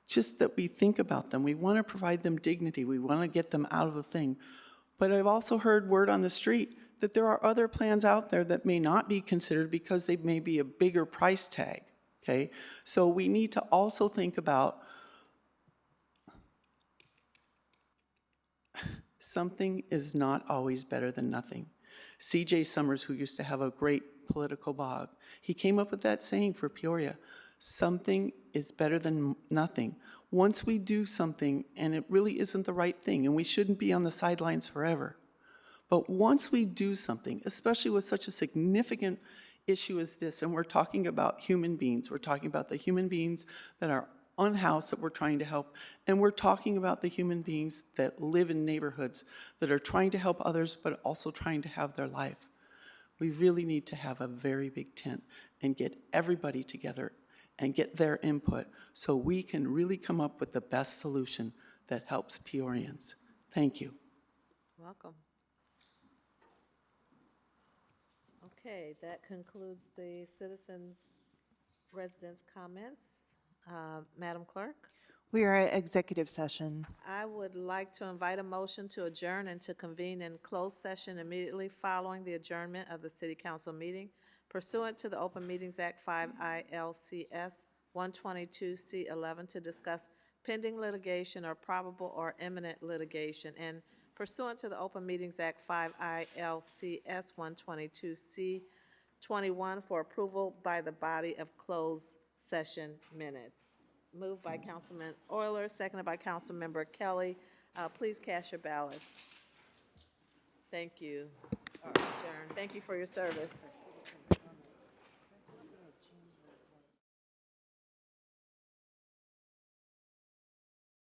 just that we think about them. We want to provide them dignity. We want to get them out of the thing. But I've also heard word on the street that there are other plans out there that may not be considered because they may be a bigger price tag, okay? So we need to also think about something is not always better than nothing. C.J. Summers, who used to have a great political blog, he came up with that saying for Peoria: something is better than nothing. Once we do something and it really isn't the right thing, and we shouldn't be on the sidelines forever, but once we do something, especially with such a significant issue as this, and we're talking about human beings, we're talking about the human beings that are unhoused that we're trying to help, and we're talking about the human beings that live in neighborhoods that are trying to help others but also trying to have their life. We really need to have a very big tent and get everybody together and get their input so we can really come up with the best solution that helps Peorians. Thank you. Welcome. Okay, that concludes the citizens' residents' comments. Madam Clerk? We are at executive session. I would like to invite a motion to adjourn and to convene in closed session immediately following the adjournment of the City Council meeting pursuant to the Open Meetings Act 5 ILCS 122C11 to discuss pending litigation or probable or imminent litigation, and pursuant to the Open Meetings Act 5 ILCS 122C21 for approval by the body of closed session minutes. Moved by Councilman Euler, seconded by Councilmember Kelly. Please cast your ballots. Thank you. Adjourn. Thank you for your service.